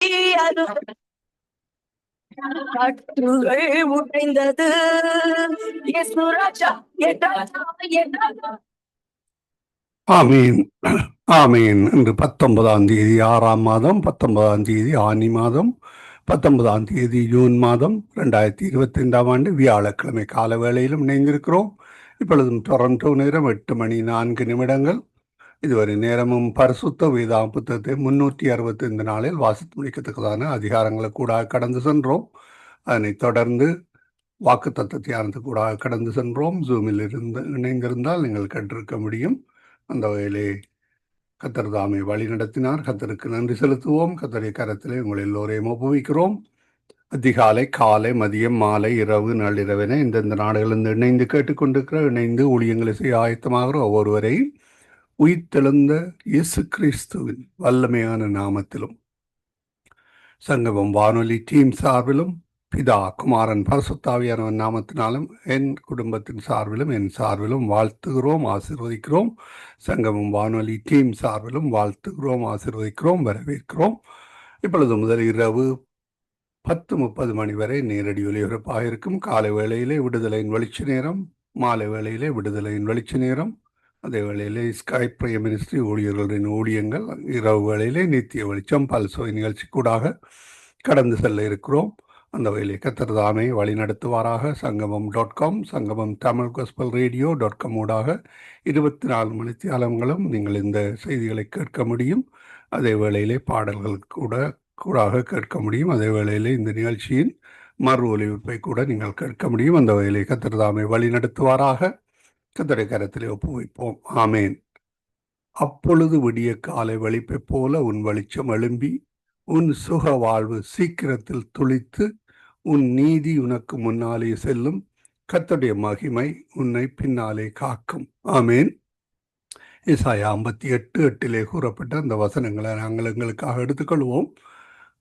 அது கட்டுகள் உடைந்தது. இயேசு ராஜா, என் ராஜா, என் ராஜா. ஆமீன் ஆமீன். இன்று 19ஆம் தேதி 6ஆம் மாதம், 19ஆம் தேதி ஆனி மாதம், 19ஆம் தேதி ஜூன் மாதம் 2025ஆம் ஆண்டு வியாழக்கிழமை கால வேளையிலும் இணைந்திருக்கிறோம். இப்பொழுதும் டொரண்டோ நேரம் 8:04. இதுவரை நேரமும் பரிசுத்த வேதாகம புத்தகத்தை 365 நாளில் வாசித்து முடிக்கத்தக்கதான அதிகாரங்களை கூட கடந்து சென்றோம். அதனைத் தொடர்ந்து வாக்குத்தத்த தியானத்துக்கு கூட கடந்து சென்றோம். ஜூமில் இருந்து இணைந்திருந்தால் நீங்கள் கண்டிருக்க முடியும். அந்த வகையிலே கத்தர் தாமே வழி நடத்தினார். கத்தருக்கு நன்றி செலுத்துவோம். கத்தருடைய கரத்திலே உங்கள் எல்லோரையும் ஒப்புவிக்கிறோம். அதிகாலை, காலை, மதியம், மாலை, இரவு, நள்ளிரவென இந்தந்த நாடுகளிலிருந்து இணைந்து கேட்டுக்கொண்டிருக்கிற, இணைந்து ஊழியங்களை செய்ய ஆயத்தமாகிற ஒவ்வொருவரையும் உயிர்த்தெழுந்த இயேசு கிறிஸ்துவின் வல்லமையான நாமத்திலும் சங்கமம் வானொலி டீம் சார்பிலும் பிதா, குமாரன், பரிசுத்தாவியானவன் நாமத்தினாலும் என் குடும்பத்தின் சார்பிலும் என் சார்பிலும் வாழ்த்துகிறோம், ஆசீர்வதிக்கிறோம். சங்கமம் வானொலி டீம் சார்பிலும் வாழ்த்துகிறோம், ஆசீர்வதிக்கிறோம், வரவேற்கிறோம். இப்பொழுது முதல் இரவு 10:30 மணி வரை நேரடி ஒலிபரப்பாக இருக்கும். காலை வேளையிலே விடுதலையின் வெளிச்ச நேரம், மாலை வேளையிலே விடுதலையின் வெளிச்ச நேரம், அதே வேளையிலே ஸ்கை பிரைய மினிஸ்ட்ரி ஊழியர்களின் ஊழியங்கள், இரவு வேளையிலே நித்திய வெளிச்சம் பல்சுவை நிகழ்ச்சி கூடாக கடந்து செல்ல இருக்கிறோம். அந்த வகையிலே கர்த்தர் தாமே வழி நடத்துவாராக. சங்கமம்.com, சங்கமம் தமிழ் காஸ்பல் ரேடியோ.com ஊடாக 24 மணித்தியாலங்களும் நீங்கள் இந்த செய்திகளை கேட்க முடியும். அதே வேளையிலே பாடல்கள் கூடாக கேட்க முடியும். அதே வேளையிலே இந்த நிகழ்ச்சியின் மறு ஒலிபரப்பை கூட நீங்கள் கேட்க முடியும். அந்த வகையிலே கர்த்தர் தாமே வழி நடத்துவாராக. கர்த்தருடைய கரத்திலே ஒப்புவிப்போம். ஆமேன். அப்பொழுது விடிய காலை வெளிப்பை போல உன் வெளிச்சம் எழும்பி உன் சுக வாழ்வு சீக்கிரத்தில் துளித்து உன் நீதி உனக்கு முன்னாலே செல்லும். கர்த்தருடைய மகிமை உன்னை பின்னாலே காக்கும். ஆமேன். ஏசாயா 58:8 கூறப்பட்ட அந்த வசனங்களை நாங்கள் எங்களுக்காக எடுத்துக்கொள்வோம்.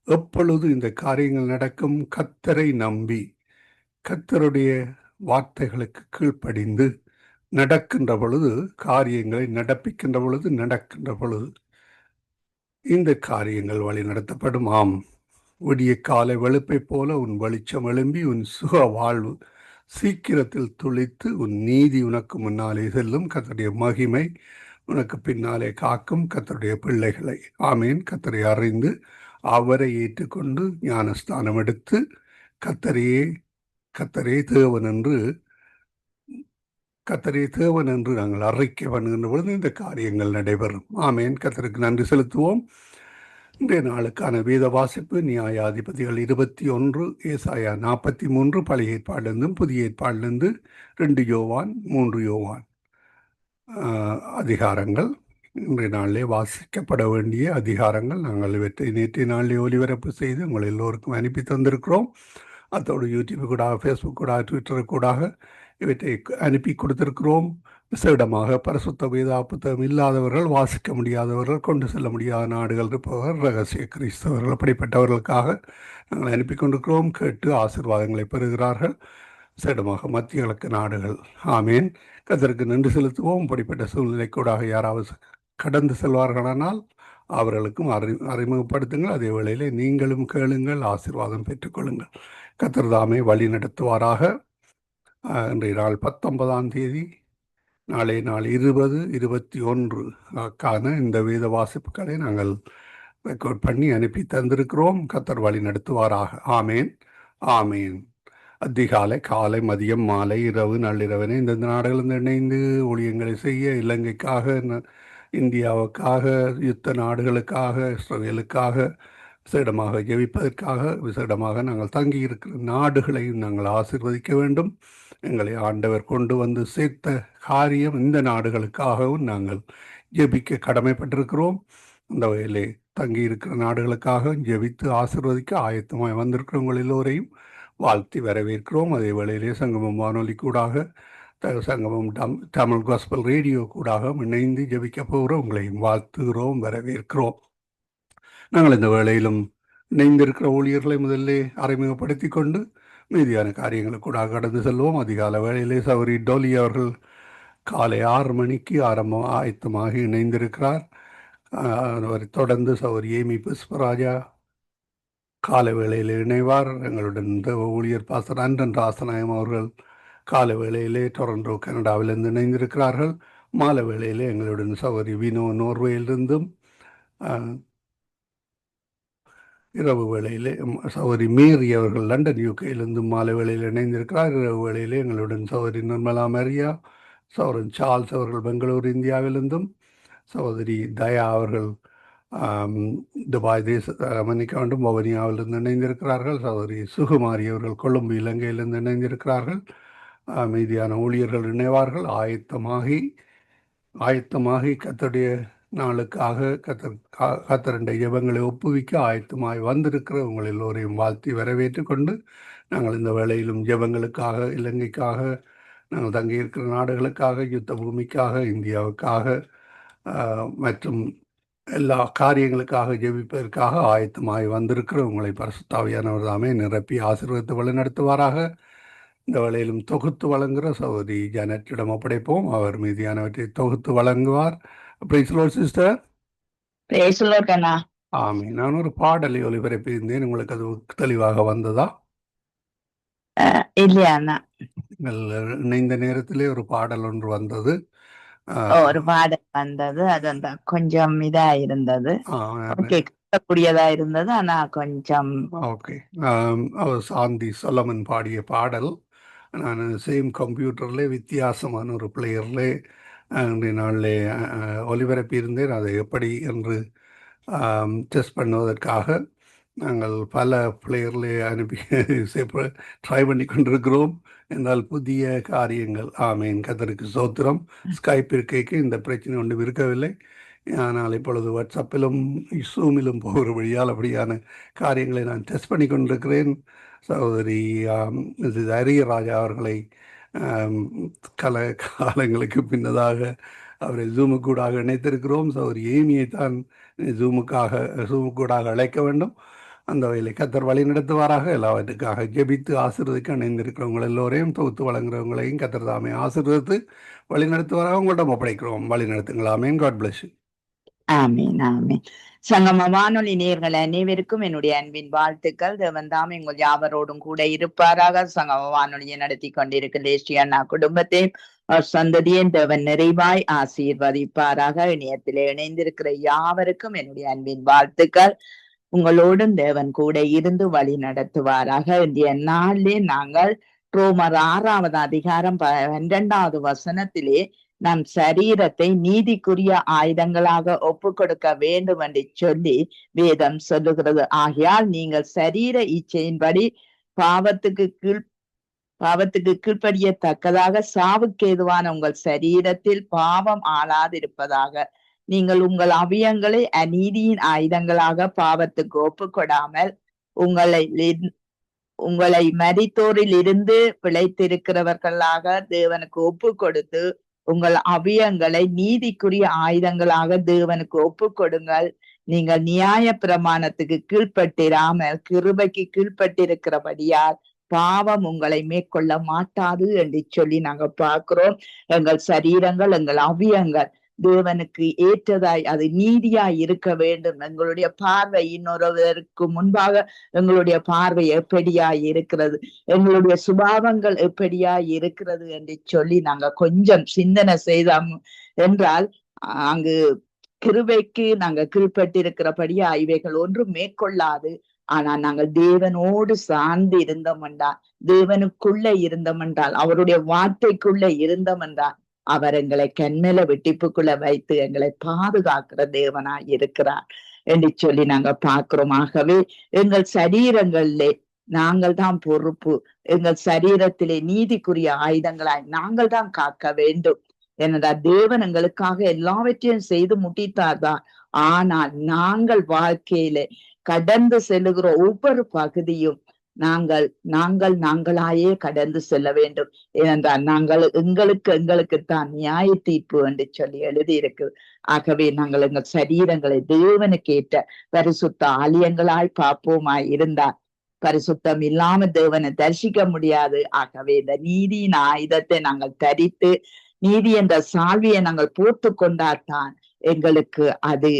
எப்பொழுது இந்த காரியங்கள் நடக்கும்? கர்த்தரை நம்பி கர்த்தருடைய வார்த்தைகளுக்கு கீழ்ப்படிந்து நடக்கின்ற பொழுது, காரியங்களை நடப்பிக்கின்ற பொழுது, நடக்கின்ற பொழுது இந்த காரியங்கள் வழி நடத்தப்படும். ஆம், விடிய காலை வெளுப்பை போல உன் வெளிச்சம் எழும்பி உன் சுக வாழ்வு சீக்கிரத்தில் துளித்து உன் நீதி உனக்கு முன்னாலே செல்லும். கர்த்தருடைய மகிமை உனக்கு பின்னாலே காக்கும். கர்த்தருடைய பிள்ளைகளை, ஆமீன், கர்த்தரை அறிந்து அவரை ஏற்றுக்கொண்டு ஞானஸ்தானம் எடுத்து கர்த்தரே தேவன் என்று நாங்கள் அறிக்கை பண்ணுகின்ற பொழுது இந்த காரியங்கள் நடைபெறும். ஆமேன். கர்த்தருக்கு நன்றி செலுத்துவோம். இன்றைய நாளுக்கான வேத வாசிப்பு நியாயாதிபதிகள் 21, ஏசாயா 43, பழைய ஏற்பாடிலிருந்தும் புதிய ஏற்பாடிலிருந்து 2 யோவான் 3 யோவான் அதிகாரங்கள். இன்றைய நாளிலே வாசிக்கப்பட வேண்டிய அதிகாரங்கள். நாங்கள் இவற்றை நேற்றைய நாளிலே ஒலிபரப்பு செய்து உங்கள் எல்லோருக்கும் அனுப்பி தந்திருக்கிறோம். அதோடு யூடியூப் கூடாக, ஃபேஸ்புக் கூடாக, ட்விட்டர் கூடாக இவற்றை அனுப்பி கொடுத்திருக்கிறோம். விசேடமாக பரிசுத்த வேதா புத்தகம் இல்லாதவர்கள், வாசிக்க முடியாதவர்கள், கொண்டு செல்ல முடியாத நாடுகள் இருப்பவர்கள், ரகசிய கிறிஸ்தவர்கள், அப்படிப்பட்டவர்களுக்காக நாங்கள் அனுப்பி கொண்டிருக்கிறோம். கேட்டு ஆசீர்வாதங்களை பெறுகிறார்கள். விசேடமாக மத்திய கிழக்கு நாடுகள். ஆமேன். கர்த்தருக்கு நன்றி செலுத்துவோம். இப்படிப்பட்ட சூழ்நிலை கூடாக யாராவது கடந்து செல்வார்களானால் அவர்களுக்கும் அறிமுகப்படுத்துங்கள். அதே வேளையிலே நீங்களும் கேளுங்கள், ஆசீர்வாதம் பெற்றுக்கொள்ளுங்கள். கர்த்தர் தாமே வழி நடத்துவாராக. இன்றைய நாள் 19ஆம் தேதி, நாளை நாள் 20, 21 இந்த வேத வாசிப்புகளை நாங்கள் ரெக்கார்ட் பண்ணி அனுப்பி தந்திருக்கிறோம். கர்த்தர் வழி நடத்துவாராக. ஆமேன், ஆமேன். அதிகாலை, காலை, மதியம், மாலை, இரவு, நள்ளிரவனை இந்தந்த நாடுகளிலிருந்து இணைந்து ஊழியங்களை செய்ய, இலங்கைக்காக, இந்தியாவுக்காக, யுத்த நாடுகளுக்காக, இஸ்ரவேலுக்காக விசேடமாக ஜெபிப்பதற்காக, விசேடமாக நாங்கள் தங்கியிருக்கிற நாடுகளையும் நாங்கள் ஆசீர்வதிக்க வேண்டும். எங்களை ஆண்டவர் கொண்டு வந்து சேர்த்த காரியம் இந்த நாடுகளுக்காகவும் நாங்கள் ஜெபிக்க கடமைப்பட்டிருக்கிறோம். அந்த வகையிலே தங்கியிருக்கிற நாடுகளுக்காக ஜெபித்து ஆசீர்வதிக்க ஆயத்தமாய் வந்திருக்கிறவங்கள் எல்லோரையும் வாழ்த்தி வரவேற்கிறோம். அதே வேளையிலே சங்கமம் வானொலி கூடாக, சங்கமம் தமிழ் காஸ்பல் ரேடியோ கூடாக இணைந்து ஜெபிக்க போகிறோம். உங்களையும் வாழ்த்துகிறோம், வரவேற்கிறோம். நாங்கள் இந்த வேளையிலும் இணைந்திருக்கிற ஊழியர்களை முதல்ல அறிமுகப்படுத்தி கொண்டு மீதியான காரியங்களை கூட கடந்து செல்வோம். அதிகால வேளையிலே சௌரி டோலி அவர்கள் காலை 6 மணிக்கு ஆயத்தமாக இணைந்திருக்கிறார். அவரை தொடர்ந்து சௌரி ஏமி புஷ்பராஜா கால வேளையில் இணைவார். எங்களுடன் தேவ ஊழியர் பாஸ்டர் அண்டன் ராசநாயம் அவர்கள் கால வேளையிலே டொரண்டோ கனடாவிலிருந்து இணைந்திருக்கிறார்கள். மாலை வேளையிலே எங்களுடன் சகோதரி வினோ நோர்வேயிலிருந்தும், இரவு வேளையிலே சகோதரி மேரி அவர்கள் லண்டன் யூகேயிலிருந்து மாலை வேளையில் இணைந்திருக்கிறார். இரவு வேளையிலே எங்களுடன் சகோதரி நிர்மலா மரியா, சகோதரன் சார்ல்ஸ் அவர்கள் பெங்களூர் இந்தியாவிலிருந்தும், சகோதரி தயா அவர்கள் துபாய் மன்னிக்க வேண்டும் வவுனியாவிலிருந்து இணைந்திருக்கிறார்கள். சகோதரி சுகுமாரி அவர்கள் கொழும்பு இலங்கையிலிருந்து இணைந்திருக்கிறார்கள். மீதியான ஊழியர்கள் இணைவார்கள். ஆயத்தமாகி கர்த்தருடைய நாளுக்காக கர்த்தருடைய ஜெபங்களை ஒப்புவிக்க ஆயத்தமாய் வந்திருக்கிற உங்கள் எல்லோரையும் வாழ்த்தி வரவேற்றுக் கொண்டு, நாங்கள் இந்த வேளையிலும் ஜெபங்களுக்காக, இலங்கைக்காக, நாங்கள் தங்கியிருக்கிற நாடுகளுக்காக, யுத்த பூமிக்காக, இந்தியாவுக்காக மற்றும் எல்லா காரியங்களுக்காக ஜெபிப்பதற்காக ஆயத்தமாய் வந்திருக்கிற உங்களை பரிசுத்த ஆவியானவர் தாமே நிரப்பி ஆசீர்வதித்து வழிநடத்துவாராக. இந்த வேளையிலும் தொகுத்து வழங்குகிற சகோதரி ஜானட்டிடம் ஒப்படைப்போம். அவர் மீதியானவற்றை தொகுத்து வழங்குவார். Praise the lord sister. Praise the lord அண்ணா. ஆமென். நான் ஒரு பாடலை ஒலிபரப்பியிருந்தேன். உங்களுக்கு அது தெளிவாக வந்ததா? இல்லையா அண்ணா? இணைந்த நேரத்திலே ஒரு பாடல் ஒன்று வந்தது. ஒரு பாடல் வந்தது. அது அந்த கொஞ்சம் இதா இருந்தது, கேட்கக்கூடியதா இருந்தது. ஆனா கொஞ்சம் ஓகே. அவர் சாந்தி சொலமன் பாடிய பாடல். நான் சேம் கம்ப்யூட்டர்ல வித்தியாசமான ஒரு பிளேயர்ல நாளிலே ஒலிபரப்பியிருந்தேன். அதை எப்படி என்று டெஸ்ட் பண்ணுவதற்காக நாங்கள் பல பிளேயர்ல அனுப்பி ட்ரை பண்ணி கொண்டிருக்கிறோம். என்றால் புதிய காரியங்கள். ஆமேன், கர்த்தருக்கு ஸ்தோத்திரம். ஸ்கைப் இருக்கைக்கு இந்த பிரச்சனை ஒன்றும் இருக்கவில்லை. ஆனால் இப்பொழுது வாட்ஸ்அப்பிலும் ஜூமிலும் போகிற வழியால் அப்படியான காரியங்களை நான் டெஸ்ட் பண்ணி கொண்டிருக்கிறேன். சகோதரி ஹரியராஜா அவர்களை காலங்களுக்கு பின்னதாக அவரை ஜூமுக்கூடாக இணைத்திருக்கிறோம். சகோதரி ஏமியை தான் ஜூமுக்கூடாக அழைக்க வேண்டும். அந்த வகையிலே கர்த்தர் வழி நடத்துவாராக. எல்லாவற்றுக்காக ஜெபித்து ஆசீர்வதிக்க இணைந்திருக்கிறவங்க எல்லோரையும் தொகுத்து வழங்குறவங்களையும் கர்த்தர் தாமே ஆசீர்வதித்து வழி நடத்துவாராக. உங்கள்கிட்ட ஒப்படைக்கிறோம். வழி நடத்துங்களாமேன். God bless you. ஆமீன், ஆமீன். சங்கம வானொலி நேயர்கள் அனைவருக்கும் என்னுடைய அன்பின் வாழ்த்துக்கள். தேவன் தாமே உங்கள் யாவரோடும் கூட இருப்பாராக. சங்கம வானொலியை நடத்தி கொண்டிருக்கிற லேஸ்டி அண்ணா குடும்பத்தையும் சந்ததியும் தேவன் நிறைவாய் ஆசீர்வதிப்பாராக. இணையத்திலே இணைந்திருக்கிற யாவருக்கும் என்னுடைய அன்பின் வாழ்த்துக்கள். உங்களோடும் தேவன் கூட இருந்து வழி நடத்துவாராக. இன்றைய நாளிலே நாங்கள் ரோமர் 6வது அதிகாரம் 12வது வசனத்திலே நம் சரீரத்தை நீதிக்குரிய ஆயுதங்களாக ஒப்பு கொடுக்க வேண்டும் என்று சொல்லி வேதம் சொல்லுகிறது. ஆகையால் நீங்கள் சரீர இச்சையின்படி பாவத்துக்கு கீழ்ப்படியத்தக்கதாக சாவுக்கு ஏதுவான உங்கள் சரீரத்தில் பாவம் ஆளாதிருப்பதாக நீங்கள் உங்கள் அவயங்களை அநீதியின் ஆயுதங்களாக பாவத்துக்கு ஒப்பு கொடாமல் உங்களை மரித்தோரில் இருந்து பிழைத்திருக்கிறவர்களாக தேவனுக்கு ஒப்பு கொடுத்து உங்கள் அவயங்களை நீதிக்குரிய ஆயுதங்களாக தேவனுக்கு ஒப்பு கொடுங்கள். நீங்கள் நியாய பிரமாணத்துக்கு கீழ்ப்பட்டிராமல் கிருபைக்கு கீழ்ப்பட்டிருக்கிறபடியால் பாவம் உங்களை மேற்கொள்ள மாட்டாது என்று சொல்லி நாங்க பார்க்கிறோம். எங்கள் சரீரங்கள், எங்கள் அவயங்கள் தேவனுக்கு ஏற்றதாய் அது நீதியாய் இருக்க வேண்டும். எங்களுடைய பார்வை இன்னொருவருக்கு முன்பாக எங்களுடைய பார்வை எப்படியாய் இருக்கிறது, எங்களுடைய சுபாவங்கள் எப்படியாய் இருக்கிறது என்று சொல்லி நாங்க கொஞ்சம் சிந்தனை செய்தோம் என்றால், அங்கு கிருபைக்கு நாங்க கீழ்பட்டிருக்கிறபடியா இவைகள் ஒன்றும் மேற்கொள்ளாது. ஆனா நாங்கள் தேவனோடு சார்ந்து இருந்தோம் என்றால், தேவனுக்குள்ள இருந்தோம் என்றால், அவருடைய வார்த்தைக்குள்ள இருந்தோம் என்றால், அவர் எங்களை கண்ணில வெட்டிப்புக்குள்ள வைத்து எங்களை பாதுகாக்கிற தேவனாய் இருக்கிறார் என்று சொல்லி நாங்க பார்க்கிறோம். ஆகவே எங்கள் சரீரங்களிலே நாங்கள் தான் பொறுப்பு. எங்கள் சரீரத்திலே நீதிக்குரிய ஆயுதங்களாய் நாங்கள் தான் காக்க வேண்டும். ஏனென்றால் தேவன் எங்களுக்காக எல்லாவற்றையும் செய்து முடித்தார்தான். ஆனால் நாங்கள் வாழ்க்கையிலே கடந்து செல்லுகிற ஒவ்வொரு பகுதியும் நாங்களாயே கடந்து செல்ல வேண்டும். ஏனென்றால் எங்களுக்குத்தான் நியாய தீர்ப்பு என்று சொல்லி எழுதி இருக்கு. ஆகவே நாங்கள் எங்கள் சரீரங்களை தேவனுக்கு ஏற்ற பரிசுத்த ஆலயங்களாய் பார்ப்போமாய் இருந்தால் பரிசுத்தம் இல்லாம தேவனை தரிசிக்க முடியாது. ஆகவே இந்த நீதியின் ஆயுதத்தை நாங்கள் தரித்து நீதி என்ற சால்வியை நாங்கள் போர்த்து கொண்டால்தான் எங்களுக்கு அது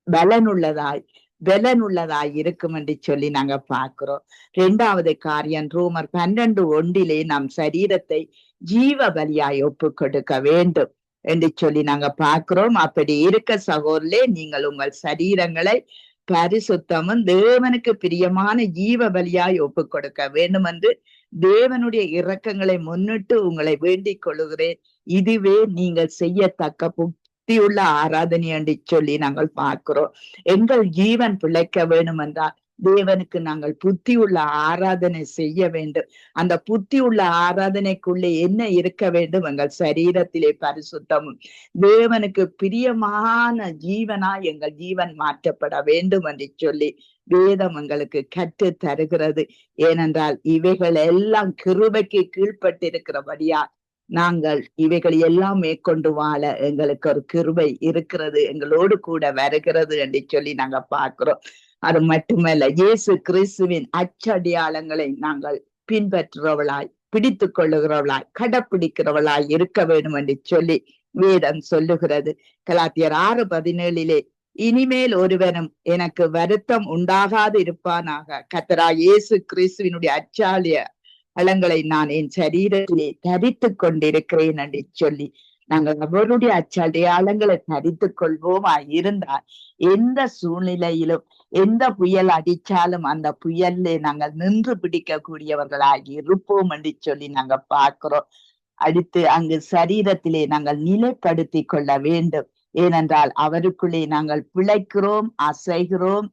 பலனுள்ளதாய் பலனுள்ளதாய் இருக்கும் என்று சொல்லி நாங்க பார்க்கிறோம். 2வது காரியம் ரோமர் 12:1 நம் சரீரத்தை ஜீவ பலியாய் ஒப்பு கொடுக்க வேண்டும் என்று சொல்லி நாங்க பார்க்கிறோம். அப்படி இருக்க சகோதரே, நீங்கள் உங்கள் சரீரங்களை பரிசுத்தமும் தேவனுக்கு பிரியமான ஜீவ பலியாய் ஒப்பு கொடுக்க வேண்டும் என்று தேவனுடைய இரக்கங்களை முன்னிட்டு உங்களை வேண்டிக் கொள்ளுகிறேன். இதுவே நீங்கள் செய்யத்தக்க புத்தியுள்ள ஆராதனை என்று சொல்லி நாங்கள் பார்க்கிறோம். எங்கள் ஜீவன் பிழைக்க வேண்டும் என்றால் தேவனுக்கு நாங்கள் புத்தி உள்ள ஆராதனை செய்ய வேண்டும். அந்த புத்தி உள்ள ஆராதனைக்குள்ளே என்ன இருக்க வேண்டும்? எங்கள் சரீரத்திலே பரிசுத்தமும் தேவனுக்கு பிரியமான ஜீவனா எங்கள் ஜீவன் மாற்றப்பட வேண்டும் என்று சொல்லி வேதம் எங்களுக்கு கற்று தருகிறது. ஏனென்றால் இவைகள் எல்லாம் கிருபைக்கு கீழ்பட்டிருக்கிறபடியா நாங்கள் இவைகள் எல்லாம் மேற்கொண்டு வாழ எங்களுக்கு ஒரு கிருபை இருக்கிறது, எங்களோடு கூட வருகிறது என்று சொல்லி நாங்க பார்க்கிறோம். அது மட்டுமல்ல, இயேசு கிறிஸ்துவின் அச்சடியாளங்களை நாங்கள் பின்பற்றுறவளாய், பிடித்து கொள்ளுகிறவளாய், கடைப்பிடிக்கிறவளாய் இருக்க வேண்டும் என்று சொல்லி வேதம் சொல்லுகிறது. கலாத்தியர் 6:17 இனிமேல் ஒருவனும் எனக்கு வருத்தம் உண்டாகாது இருப்பானாக, கர்த்தராகிய இயேசு கிறிஸ்துவினுடைய அச்சாலங்களை நான் என் சரீரத்திலே தரித்து கொண்டிருக்கிறேன் என்று சொல்லி நாங்கள் அவருடைய அச்சடையாளங்களை தரித்துக் கொள்வோமா இருந்தால் எந்த சூழ்நிலையிலும் எந்த புயல் அடிச்சாலும் அந்த புயல்ல நாங்கள் நின்று பிடிக்கக்கூடியவர்களாகி இருப்போம் என்று சொல்லி நாங்க பார்க்கிறோம். அடுத்து அங்கு சரீரத்திலே நாங்கள் நிலைப்படுத்தி கொள்ள வேண்டும். ஏனென்றால் அவருக்குள்ளே நாங்கள் பிழைக்கிறோம், அசைகிறோம்,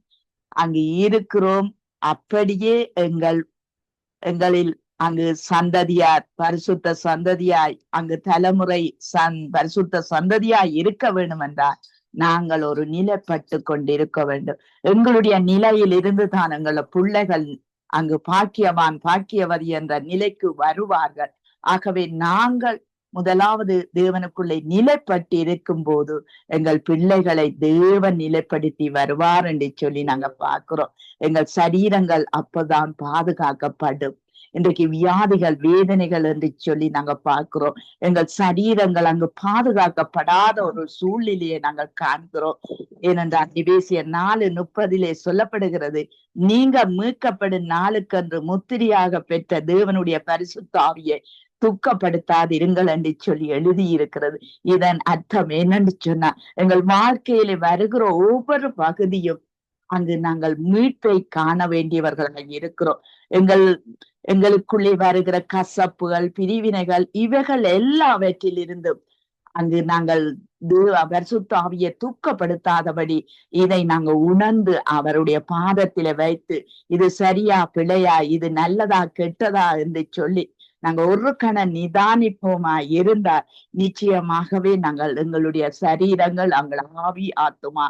அங்கு இருக்கிறோம். அப்படியே எங்களில் அங்கு சந்ததியார் பரிசுத்த சந்ததியாய், அங்கு தலைமுறை பரிசுத்த சந்ததியாய் இருக்க வேண்டும் என்றால் நாங்கள் ஒரு நிலைப்பட்டு கொண்டிருக்க வேண்டும். எங்களுடைய நிலையில் இருந்து தான் எங்கள பிள்ளைகள் அங்கு பாக்கியவான் பாக்கியவதி என்ற நிலைக்கு வருவார்கள். ஆகவே நாங்கள் முதலாவது தேவனுக்குள்ளே நிலைப்பட்டு இருக்கும் போது எங்கள் பிள்ளைகளை தேவன் நிலைப்படுத்தி வருவார் என்று சொல்லி நாங்க பார்க்கிறோம். எங்கள் சரீரங்கள் அப்பதான் பாதுகாக்கப்படும். இன்றைக்கு வியாதிகள், வேதனைகள் என்று சொல்லி நாங்க பார்க்கிறோம். எங்கள் சரீரங்கள் அங்கு பாதுகாக்கப்படாத ஒரு சூழ்நிலையை நாங்கள் காண்கிறோம். ஏனென்றால் எபேசியர் 4:30 சொல்லப்படுகிறது, நீங்க மீட்கப்படும் நாளுக்கென்று முத்திரையாக பெற்ற தேவனுடைய பரிசுத்த ஆவியை துக்கப்படுத்தாதிருங்கள் என்று சொல்லி எழுதி இருக்கிறது. இதன் அர்த்தம் என்னன்னு சொன்னா, எங்கள் வாழ்க்கையில வருகிற ஒவ்வொரு பகுதியும் அங்கு நாங்கள் மீட்பை காண வேண்டியவர்களாக இருக்கிறோம். எங்களுக்குள்ளே வருகிற கசப்புகள், பிரிவினைகள், இவைகள் எல்லாவற்றிலிருந்தும் அங்கு நாங்கள் பரிசுத்த ஆவியை தூக்கப்படுத்தாதபடி இதை நாங்க உணர்ந்து அவருடைய பாதத்தில வைத்து இது சரியா பிழையா, இது நல்லதா கெட்டதா என்று சொல்லி நாங்க ஒரு கண நிதானிப்போமா இருந்தால் நிச்சயமாகவே நாங்கள் எங்களுடைய சரீரங்கள், எங்கள் ஆவி, ஆத்துமா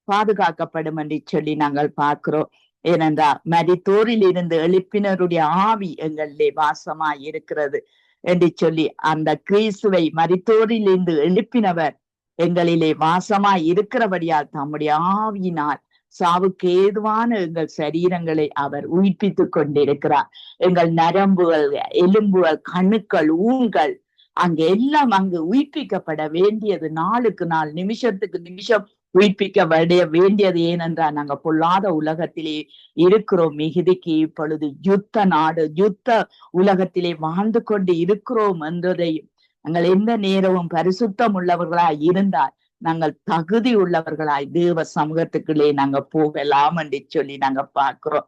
பாதுகாக்கப்படும் என்று சொல்லி நாங்கள் பார்க்கிறோம். ஏனென்றால் மரித்தோரில் இருந்து எழுப்பினருடைய ஆவி எங்களிலே வாசமாய் இருக்கிறது என்று சொல்லி அந்த கிறிஸ்துவை மரித்தோரில் இருந்து எழுப்பினவர் எங்களிலே வாசமாய் இருக்கிறபடியால் தம்முடைய ஆவியினால் சாவுக்கு ஏதுவான எங்கள் சரீரங்களை அவர் உயிர்ப்பித்துக் கொண்டிருக்கிறார். எங்கள் நரம்புகள், எலும்புகள், கணுக்கள், ஊன்கள் அங்கு எல்லாம் அங்கு உயிர்ப்பிக்கப்பட வேண்டியது, நாளுக்கு நாள், நிமிஷத்துக்கு நிமிஷம் உயிர்ப்பிக்க வேண்டியது. ஏனென்றால் நாங்க பொல்லாத உலகத்திலே இருக்கிறோம். மிகுதிக்கு இப்பொழுது யுத்த நாடு, யுத்த உலகத்திலே வாழ்ந்து கொண்டு இருக்கிறோம் என்பதையும், நாங்கள் எந்த நேரமும் பரிசுத்தம் உள்ளவர்களாய் இருந்தால் நாங்கள் தகுதி உள்ளவர்களாய் தேவ சமூகத்துக்குள்ளே நாங்க போகலாம் என்று சொல்லி நாங்க பார்க்கிறோம்.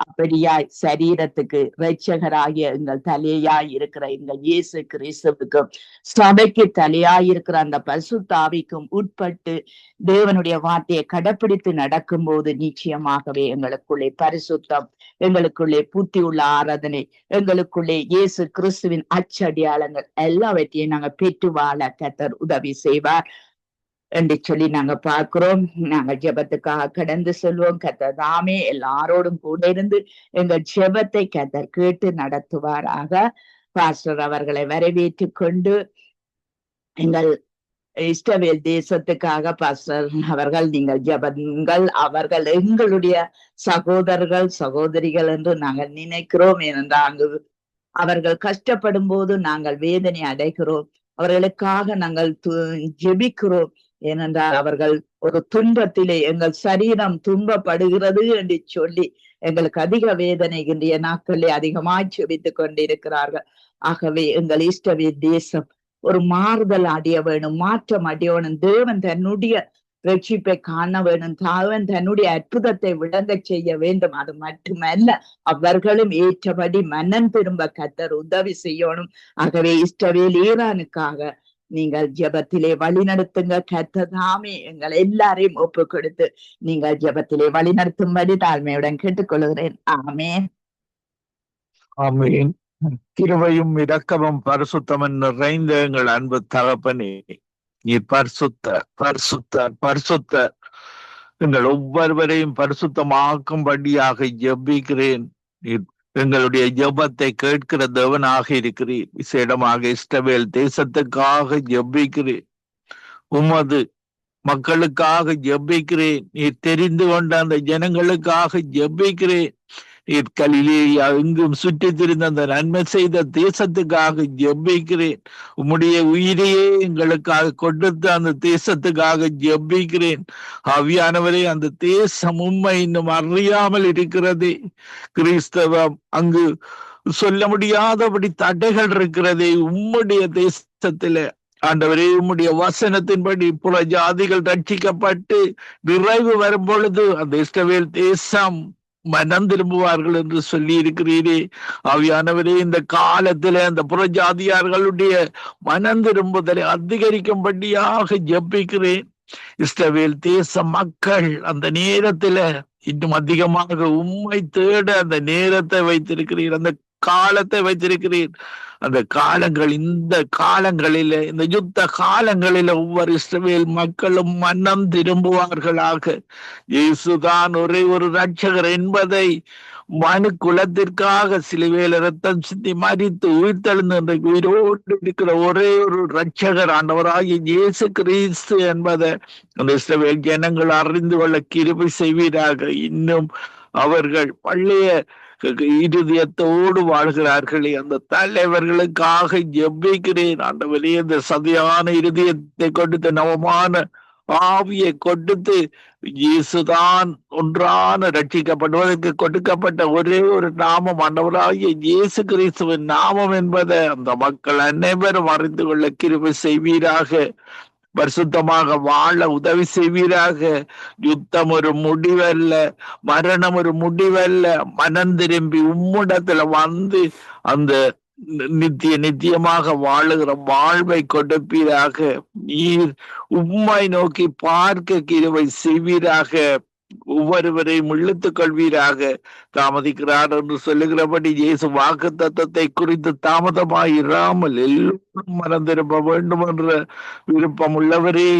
அப்படியாய் சரீரத்துக்கு இரட்சகராகிய எங்கள் தலையாய் இருக்கிற எங்கள் இயேசு கிறிஸ்துவுக்கும் சபைக்கு தலையாய் இருக்கிற அந்த பரிசுத்த ஆவிக்கும் உட்பட்டு தேவனுடைய வார்த்தையை கடைப்பிடித்து நடக்கும் போது நிச்சயமாகவே எங்களுக்குள்ளே பரிசுத்தம், எங்களுக்குள்ளே புத்தி உள்ள ஆராதனை, எங்களுக்குள்ளே இயேசு கிறிஸ்துவின் அச்சடியாளங்கள் எல்லாவற்றையும் நாங்க பெற்று வாழ கர்த்தர் உதவி செய்வார் என்று சொல்லி நாங்க பார்க்கிறோம். நாங்க ஜெபத்துக்காக கடந்து செல்வோம். கர்த்தர் தாமே எல்லாரோடும் கூட இருந்து எங்கள் ஜெபத்தை கர்த்தர் கேட்டு நடத்துவாராக. பாஸ்டர் அவர்களை வரவேற்று கொண்டு எங்கள் இஸ்ரவேல் தேசத்துக்காக பாஸ்டர் அவர்கள் நீங்கள் ஜெபங்கள், அவர்கள் எங்களுடைய சகோதரர்கள் சகோதரிகள் என்று நாங்கள் நினைக்கிறோம். ஏனென்றால் அங்கு அவர்கள் கஷ்டப்படும் போது நாங்கள் வேதனை அடைகிறோம். அவர்களுக்காக நாங்கள் ஜெபிக்கிறோம். ஏனென்றால் அவர்கள் ஒரு துன்பத்திலே எங்கள் சரீரம் துன்பப்படுகிறது என்று சொல்லி எங்களுக்கு அதிக வேதனை இன்றைய நாட்களிலே அதிகமாய் செபித்துக் கொண்டிருக்கிறார்கள். ஆகவே எங்கள் இஷ்டவே தேசம் ஒரு மாறுதல் அடைய வேணும், மாற்றம் அடைய வேணும். தேவன் தன்னுடைய ரட்சிப்பை காண வேணும், தேவன் தன்னுடைய அற்புதத்தை விளங்க செய்ய வேண்டும். அது மட்டுமல்ல, அவர்களும் ஏற்றபடி மனம் திரும்ப கர்த்தர் உதவி செய்யணும். ஆகவே இஷ்டவேல் ஈரானுக்காக நீங்கள் ஜெபத்திலே வழி நடத்துங்க. கர்த்தர் தாமே எங்கள் எல்லாரையும் ஒப்பு கொடுத்து நீங்கள் ஜெபத்திலே வழி நடத்தும்படி தாழ்மையுடன் கேட்டுக்கொள்கிறேன். ஆமென். ஆமென். கிருபையும் இரக்கமும் பரிசுத்தமும் நிறைந்த எங்கள் அன்பு தகப்பனே, நீர் பரிசுத்தர் பரிசுத்தர் பரிசுத்தர். எங்கள் ஒவ்வொருவரையும் பரிசுத்தமாக்கும்படியாக ஜெபிக்கிறேன். நீர் எங்களுடைய ஜெபத்தை கேட்கிற தேவனாக இருக்கிறீர். விசேடமாக இஸ்ரவேல் தேசத்துக்காக ஜெபிக்கிறேன். உமது மக்களுக்காக ஜெபிக்கிறேன். நீர் தெரிந்து கொண்ட அந்த ஜனங்களுக்காக ஜெபிக்கிறேன். நீர் கலிலேயா எங்கும் சுற்றி திரிந்த அந்த நன்மை செய்த தேசத்துக்காக ஜெபிக்கிறேன். உம்முடைய உயிரையே எங்களுக்காக கொடுத்த அந்த தேசத்துக்காக ஜெபிக்கிறேன். ஆவியானவரே, அந்த தேசம் உண்மை இன்னும் அறியாமல் இருக்கிறதே. கிறிஸ்தவம் அங்கு சொல்ல முடியாதபடி தடைகள் இருக்கிறதே. உம்முடைய தேசத்தில ஆண்டவரே, உம்முடைய வசனத்தின்படி புற ஜாதிகள் ரட்சிக்கப்பட்டு நிறைவு வரும் பொழுது அந்த இஸ்ரவேல் தேசம் மனம் திரும்புவார்கள் என்று சொல்லி இருக்கிறீரே. ஆவியானவரே, இந்த காலத்துல அந்த புறஜாதியார்களுடைய மனம் திரும்புதலை அதிகரிக்கும்படியாக ஜெபிக்கிறேன். இஸ்ரவேல் தேச மக்கள் அந்த நேரத்துல இன்னும் அதிகமாக உம்மை தேட அந்த நேரத்தை வைத்திருக்கிறீர், அந்த காலத்தை வைத்திருக்கிறீர். அந்த காலங்கள், இந்த காலங்களில, இந்த யுத்த காலங்களில ஒவ்வொரு இஸ்ரவேல் மக்களும் மனம் திரும்புவார்களாக. இயேசுதான் ஒரே ஒரு ரட்சகர் என்பதை மனு குலத்திற்காக சிலுவையில ரத்தம் சிந்தி மரித்து உயிர்த்தெழுந்து உயிரோடு இருக்கிற ஒரே ஒரு ரட்சகர் ஆண்டவராகிய இயேசு கிறிஸ்து என்பதை அந்த இஸ்ரவேல் ஜனங்கள் அறிந்து கொள்ள கிருபை செய்வீராக. இன்னும் அவர்கள் பழைய இருதயத்தோடு வாழ்கிறார்களே, அந்த தலைவர்களுக்காக ஜெபிக்கிறேன். ஆண்டவரே, அந்த சதையான இருதயத்தை கொடுத்து நவமான ஆவியை கொடுத்து இயேசுதான் ஒன்றான ரட்சிக்கப்படுவதற்கு கொடுக்கப்பட்ட ஒரே ஒரு நாமம் ஆண்டவராகிய இயேசு கிறிஸ்துவின் நாமம் என்பதை அந்த மக்கள் அனைவரும் அறிந்து கொள்ள கிருபை செய்வீராக. பரிசுத்தமாக வாழ உதவி செய்வீராக. யுத்தம் ஒரு முடிவல்ல, மரணம் ஒரு முடிவல்ல. மனம் திரும்பி உம்மிடத்துல வந்து அந்த நித்தியமாக வாழுகிற வாழ்வை கொடுப்பீராக. நீர் உம்மை நோக்கி பார்க்க கிருபை செய்வீராக. ஒவ்வொருவரையும் இழுத்துக் கொள்வீராக. தாமதிக்கிறார் என்று சொல்லுகிறபடி இயேசு வாக்கு தத்தத்தை குறித்து தாமதமாயிராமல் எல்லோரும் மனம் திரும்ப வேண்டும் என்ற விருப்பம் உள்ளவரே,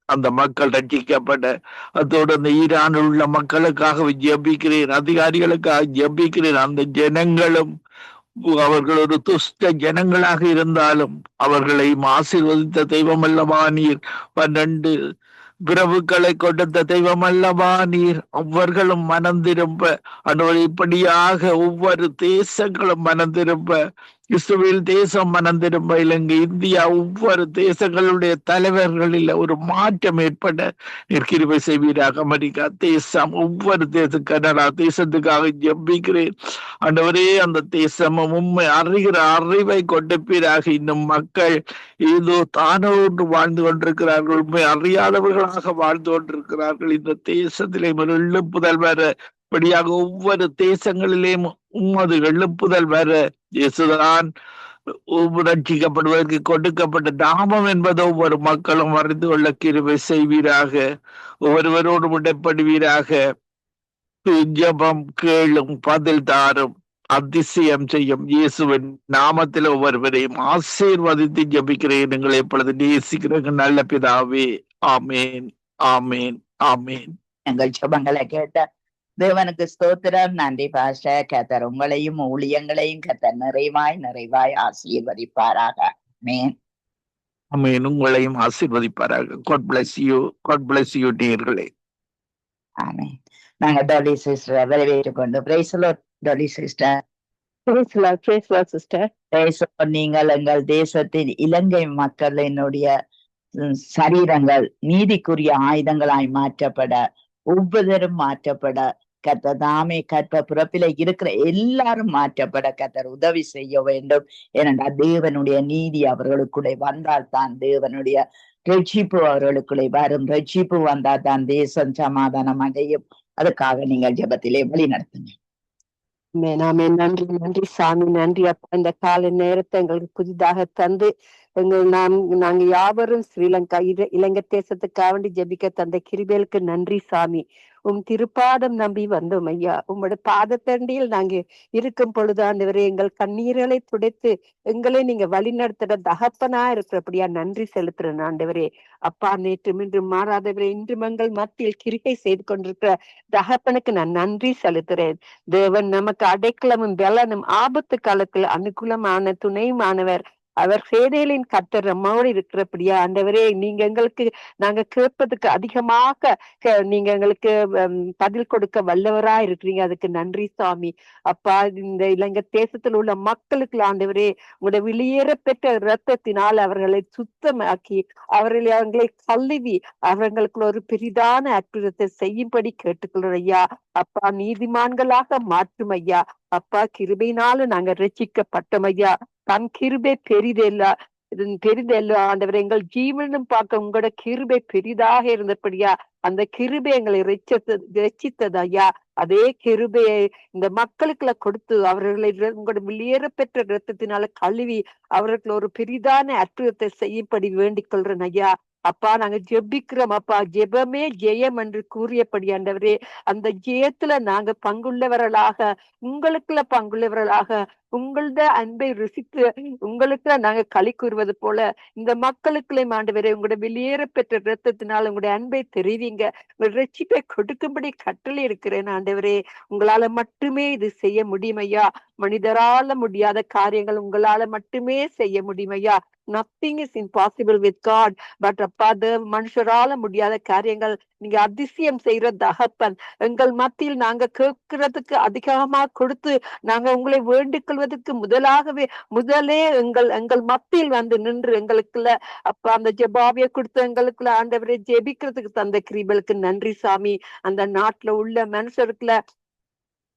அந்த மக்கள் ரட்சிக்கப்பட, அதோடு அந்த ஈரானில் உள்ள மக்களுக்காக ஜெபிக்கிறேன், அதிகாரிகளுக்காக ஜெபிக்கிறேன். அந்த ஜனங்களும் அவர்கள் ஒரு துஷ்ட ஜனங்களாக இருந்தாலும் அவர்களையும் ஆசீர்வதித்த தெய்வம் அல்லவா நீர். 12 பிரபுக்களை கொடுத்த தெய்வம் அல்லவா நீர். அவர்களும் மனம் திரும்ப, இப்படியாக ஒவ்வொரு தேசங்களும் மனம் திரும்ப, இஸ்ரவேல் தேசம் மனம் திரும்ப, இலங்கை, இந்தியா, ஒவ்வொரு தேசங்களுடைய தலைவர்களில் ஒரு மாற்றம் ஏற்பட நீர் கிருபை செய்வீராக. அமெரிக்கா தேசம், ஒவ்வொரு தேசம், கனடா தேசத்துக்காக ஜெபிக்கிறேன். ஆண்டவரே, அந்த தேசமும் உண்மை அறிகிற அறிவை கொடுப்பீராக. இன்னும் மக்கள் ஏதோ தானோ ஒன்று வாழ்ந்து கொண்டிருக்கிறார்கள், உண்மை அறியாதவர்களாக வாழ்ந்து கொண்டிருக்கிறார்கள். இந்த தேசத்திலே ஒரு எழுப்புதல் வர, இப்படியாக ஒவ்வொரு தேசங்களிலேயும் உமது எழுப்புதல் வர. இயேசுதான் ரட்சிக்கப்படுவதற்கு கொடுக்கப்பட்ட நாமம் என்பதை ஒவ்வொரு மக்களும் அறிந்து கொள்ள கிருபை செய்வீராக. ஒவ்வொருவரோடு உடன்படுவீராக. ஜெபம் கேளும், பதில் தாரும், அதிசயம் செய்யும் இயேசுவின் நாமத்தில் ஒவ்வொருவரையும் ஆசீர்வதித்து ஜெபிக்கிறேன். எங்களை எப்பொழுது நேசிக்கிறேன் நல்ல பிதாவே. ஆமேன், ஆமேன், ஆமேன். எங்கள் ஜெபங்களை கேட்ட தேவனுக்கு ஸ்தோத்திரம். நன்றி பாஸ்டர். கர்த்தர் உங்களையும் ஊழியங்களையும் கர்த்தர் நிறைவாய் ஆசீர்வதிப்பாராக. ஆமென், ஆமென். உங்களையும் ஆசீர்வதிப்பாராக. God bless you. God bless you நேயர்களே. ஆமென். நாங்க டொலி சிஸ்டர் வரவேற்றுக் கொண்டு praise the lord. Dolly sister, Praise the Lord, praise the Lord, sister. நீங்கள் எங்கள் தேசத்தின் இலங்கை மக்களினுடைய சரீரங்கள் நீதிக்குரிய ஆயுதங்களாய் மாற்றப்பட, ஒவ்வொருவரும் மாற்றப்பட, கர்த்தர் தாமே கர்த்தர் பிறப்பில இருக்கிற எல்லாரும் மாற்றப்பட கர்த்தர் உதவி செய்ய வேண்டும். ஏனென்றால் தேவனுடைய நீதி அவர்களுக்குள்ளே வந்தால் தான் தேவனுடைய ரட்சிப்பு அவர்களுக்குள்ளே வரும். ரட்சிப்பு வந்தால் தான் தேசம் சமாதானம் அடையும். அதுக்காக நீங்கள் ஜெபத்திலே வழி நடத்துங்க. நாமே நன்றி நன்றி சாமி, நன்றி அப்பா. இந்த காலை நேரத்தை எங்களுக்கு புதிதாக தந்து நாங்க யாவரும் ஸ்ரீலங்கா இலங்கை தேசத்துக்காக வேண்டி ஜெபிக்க தந்த கிருபைகளுக்கு நன்றி சாமி. திருப்பாதம் நம்பி வந்தோம் ஐயா. உங்களோட பாதத்தண்டியில் நாங்க இருக்கும் பொழுது ஆண்டவரே எங்கள் கண்ணீர்களை துடைத்து எங்களை நீங்க வழி நடத்துற தகப்பனா இருக்கிறபடியா நன்றி செலுத்துறேன் ஆண்டவரே. அப்பா நேற்று இன்றும் மாறாதவரே, இன்றும் எங்கள் மத்தியில் கிரிகை செய்து கொண்டிருக்கிற தகப்பனுக்கு நான் நன்றி செலுத்துறேன். தேவன் நமக்கு அடைக்கலமும் பலனும் ஆபத்து காலத்தில் அனுகூலமான துணையுமானவர். அவர் சேனைகளின் கர்த்தர் நம்மோடு இருக்கிறபடியா ஆண்டவரே, நீங்க எங்களுக்கு நாங்க கேட்பதுக்கு அதிகமாக நீங்க எங்களுக்கு பதில் கொடுக்க வல்லவரா இருக்கிறீங்க. அதுக்கு நன்றி சாமி. அப்பா இந்த இலங்கை தேசத்தில் உள்ள மக்களுக்கு ஆண்டவரே உங்களுடைய வெளியேற பெற்ற இரத்தத்தினால் அவர்களை சுத்தமாக்கி அவர்களை கழுவி அவர்களுக்கு ஒரு பெரிதான அற்புதத்தை செய்யும்படி கேட்டுக்கொள்றோம் ஐயா. அப்பா நீதிமான்களாக மாற்றும் ஐயா. அப்பா கிருபையினால நாங்க ரட்சிக்கப்பட்டோம் ஐயா. தன் கிருபை பெரிதெல்ல ஆண்டவர். எங்கள் ஜீவனும் பார்க்க உங்களோட கிருபை பெரிதாக இருந்தபடியா அந்த கிருபை எங்களை ரட்சித்தது ஐயா. அதே கிருபையை இந்த மக்களுக்குள்ள கொடுத்து அவர்களை உங்களோட வெளியேற பெற்ற இரத்தத்தினால கழுவி அவர்கள் ஒரு பெரிதான அற்புதத்தை செய்யும்படி வேண்டிக் கொள்றேன் ஐயா. அப்பா நாங்க ஜெபிக்கிறோம் அப்பா. ஜெபமே ஜெயம் என்று கூறியபடி ஆண்டவரே, அந்த ஜெயத்துல நாங்க பங்குள்ளவர்களாக, உங்களுக்குள்ள பங்குள்ளவர்களாக, உங்களோட அன்பை ருசித்து உங்களுக்குள்ள நாங்க களி கூறுவது போல இந்த மக்களுக்குள்ளே ஆண்டவரே உங்களோட வெளியேற பெற்ற இரத்தத்தினால் உங்களுடைய அன்பை தெரிவிங்க, உங்கள் ரட்சிப்பை கொடுக்கும்படி கட்டளை இருக்கிறேன் ஆண்டவரே. உங்களால மட்டுமே இது செய்ய முடியும் ஐயா. மனிதரால முடியாத காரியங்கள் உங்களால மட்டுமே செய்ய முடியும் ஐயா. Nothing is impossible with God. But அப்பா மனுஷரால முடியாத காரியங்கள் நீங்க அதிசயம் செய்யற தகப்பன். எங்கள் மத்தியில் நாங்க கேட்கறதுக்கு அதிகமா கொடுத்து நாங்க உங்களை வேண்டிக் கொள்வதற்கு முதலே எங்கள் மத்தியில் வந்து நின்று எங்களுக்குள்ள அப்பா அந்த ஜெபாவிய கொடுத்து எங்களுக்குள்ள ஆண்டவரை ஜெபிக்கிறதுக்கு தந்த கிருபைகளுக்கு நன்றி சாமி. அந்த நாட்டுல உள்ள மனுஷருக்குள்ள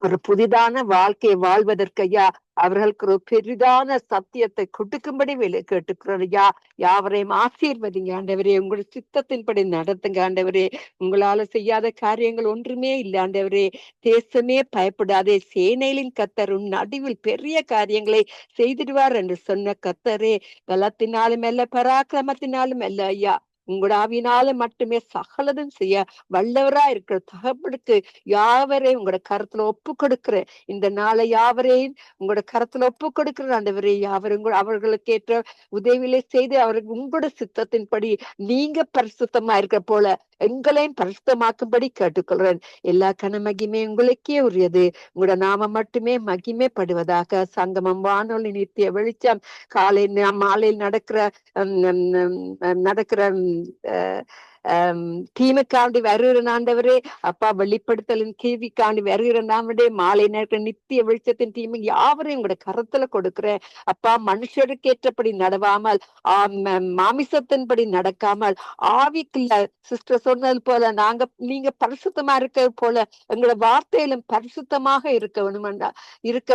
ஒரு புதிதான வாழ்க்கையை வாழ்வதற்கு ஐயா அவர்களுக்கு ஒரு பெரிதான சத்தியத்தை கொடுக்கும்படி கேட்டுக்கிறோம் ஐயா. யாவரையும் ஆசீர்வதிங்க ஆண்டவரே. உங்களுடைய சித்தத்தின்படி நடத்துங்க ஆண்டவரே. உங்களால செய்யாத காரியங்கள் ஒன்றுமே இல்லை ஆண்டவரே. தேசமே பயப்படாதே, சேனைகளின் கர்த்தர் உன் நடுவில் பெரிய காரியங்களை செய்திடுவார் என்று சொன்ன கர்த்தரே, பலத்தினாலும் அல்ல பராக்கிரமத்தினாலும் அல்ல ஐயா, உங்களோட ஆவியினால மட்டுமே சகலதும் செய்ய வல்லவரா இருக்கிற தகப்பனுக்கு யாவரையும் உங்களோட கருத்துல ஒப்பு கொடுக்கிற இந்த நாளை யாவரையும் உங்களோட கருத்துல ஒப்பு கொடுக்கிற ஆண்டவரே. யாவரும் அவர்களுக்கு ஏற்ற உதவிகளை செய்து அவருக்கு உங்களோட சித்தத்தின்படி நீங்க பரிசுத்தமா இருக்க போல எங்களையும் பரிசுத்தமாக்கும்படி கேட்டுக்கொள்றேன். எல்லா கனமகிமே உங்களுக்கே உரியது. உங்களோட நாம மட்டுமே மகிமைப்படுவதாக. சங்கமம் வானொலி நித்திய வெளிச்சம் காலை மாலையில் நடக்கிற தீமைக்காண்டி வருகிற ஆண்டவரே அப்பா, வெளிப்படுத்தலின் கேள்விக்காண்டி வருகிற நாமடே மாலை நேரத்தில் நித்திய வெளிச்சத்தின் தீமை யாவரையும் உங்களோட கருத்துல கொடுக்கிறேன் அப்பா. மனுஷருக்கு ஏற்றபடி நடவாமல் மாமிசத்தின்படி நடக்காமல் ஆவிக்குள்ள சிஸ்டர் சொன்னது போல நீங்க பரிசுத்தமா இருக்க போல எங்களோட வார்த்தையிலும் பரிசுத்தமாக இருக்க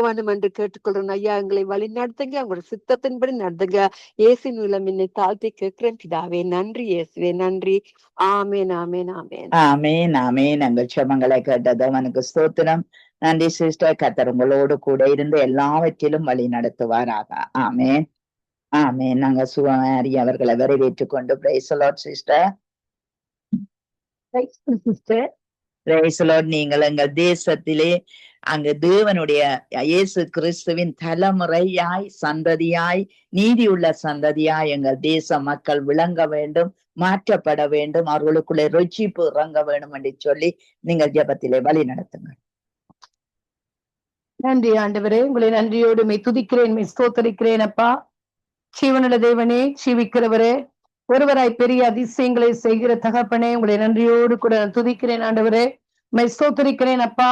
வேண்டும் என்று கேட்டுக்கொள்றேன் ஐயா. எங்களை வழி நடத்துங்க, உங்களோட சித்தத்தின்படி நடத்துங்க. இயேசு மூலம் என்னை தாழ்த்தி கேட்கிறேன் பிதாவே. நன்றி இயேசுவே, நன்றி. ஆமேன் ஆமேன் ஆமேன் ஆமேன் ஆமேன். எங்கள் செபங்களை கேட்டது அவனுக்கு ஸ்தோத்திரம். நன்றி சிஸ்டர். கர்த்தர் உங்களோடு கூட இருந்து எல்லாவற்றிலும் வழி நடத்துவாராக. ஆமேன் ஆமேன். நாங்க சுவமாரி அவர்களை வரவேற்றுக் கொண்டு praise the lord sister. Praise the Lord. நீங்கள் எங்கள் தேசத்திலே அங்கு தேவனுடைய இயேசு கிறிஸ்துவின் தலைமுறையாய் சந்ததியாய் நீதியுள்ள சந்ததியாய் எங்கள் தேச மக்கள் விளங்க வேண்டும், மாற்றப்பட வேண்டும், அவர்களுக்குள்ளே ரட்சிப்பு இறங்க வேண்டும் என்று சொல்லி நீங்கள் ஜெபத்திலே வழி நடத்துங்கள். நன்றி ஆண்டவரே, உங்களை நன்றியோடு துதிக்கிறேன், ஸ்தோத்தரிக்கிறேன் அப்பா. ஜீவனுள்ள தேவனே, ஜீவிக்கிறவரே, ஒருவராய் பெரிய அதிசயங்களை செய்கிற தகப்பனே, உங்களை நன்றியோடு கூட துதிக்கிறேன் ஆண்டவரே. ஸ்தோத்தரிக்கிறேன் அப்பா.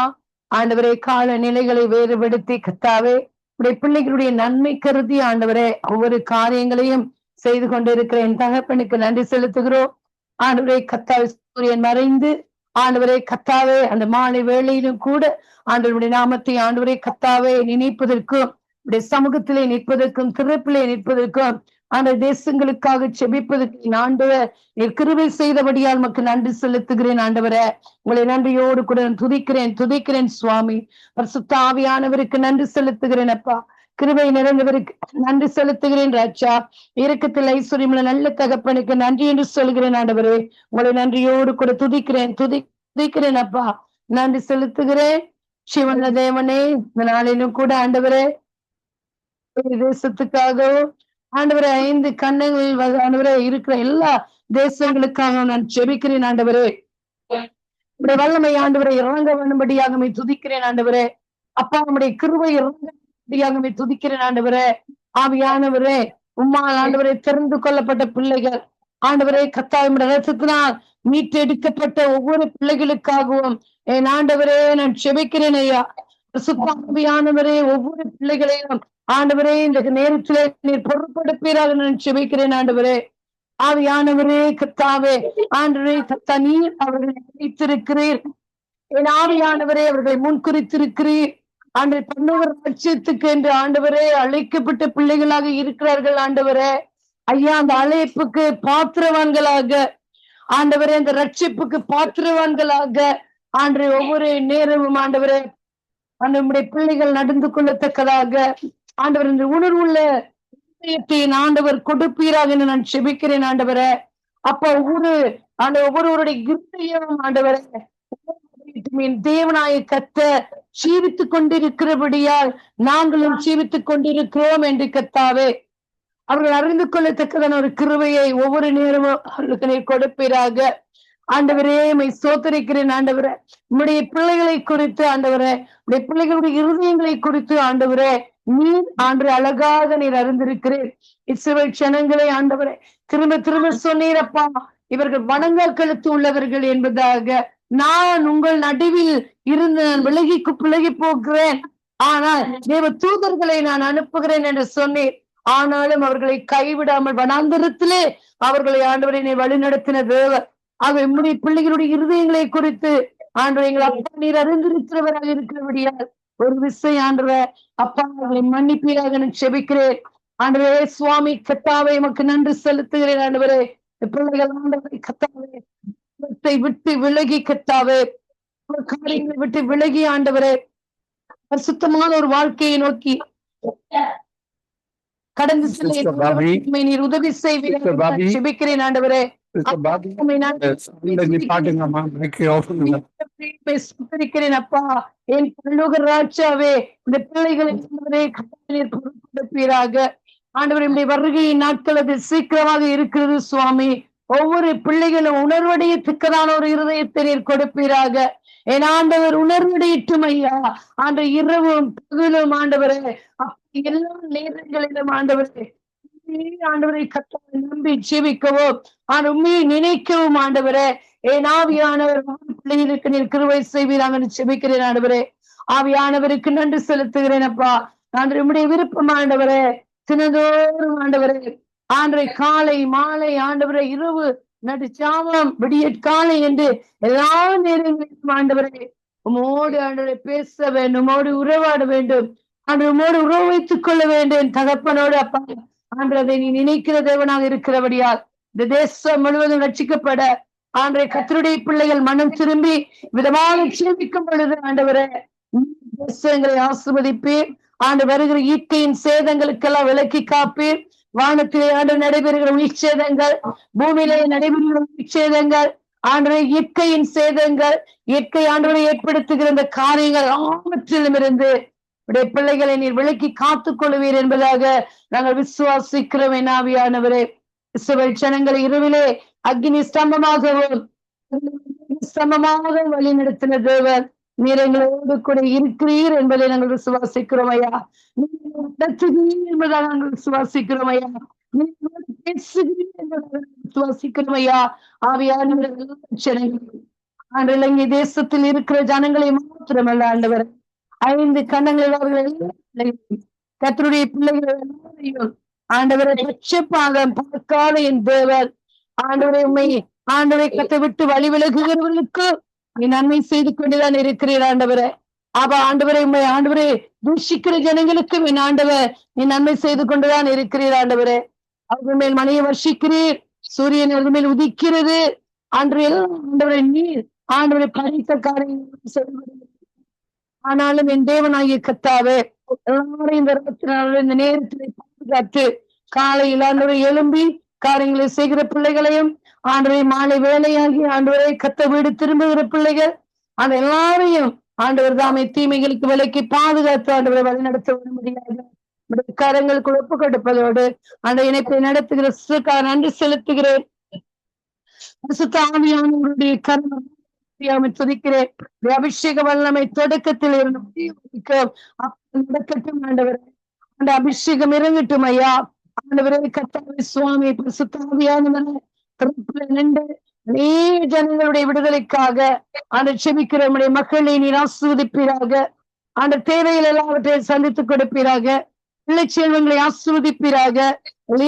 ஆண்டவரே, கால நிலைகளை வேறுபடுத்தி கர்த்தாவே உடைய பிள்ளைகளுடைய நன்மை கருதி ஆண்டவரே ஒவ்வொரு காரியங்களையும் செய்து கொண்டிருக்கிற என் தகப்பனுக்கு நன்றி செலுத்துகிறோம். ஆண்டவரே கத்தாவே, சூரியன் மறைந்து ஆண்டவரே கத்தாவே அந்த மாலை வேளையிலும் கூட ஆண்டவருடைய நாமத்தை ஆண்டவரே கத்தாவே நினைப்பதற்கும் உடைய சமூகத்திலே நிற்பதற்கும் திறப்பிலே நிற்பதற்கும் அந்த தேசங்களுக்காக செபிப்பதற்கு ஆண்டவர் நீர் கிருபை செய்தபடியால் நமக்கு நன்றி செலுத்துகிறேன். ஆண்டவரே உங்களை நன்றியோடு கூட துதிக்கிறேன் சுவாமி. பரிசுத்த ஆவியானவருக்கு நன்றி செலுத்துகிறேன் அப்பா. கிருபை நிறைந்தவருக்கு நன்றி செலுத்துகிறேன் ராஜா. இரக்கத்தில் ஐஸ்வர்யமுள்ள நல்ல தகப்பனுக்கு நன்றி என்று சொல்கிறேன் ஆண்டவரே. உங்களை நன்றியோடு கூட துதிக்கிறேன் அப்பா. நன்றி செலுத்துகிறேன் சிவன தேவனே. இந்த நாளிலும் கூட ஆண்டவரே தேசத்துக்காகவும் ஆண்டவரே 5 கண்ணங்களில் ஆண்டவரே இருக்கிற எல்லா தேசங்களுக்காக நான் ஜெபிக்கிறேன் ஆண்டவரே. உடைய வல்லமை ஆண்டவரை இறங்க வேண்டும்படியாக துதிக்கிறேன் ஆண்டவரே. அப்பா நம்முடைய கிருபை இறங்க துதிக்கிறேன் ஆண்டவரே. ஆவியானவரே உம்மால் ஆண்டவரை தெரிந்து கொள்ளப்பட்ட பிள்ளைகள் ஆண்டவரே கத்தாவின் ரத்தத்தினால் மீட்டெடுக்கப்பட்ட ஒவ்வொரு பிள்ளைகளுக்காகவும் என் ஆண்டவரே நான் ஜெபிக்கிறேன் ஐயா. ஆவியானவரே ஒவ்வொரு பிள்ளைகளையும் ஆண்டவரே இந்த நேரத்திலே நீர் பொறுப்படுப்பீராக நான் ஜெபிக்கிறேன் ஆண்டவரே. ஆவியானவரே கத்தாவே ஆண்டவரே கத்தா நீர் அவர்களை அழைத்திருக்கிறீர். என் ஆவியானவரே அவர்களை முன்குறித்திருக்கிறீர். ஆண்டவரே பன்னவர் லட்சத்துக்கு என்று ஆண்டவரே அழைக்கப்பட்ட பிள்ளைகளாக இருக்கிறார்கள் ஆண்டவரே. ஐயா அந்த அழைப்புக்கு பாத்திரவான்களாக ஆண்டவரே அந்த ரட்சிப்புக்கு பாத்திரவான்களாக ஆண்டவரே ஒவ்வொரு நேரமும் ஆண்டவரே நம்முடைய பிள்ளைகள் நடந்து கொள்ளத்தக்கதாக ஆண்டவர் இந்த உணர்வுள்ள ஆண்டவர் கொடுப்பீராக என்று நான் செபிக்கிறேன் ஆண்டவரே. அப்ப ஒவ்வொருவருடைய இருதயம் ஆண்டவரே தேவனாய கத்த ஜீவித்துக் கொண்டிருக்கிறபடியால் நாங்களும் ஜீவித்துக் கொண்டிருக்கிறோம் என்று கத்தாவே அவர்கள் அறிந்து கொள்ளத்தக்கதான ஒரு கிருபையை ஒவ்வொரு நேரமும் அவர்களுக்கு நீர் கொடுப்பீராக ஆண்டவரே. சோதரிக்கிறேன் ஆண்டவரே. உம்முடைய பிள்ளைகளை குறித்து ஆண்டவரே, உடைய பிள்ளைகளுடைய இருதயங்களை குறித்து ஆண்டவரே நீர் ஆண்டு அழகாக நீர் அறிந்திருக்கிறேன். இஸ்ரவேல் ஜனங்களை ஆண்டவரே திரும்ப சொன்னீரப்பா, இவர்கள் வணங்க கழுத்து உள்ளவர்கள் என்பதாக. நான் உங்கள் நடுவில் இருந்து நான் விலகி போகிறேன், ஆனால் தேவ தூதர்களை நான் அனுப்புகிறேன் என்று சொன்னேன். ஆனாலும் அவர்களை கைவிடாமல் வனாந்தரத்திலே அவர்களை ஆண்டவரை நீ வழி நடத்தின தேவர். ஆக நம்முடைய பிள்ளைகளுடைய இருதயங்களை குறித்து ஆண்டவரை எங்கள் அப்பா நீர் அறிந்திருக்கிறவராக இருக்கிறபடியால் ஒரு விஷயம் ஆண்டவரே அப்பா அவர்களை மன்னிப்பீராக நான் செபிக்கிறேன் ஆண்டவரே. சுவாமி கத்தாவை உமக்கு நன்றி செலுத்துகிறேன் ஆண்டவரே. பிள்ளைகள் ஆண்டவரை கத்தாவை விட்டு விலகி கத்தாவே காரியங்களை விட்டு விலகி ஆண்டவரே சுத்தமான ஒரு வாழ்க்கையை நோக்கி கடந்து செல்ல நீர் உதவி செய்வீர்கள் செபிக்கிறேன் ஆண்டவரே. அப்பா என் பல்லோக ராஜாவே இந்த பிள்ளைகளை பொறுப்பெடுப்பீராக ஆண்டவரே. வருகையின் நாட்கள் அது சீக்கிரமாக இருக்கிறது சுவாமி. ஒவ்வொரு பிள்ளைகளும் உணர்வடையத்தக்கதான ஒரு இருதயத்தை நீர் கொடுப்பீராக. என் ஆண்டவர் உணர்வடையட்டும் ஐயா. ஆண்டு இரவும் பகலும் ஆண்டவரே எல்லா நேரங்களிலும் ஆண்டவரே ஆண்டவரை கத்தாவை நம்பி ஜீவிக்கவும் உண்மையை நினைக்கவும் ஆண்டவரே என் ஆவியானவர் பிள்ளைகளுக்கு நீர் கிருபை செய்வீராக செபிக்கிறேன் ஆண்டவரே. ஆவியானவருக்கு நன்றி செலுத்துகிறேன் அப்பா. ஆண்டு உம்முடைய விருப்பம் ஆண்டவரே தினந்தோறும் ஆண்டவரே ஆண்டரை காலை மாலை ஆண்டவரே இரவு நடுச்சாமம் விடியற்காலை என்று எல்லா நேரங்களிலும் ஆண்டவரே உமோடு ஆண்டவரை பேச வேண்டும், உமோடு உறவாட வேண்டும், உமோடு உறவு வைத்துக் கொள்ள வேண்டும் தகப்பனோடு அப்பா. ஆண்டதை நீ நினைக்கிற தேவனாக இருக்கிறபடியால் இந்த தேசம் முழுவதும் ரட்சிக்கப்பட ஆண்டரை கர்த்தருடைய பிள்ளைகள் மனம் திரும்பி விதமான சேமிக்கும் பொழுது ஆண்டவரே தேசங்களை ஆசீர்வதிப்பீர். ஆண்டு வருகிற இயற்கையின் சேதங்களுக்கெல்லாம் விலக்கி காப்பீர். வானத்திலே ஆண்டு நடைபெறுகிற உயிர்ச்சேதங்கள், பூமியிலே நடைபெறுகிற உயிர்ச்சேதங்கள், ஆண்டு இயற்கையின் சேதங்கள், இயற்கை ஆண்டவரை ஏற்படுத்துகிற இந்த காரியங்கள் ஆமற்றிலும் இருந்து உடைய பிள்ளைகளை நீர் விலக்கி காத்துக் கொள்வீர் என்பதாக நாங்கள் விசுவாசிக்கிறோம். என் ஆவியானவரே இஸ்ரவேல் ஜனங்களை இரவிலே அக்னி ஸ்தம்பமாகவும் வழி நடத்தின தேவர் நீர் எங்களோடு கூட இருக்கிறீர் என்பதை நாங்கள் விசுவாசிக்கிறோம் ஐயா. என்பதாக நாங்கள் விசுவாசிக்கிறோம் ஐயா. பேசுகிறீர் என்பதாக விசுவாசிக்கிறோம் ஐயா. ஆவியானவரை ஜனங்கள் ஆண்டு இலங்கை தேசத்தில் இருக்கிற ஜனங்களை மாத்திரமல்ல ஆண்டவர் 5 கண்டங்களில் அவர்கள் கர்த்தருடைய பிள்ளைகள் எல்லாரையும் ஆண்டவரை பட்சப்பாக பார்க்காத என் தேவன், ஆண்டவரை உண்மை ஆண்டவரை கத்தை விட்டு வழி விலகுகிறவர்களுக்கு நீ நன்மை செய்து கொண்டுதான் இருக்கிறீர் ஆண்டவரை. ஆண்டவரை உண்மை ஆண்டவரே தூஷிக்கிற ஜனங்களுக்கு என் ஆண்டவர் நீ நன்மை செய்து கொண்டுதான் இருக்கிறீர் ஆண்டவரே. அவர்கள் மேல் மணியை வர்ஷிக்கிறீர், சூரியன் அவர்கள் மேல் உதிக்கிறது. ஆண்டவரை நீர் ஆண்டவரை பறித்த காரியங்கள் செய்வது. ஆனாலும் என் தேவனாகிய கர்த்தாவே, எல்லாரையும் இந்த நேரத்திலே பாதுகாத்து காலையில் ஆண்டவரை எழும்பி காரியங்களை செய்கிற பிள்ளைகளையும், ஆண்டவரை மாலை வேலையாகி ஆண்டவரை கத்த வீடு திரும்புகிற பிள்ளைகள், அந்த எல்லாரையும் ஆண்டவர் தாமே தீமைகளுக்கு விலைக்கு பாதுகாத்து ஆண்டவரை வழிநடத்த முடியாது கரங்களுக்கு ஒப்பு கொடுப்பதோடு அந்த இணைப்பை நடத்துகிற நன்றி செலுத்துகிறேன். ஆவியானவருடைய கரம் துதிக்கிறேன். அபிஷேக வல்லமை தொடக்கத்தில் இருந்து நடக்கட்டும் ஆண்டவரே. அந்த அபிஷேகம் இறங்கட்டும் ஐயா. ஆண்டவரே கர்த்தாவே சுவாமி பரிசுத்தாவியானவரே நின்று ஜனங்களுடைய விடுதலைக்காக அந்த செபிக்கிற நம்முடைய மக்களை நீர் ஆசீர்வதிப்பீராக. அந்த தேவையில் எல்லாவற்றையும் சந்தித்துக் கொடுப்பீராக. பிள்ளை செல்வங்களை ஆசீர்வதிப்பீராக.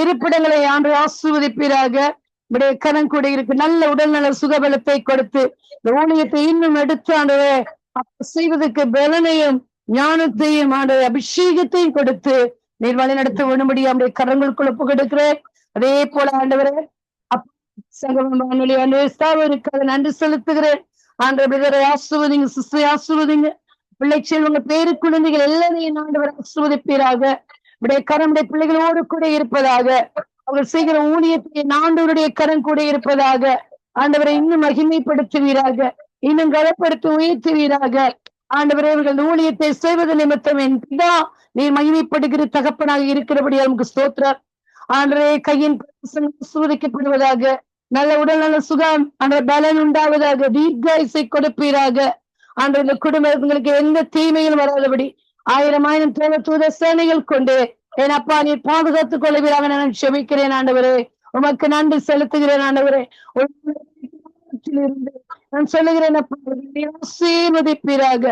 இருப்பிடங்களை ஆண்டு ஆசீர்வதிப்பீராக. நம்முடைய கரம் கூட இருக்கு நல்ல உடல்நல சுகபலத்தை கொடுத்து இந்த ஊழியத்தை இன்னும் எடுத்து ஆண்டவரே செய்வதற்கு பலனையும் ஞானத்தையும் ஆண்டவரே அபிஷேகத்தையும் கொடுத்து நீர் வழி நடத்த வேண்டும்படி நம்முடைய கரங்களுக்குள் ஒப்பு கொடுக்கிறேன். அதே போல ஆண்டவரே நன்றி செலுத்துகிறேன். ஆண்டவரை ஆசீர்வதிங்க, சிஸ்டரை ஆசீர்வதிங்க, பிள்ளை செல்வங்க பேரு குழந்தைகள் எல்லாரையும் ஆண்டவரை ஆசீர்வதிப்பீராக. நம்முடைய கரமுடைய பிள்ளைகளோடு கூட இருப்பதாக. அவர் செய்கிற ஊழியத்தை ஆண்டவருடைய கரம் கூட இருப்பதாக. ஆண்டவரை இன்னும் மகிமைப்படுத்துவீராக, இன்னும் கனப்படுத்தி உயர்த்துவீராக. ஆண்டவரே அவர்கள் ஊழியத்தை செய்வது நிமித்தம் என் பிதா நீர் மகிமைப்படுகிற தகப்பனாக இருக்கிறபடியால் நமக்கு ஸ்தோத்திரம். ஆண்டவரே கையின் சூதிக்கப்படுவதாக. நல்ல உடல் நல்ல சுகம் அந்த பலன் உண்டாவதாக. தீர்காயுசை கொடுப்பீராக. ஆண்டு இந்த குடும்பங்களுக்கு எந்த தீமையும் வராதபடி 1000 தேவ தூத சேனைகள் கொண்டு என் அப்பா நீர் பாதுகாத்துக் கொள்வீராக நான் செபிக்கிறேன். ஆண்டவரே உமக்கு நன்றி செலுத்துகிறேன். ஆண்டவரே இருந்து நான் சொல்லுகிறேன் ஆசீர்வதிப்பீராக.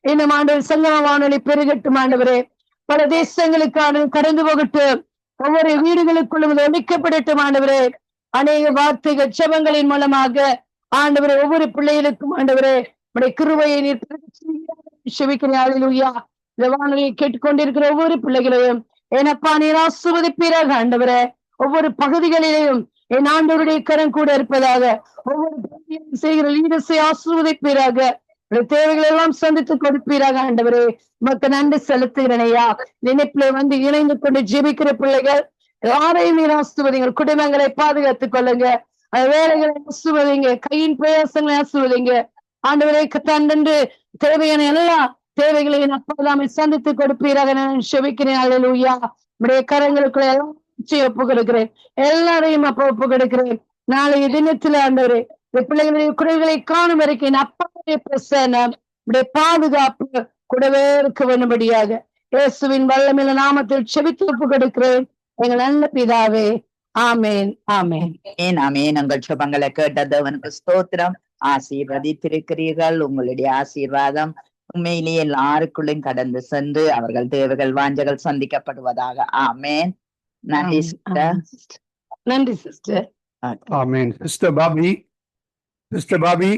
இன்னும் ஆண்டவர் சங்கம வானொலி பெருகட்டும். ஆண்டவரே பல தேசங்களுக்கான கடந்து போகட்டும். ஒவ்வொரு வீடுகளுக்குள்ளும் ஒழிக்கப்படட்டும். ஆண்டவரே அநேக வார்த்தைகள் ஜெபங்களின் மூலமாக ஆண்டவரே ஒவ்வொரு பிள்ளைகளுக்கும் ஆண்டவரே உடைய கிருபையை நீர் செபிக்கிறேன். அல்லேலூயா. இந்த வானொலியை கேட்டுக்கொண்டிருக்கிற ஒவ்வொரு பிள்ளைகளையும் எனப்பா நீர் ஆசீர்வதிப்பீராக. ஆண்டவரே ஒவ்வொரு பகுதிகளிலேயும் என் ஆண்டவருடைய கரம் கூட இருப்பதாக. ஒவ்வொரு பகுதியிலும் செய்கிற லீடர்ஸை ஆசீர்வதிப்பீராக. தேவைகள் எல்லாம் சந்தித்து கொடுப்பீராக. ஆண்டவரே உமக்கு நன்றி செலுத்துகிறேன் ஐயா. நினைப்பிலே வந்து இணைந்து கொண்டு ஜெபிக்கிற பிள்ளைகள் யாரையும் நீர் ஆசீர்வதிங்க. குடும்பங்களை பாதுகாத்துக் கொள்ளுங்க. வேலைகளை ஆசீர்வதிங்க. கையின் பிரயாசங்களை ஆசீர்வதிங்க. ஆண்டவரை தன்னென்று தேவையான எல்லா தேவைகளையும் அப்பதாமே சந்தித்து கொடுப்பீராக நான் செபிக்கிறேன். அல்லேலூயா. நம்முடைய கரங்களுக்குள்ள எல்லாம் ஒப்பு கொடுக்கிறேன். எல்லாரையும் அப்ப ஒப்பு கொடுக்கிறேன். நாளைய தினத்துல ஆண்டவரே பிள்ளைகளுடைய குறைகளை காணும் வரைக்கும் அப்பாவுடைய பிரசன்னம் நம்முடைய பாதுகாப்பு கூடவே இருக்க வேண்டும்படியாக இயேசுவின் வல்லமையுள்ள நாமத்தில் செபித்து ஒப்பு கொடுக்கிறேன். எங்கள் நல்ல பிதாவே, ஆமேன் ஆமேன். ஆமேன். உங்கள் சுபங்களை கேட்ட தேவனுக்கு ஸ்தோத்திரம். ஆசீர்வதித்திருக்கிறீர்கள். உங்களுடைய ஆசீர்வாதம் உண்மையிலேயே எல்லாருக்குள்ளும் கடந்து சென்று அவர்கள் தேவைகள் வாஞ்சகள் சந்திக்கப்படுவதாக. ஆமேன். நன்றி சிஸ்டர். நன்றி சிஸ்டர். ஆமேன். சிஸ்டர் பாபி, சிஸ்டர் பாபி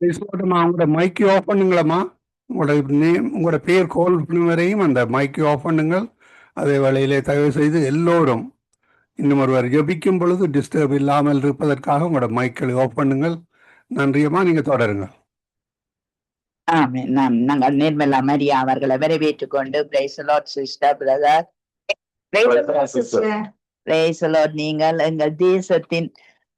உங்களோட மைக்கு ஆஃப் பண்ணுங்களம்மா. உங்களோட பேர் கால் பண்ணும் வரையும் அந்த மைக்கு ஆஃப் பண்ணுங்கள். அதே வேளையிலே தயவு செய்து எல்லோரும் இன்னும் ஒருவர் ஜபிக்கும் பொழுது டிஸ்டர்ப் இல்லாமல் இருப்பதற்காக உங்களோட மைக்களை ஆஃப் பண்ணுங்கள். நன்றியம்மா, நீங்க தொடருங்க. நாங்கள் நிர்மலா மரியா அவர்களை வரவேற்றுக் கொண்டு praise the lord sister brother. Price the Lord. நீங்கள் எங்கள் தேசத்தின்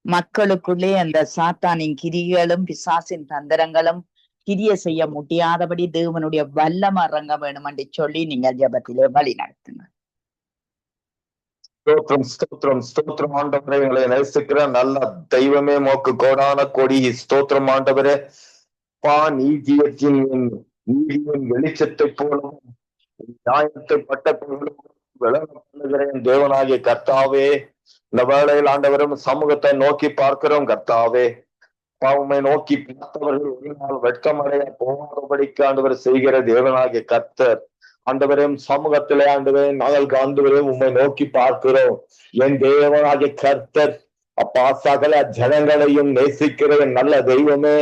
மக்களுக்குள்ளே அந்த சாத்தானின் கிரிகளும் பிசாசின் தந்திரங்களும் கிரிய செய்ய முடியாதபடி தேவனுடைய வல்லம் இறங்க வேணும் என்று சொல்லி நீங்கள் ஜெபத்திலே வழி நடத்துங்க. ஸ்தோத்திரம் ஸ்தோத்திரம் ஸ்தோத்திரம் ஆண்டவரே. எங்களை நேசிக்கிற நல்ல தெய்வமே மோக்கு கோடான கொடி ஸ்தோத்திரம் ஆண்டவரே. நீதியத்தின் நீதியின் வெளிச்சத்தை போலவும் நியாயத்தை பட்டப்படுகிறேன் தேவனாகிய கர்த்தாவே. இந்த வேளையில் ஆண்டவரும் சமூகத்தை நோக்கி பார்க்கிறோம் கர்த்தாவே. பாவமை நோக்கி பார்த்தவர்கள் ஒரு நாள் வெட்கமடைய போகாதபடிக்கு ஆண்டவர் செய்கிற தேவனாகிய கர்த்தர். ஆண்டவரையும் சமூகத்திலே ஆண்டவரே நாங்கள் ஆண்டவரே உம்மை நோக்கி பார்க்கிறோம். என் தேவனாகிய கர்த்தர் அப்பா சகல ஜனங்களையும் நேசிக்கிற நல்ல தெய்வமே,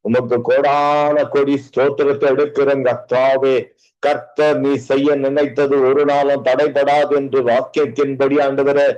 உமக்கு கோடான கோடி ஸ்தோத்திரத்தை எடுக்கிறேன் கர்த்தாவே. கர்த்தர் நீ செய்ய நினைத்தது ஒரு நாளும் தடைபடாது என்று வாக்கியத்தின்படி ஆண்டவரே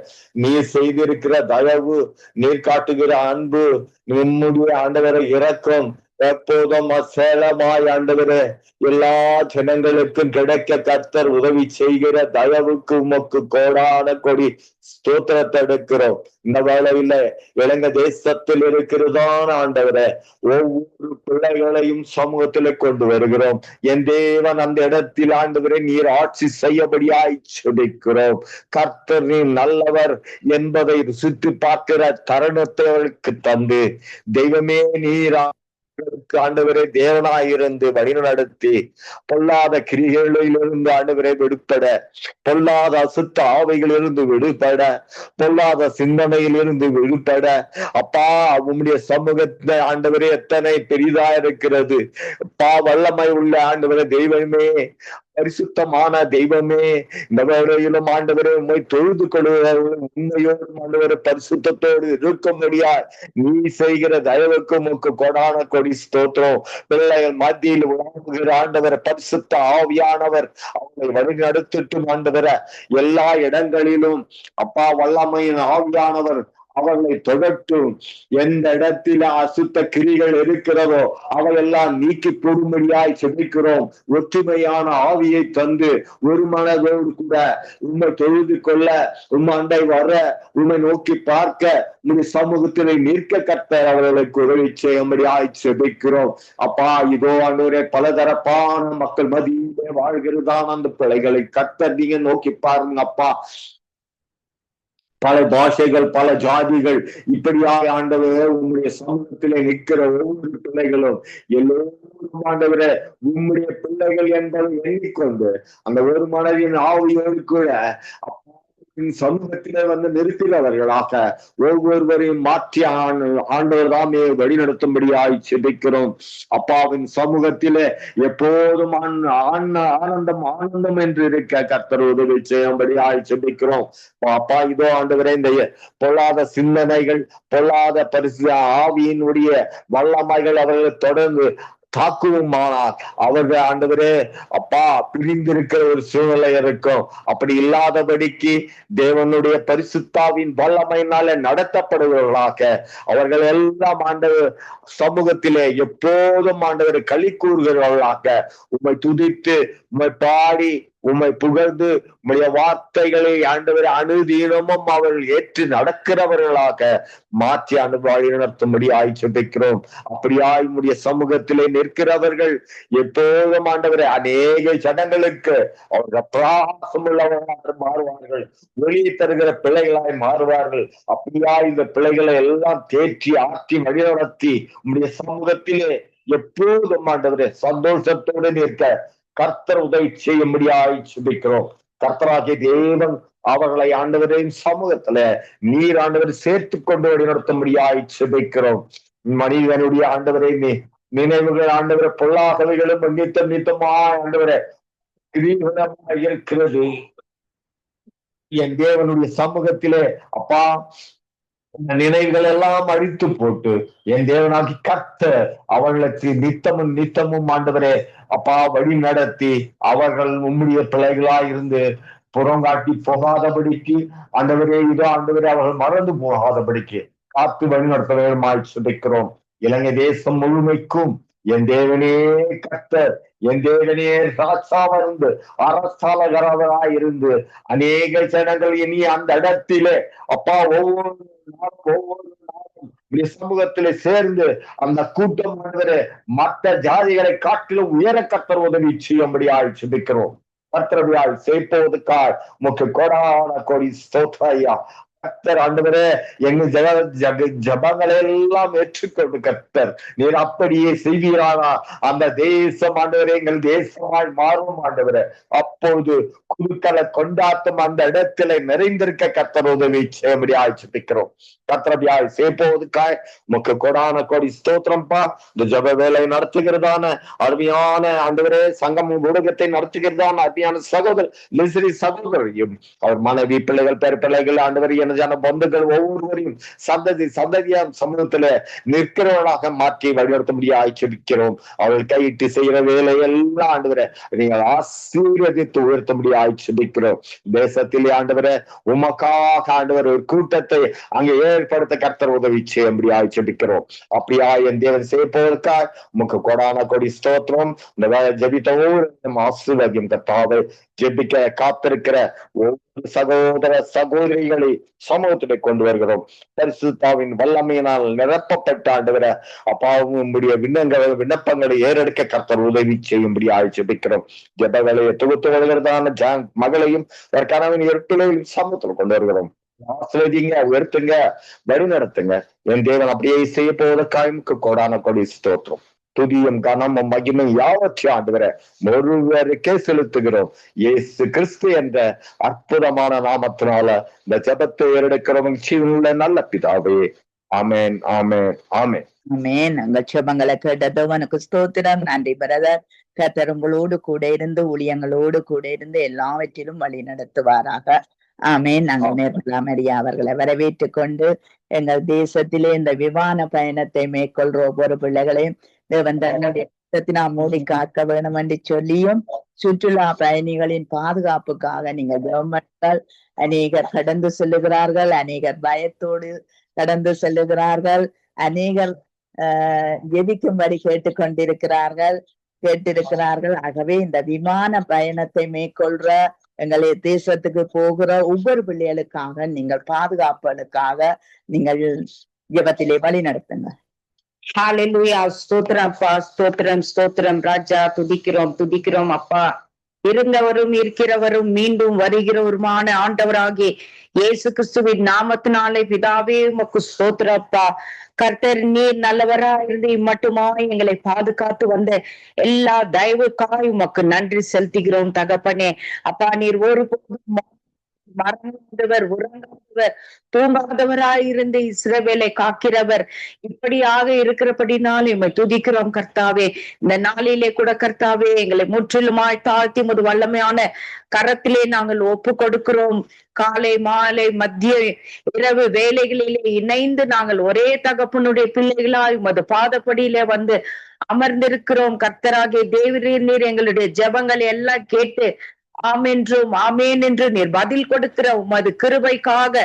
நீ செய்திருக்கிற தயவு, நீர் காட்டுகிற அன்பு, நம்முடைய ஆண்டவரை இரக்கம் எப்போதும் அசேலமாய் ஆண்டவரே எல்லா ஜனங்களுக்கும் கிடைக்க கர்த்தர் உதவி செய்கிற தயவுக்கு உமக்கு கோடான கொடி ஸ்தோத்திரத்தை எடுக்கிறோம். இந்த வேளையில இலங்கை தேசத்தில் இருக்கிறதான ஆண்டவரே ஒவ்வொரு பிள்ளைகளையும் சமூகத்திலே கொண்டு வருகிறோம். என் தேவன் அந்த இடத்தில் ஆண்டவரே நீர் ஆட்சி செய்யபடியாய் செபிக்கிறோம். கர்த்தர் நீ நல்லவர் என்பதை ருசித்து பார்க்கிற தருணத்தை அவளுக்கு தந்து தெய்வமே நீர் ஆண்டவரே தேவனாயிருந்து வழிநடத்தி பொல்லாத கிரிகளிலிருந்து ஆண்டவரை விடுபட, பொல்லாத அசுத்த ஆவைகளிலிருந்து விடுபட, பொல்லாத சிந்தனையிலிருந்து விடுபட அப்பா உம்முடைய சமூகத்தை ஆண்டவரே எத்தனை பெரிதா இருக்கிறது. அப்பா வல்லமை உள்ள ஆண்டவரே தெய்வமே, பரிசுத்தமான தெய்வமே, இந்த வேளையிலும் ஆண்டவரே உண்மை தொழுது கொள்வதற்கு உண்மையோடு ஆண்டவரை பரிசுத்தத்தோடு இருக்க முடியாது நீ செய்கிற தயவுக்கு உமக்கு கொடான கொடி ஸ்தோத்திரம். பிள்ளைகள் மத்தியில் உணவுகிற ஆண்டவரை பரிசுத்த ஆவியானவர் அவங்களை வழிநடத்திட்டும் ஆண்டவரை எல்லா இடங்களிலும் அப்பா வல்லமையின் ஆவியானவர் அவர்களை தொடட்டும். எந்த இடத்தில அசுத்த கிரிகள் இருக்கிறதோ அவையெல்லாம் நீக்கி போடும்படியாய் செபிக்கிறோம். ஒற்றுமையான ஆவியை தந்து ஒரு மனதோடு கூட உண்மை தொழுது கொள்ள, உண்மை அண்டை வர, உண்மை நோக்கி பார்க்க உங்களுடைய சமூகத்திலே நிற்க கர்த்தர் அவர்களுக்கு உதவி செய்யும்படியாய் செபிக்கிறோம். அப்பா இதோ ஆண்டவரே பலதரப்பான மக்கள் மத்தியிலே வாழ்கிறதான அந்த பிள்ளைகளை கர்த்தர் நீங்க நோக்கி பாருங்க அப்பா. பல பாஷைகள், பல ஜாதிகள் இப்படியாக ஆண்டவரே உங்களுடைய சமூகத்திலே நிற்கிற ஒவ்வொரு பிள்ளைகளும் எல்லோரும் ஆண்டவரே உம்முடைய பிள்ளைகள் என்பதை எண்ணிக்கொண்டு அந்த ஒரு மனதின் ஆவியோடு கூட சமூகத்திலே வந்து நிறுத்தினவர்களாக ஒவ்வொருவரையும் மாற்றி ஆண்டவர் தாமே வழிநடத்தும்படியாய் செபிக்கிறோம். அப்பாவின் சமூகத்திலே எப்போதும் ஆனந்தம் ஆனந்தம் என்று இருக்க கர்த்தர் உதவி செய்யும்படியாய் செபிக்கிறோம். அப்பா இதோ ஆண்டவரே இந்த பொல்லாத சிந்தனைகள், பொல்லாத பரிசு ஆவியினுடைய வல்லமைகள் அவர்கள் தொடர்ந்து தாக்குவோமானால் அவர்கள் ஆண்டவரே அப்பா பிரிந்திருக்கிற ஒரு சூழ்நிலை இருக்கும். அப்படி இல்லாதபடிக்கு தேவனுடைய பரிசுத்தாவின் வல்லமையினால நடத்தப்படுவர்களாக அவர்கள் எல்லாம் ஆண்டவர் சமூகத்திலே எப்போதும் ஆண்டவர் களி கூறுகிறவர்களாக உம்மை துதித்து, உம்மை பாடி, உம்மை புகழ்ந்து, உம்முடைய வார்த்தைகளை ஆண்டவர் அனுதீனமும் அவர்கள் ஏற்று நடக்கிறவர்களாக மாற்றி வழி நடத்தும்படி ஆய்ச்சிக்கிறோம். அப்படியாய் உம்முடைய சமூகத்திலே நிற்கிறவர்கள் எப்போதும் ஆண்டவரை அநேக ஜனங்களுக்கு அவர்கள் பிரகாசம் உள்ளவர்களாக மாறுவார்கள், வெளியே தருகிற பிள்ளைகளாய் மாறுவார்கள். அப்படியா இந்த பிள்ளைகளை எல்லாம் தேற்றி ஆற்றி வழிநடத்தி உம்முடைய சமூகத்திலே எப்போதும் ஆண்டவரே சந்தோஷத்தோடு நிற்க கர்த்தர் உதவி செய்யும்படியாய் சுபிக்கிறோம். கர்த்தராகிய தேவன் அவர்களை ஆண்டவரின் சமூகத்துல நீர் ஆண்டவர் சேர்த்து கொண்டு வழிநடத்தும்படியாய் சுபிக்கிறோம். மனிதனுடைய ஆண்டவரை நினைவுகள் ஆண்டவரை பொல்லாதவைகளும் நித்தமா ஆண்டவரை இருக்கிறது. என் தேவனுடைய சமூகத்திலே அப்பா நினைவுகள் எல்லாம் அழித்து போட்டு என் தேவனாகி கர்த்தர் அவர்களுக்கு நித்தமும் ஆண்டவரே அப்பா வழி நடத்தி அவர்கள் உம்முடைய பிள்ளைகளாய் இருந்து புறங்காட்டி போகாதபடிக்கு ஆண்டவரே இதோ ஆண்டவரே அவர்கள் மறந்து போகாதபடிக்கு காத்து வழி நடத்த வேண்டுமாய் சுபிக்கிறோம். இலங்கை தேசம் முழுமைக்கும் என் தேவனே கர்த்தர், என் தேவனே ராஜாவா இருந்து அரசாளகராக இருந்து அநேக ஜனங்கள் இனி அந்த இடத்திலே அப்பா ஒவ்வொரு நாளும் சமூகத்திலே சேர்ந்து அந்த கூட்டம் மற்ற ஜாதிகளை காட்டிலும் உயர கர்த்தர் உதவி செய்யும்படியாய் சுபிக்கிறோம். கர்த்தரவியால் சேர்ப்பதற்காய் உமக்கு கோடான கோடி ஸ்தோத்திரம். கர்த்தர் ஆண்டவரே எங்கள் ஜபங்களை எல்லாம் ஏற்றுக்கொண்டு கர்த்தர் நீர் அப்படியே செய்வீரானா அந்த தேசம் ஆண்டவரே எங்கள் தேசமாய் மாறும் ஆண்டவரே. அப்போது குழுக்களை கொண்டாட்டம் அந்த இடத்துல நிறைந்திருக்க கர்த்தர் உதவி செய்யும்படி ஆட்சிப்பிக்கிறோம். கர்த்தரபியாய் சேர்ப்போவதுக்காய் உமக்கு கொடான கொடி ஸ்தோத்திரம்பா. இந்த ஜப வேலை நடத்துகிறதான அருமையான ஆண்டவரே சங்கம் ஊடகத்தை நடத்துகிறதான அருமையான சகோதரரையும் அவர் மனைவி பிள்ளைகள் பேர் பிள்ளைகள் ஆண்டவர் எனதான பந்துகள் ஒவ்வொருவரையும் சந்ததியாம் சமூகத்துல நிற்கிறவர்களாக மாற்றி வழிநடத்தும்படியா ஆய்ச்சிக்கிறோம். அவர்கள் கையிட்டு செய்யற வேலையெல்லாம் ஆண்டவரை நீங்கள் ஆசீர்வதித்து உயர்த்தும்படியா ஆய்ச்சிக்கிறோம். தேசத்திலே ஆண்டவரை உமக்காக ஆண்டவர் ஒரு கூட்டத்தை அங்கே ஏற்படுத்த கர்த்தர் உதவி செய்யும்படி ஆய்ச்சிக்கிறோம். அப்படியா என் தேவன் செய்யப்போவதற்காக உமக்கு கொடான கொடி ஸ்தோத்திரம். இந்த ஜபித்தோடு ஆசீர்வாதியம் கர்த்தாவை ஜெபிக்க காத்திருக்கிற ஒவ்வொரு சகோதர சகோதரிகளை சமூகத்திலே கொண்டு வருகிறோம். பரிசுத்தாவின் வல்லமையினால் நிரப்பப்பட்ட ஆண்டவர அப்பாவும் உம்முடைய விண்ணப்பங்களை ஏறெடுக்க கர்த்தர் உதவி செய்யும்படி ஜெபிக்கிறோம். ஜெபங்களை தொகுத்து வருகிறதான மகளையும் கணவன் பிள்ளைகளையும் சமூகத்தில் கொண்டு வருகிறோம். ஆசிரியங்க உயர்த்துங்க வழி நடத்துங்க. என் தேவன் அப்படியே செய்ய போவதற்காக கோடான கொடி ஸ்தோத்திரம். துதியும் கனமும் மகிமை யாவற்றையும் ஆண்டவரை ஒருவருக்கே செலுத்துகிறோம். இயேசு கிறிஸ்து என்ற அற்புதமான நாமத்தினால இந்த ஜெபத்தை ஏறெடுக்கிறவங்க ஜீவனுள்ள நல்ல பிதாவே. ஆமேன் ஆமேன் ஆமேன் ஆமேன். உங்கள் ஜெபங்களை கேட்டதவனுக்கு ஸ்தோத்திரம். நன்றி பிரதர். கர்த்தர் உங்களோடு கூட இருந்து ஊழியங்களோடு கூட இருந்து எல்லாவற்றிலும் வழி நடத்துவாராக. ஆமேன். நாங்கள் நிர்மலா மரியா அவர்களை வரவேற்று கொண்டு எங்கள் தேசத்திலே இந்த விமான பயணத்தை மேற்கொள்ற ஒவ்வொரு பிள்ளைகளையும் தேவன் தன்னுடைய மூடி காக்க வேணும் என்று சொல்லியும் சுற்றுலா பயணிகளின் பாதுகாப்புக்காக நீங்கள் கவர்மெண்ட்கள் அநேகர் கடந்து செல்லுகிறார்கள், அநேகர் பயத்தோடு கடந்து செல்லுகிறார்கள், அநேகர் ஜெபிக்கும்படி கேட்டிருக்கிறார்கள். ஆகவே இந்த விமான பயணத்தை மேற்கொள்ற எங்களை தேசத்துக்கு போகிற ஒவ்வொரு பிள்ளைகளுக்காக நீங்கள் பாதுகாப்புகளுக்காக நீங்கள் ஜெபத்திலே வழி நடத்துங்க. ஹalleluya. ஸ்தோத்திரம் அப்பா, ஸ்தோத்திரம் ஸ்தோத்திரம் ராஜா. துதிக்கிறோம் அப்பா. இருந்தவரும் இருக்கிறவரும் மீண்டும் வருகிறவருமான ஆண்டவராகிய இயேசு கிறிஸ்துவின் நாமத்தினாலே பிதாவே உமக்கு ஸ்தோத்திரம் அப்பா. கர்த்தர் நீர் நல்லவரா இருந்து மட்டுமா எங்களை பாதுகாத்து வந்த எல்லா தயவுக்காய் உமக்கு நன்றி செலுத்துகிறோம் தகப்பனே. அப்பா நீர் ஒருபோதும் மறந்தவர் உறங்காதவர் தூங்காதவராயிருந்து இஸ்ரவேலை காக்கிறவர் இப்படியாக இருக்கிறபடினால் எம்மை துதிக்கிறோம் கர்த்தாவே. இந்த நாளிலே கூட கர்த்தாவே எங்களை முற்றிலுமாய் தாழ்த்தி முது வல்லமையான கரத்திலே நாங்கள் ஒப்பு கொடுக்கிறோம். காலை மாலை மத்திய இரவு வேலைகளிலே இணைந்து நாங்கள் ஒரே தகப்பனுடைய பிள்ளைகளாய் உமது பாதப்படியிலே வந்து அமர்ந்திருக்கிறோம். கர்த்தராகிய தேவரீர் நீர் எங்களுடைய ஜெபங்கள் எல்லாம் கேட்டு ஆமென்றும் ஆமேன் என்று நீர் பதில் கொடுக்கிற உமது கிருபைக்காக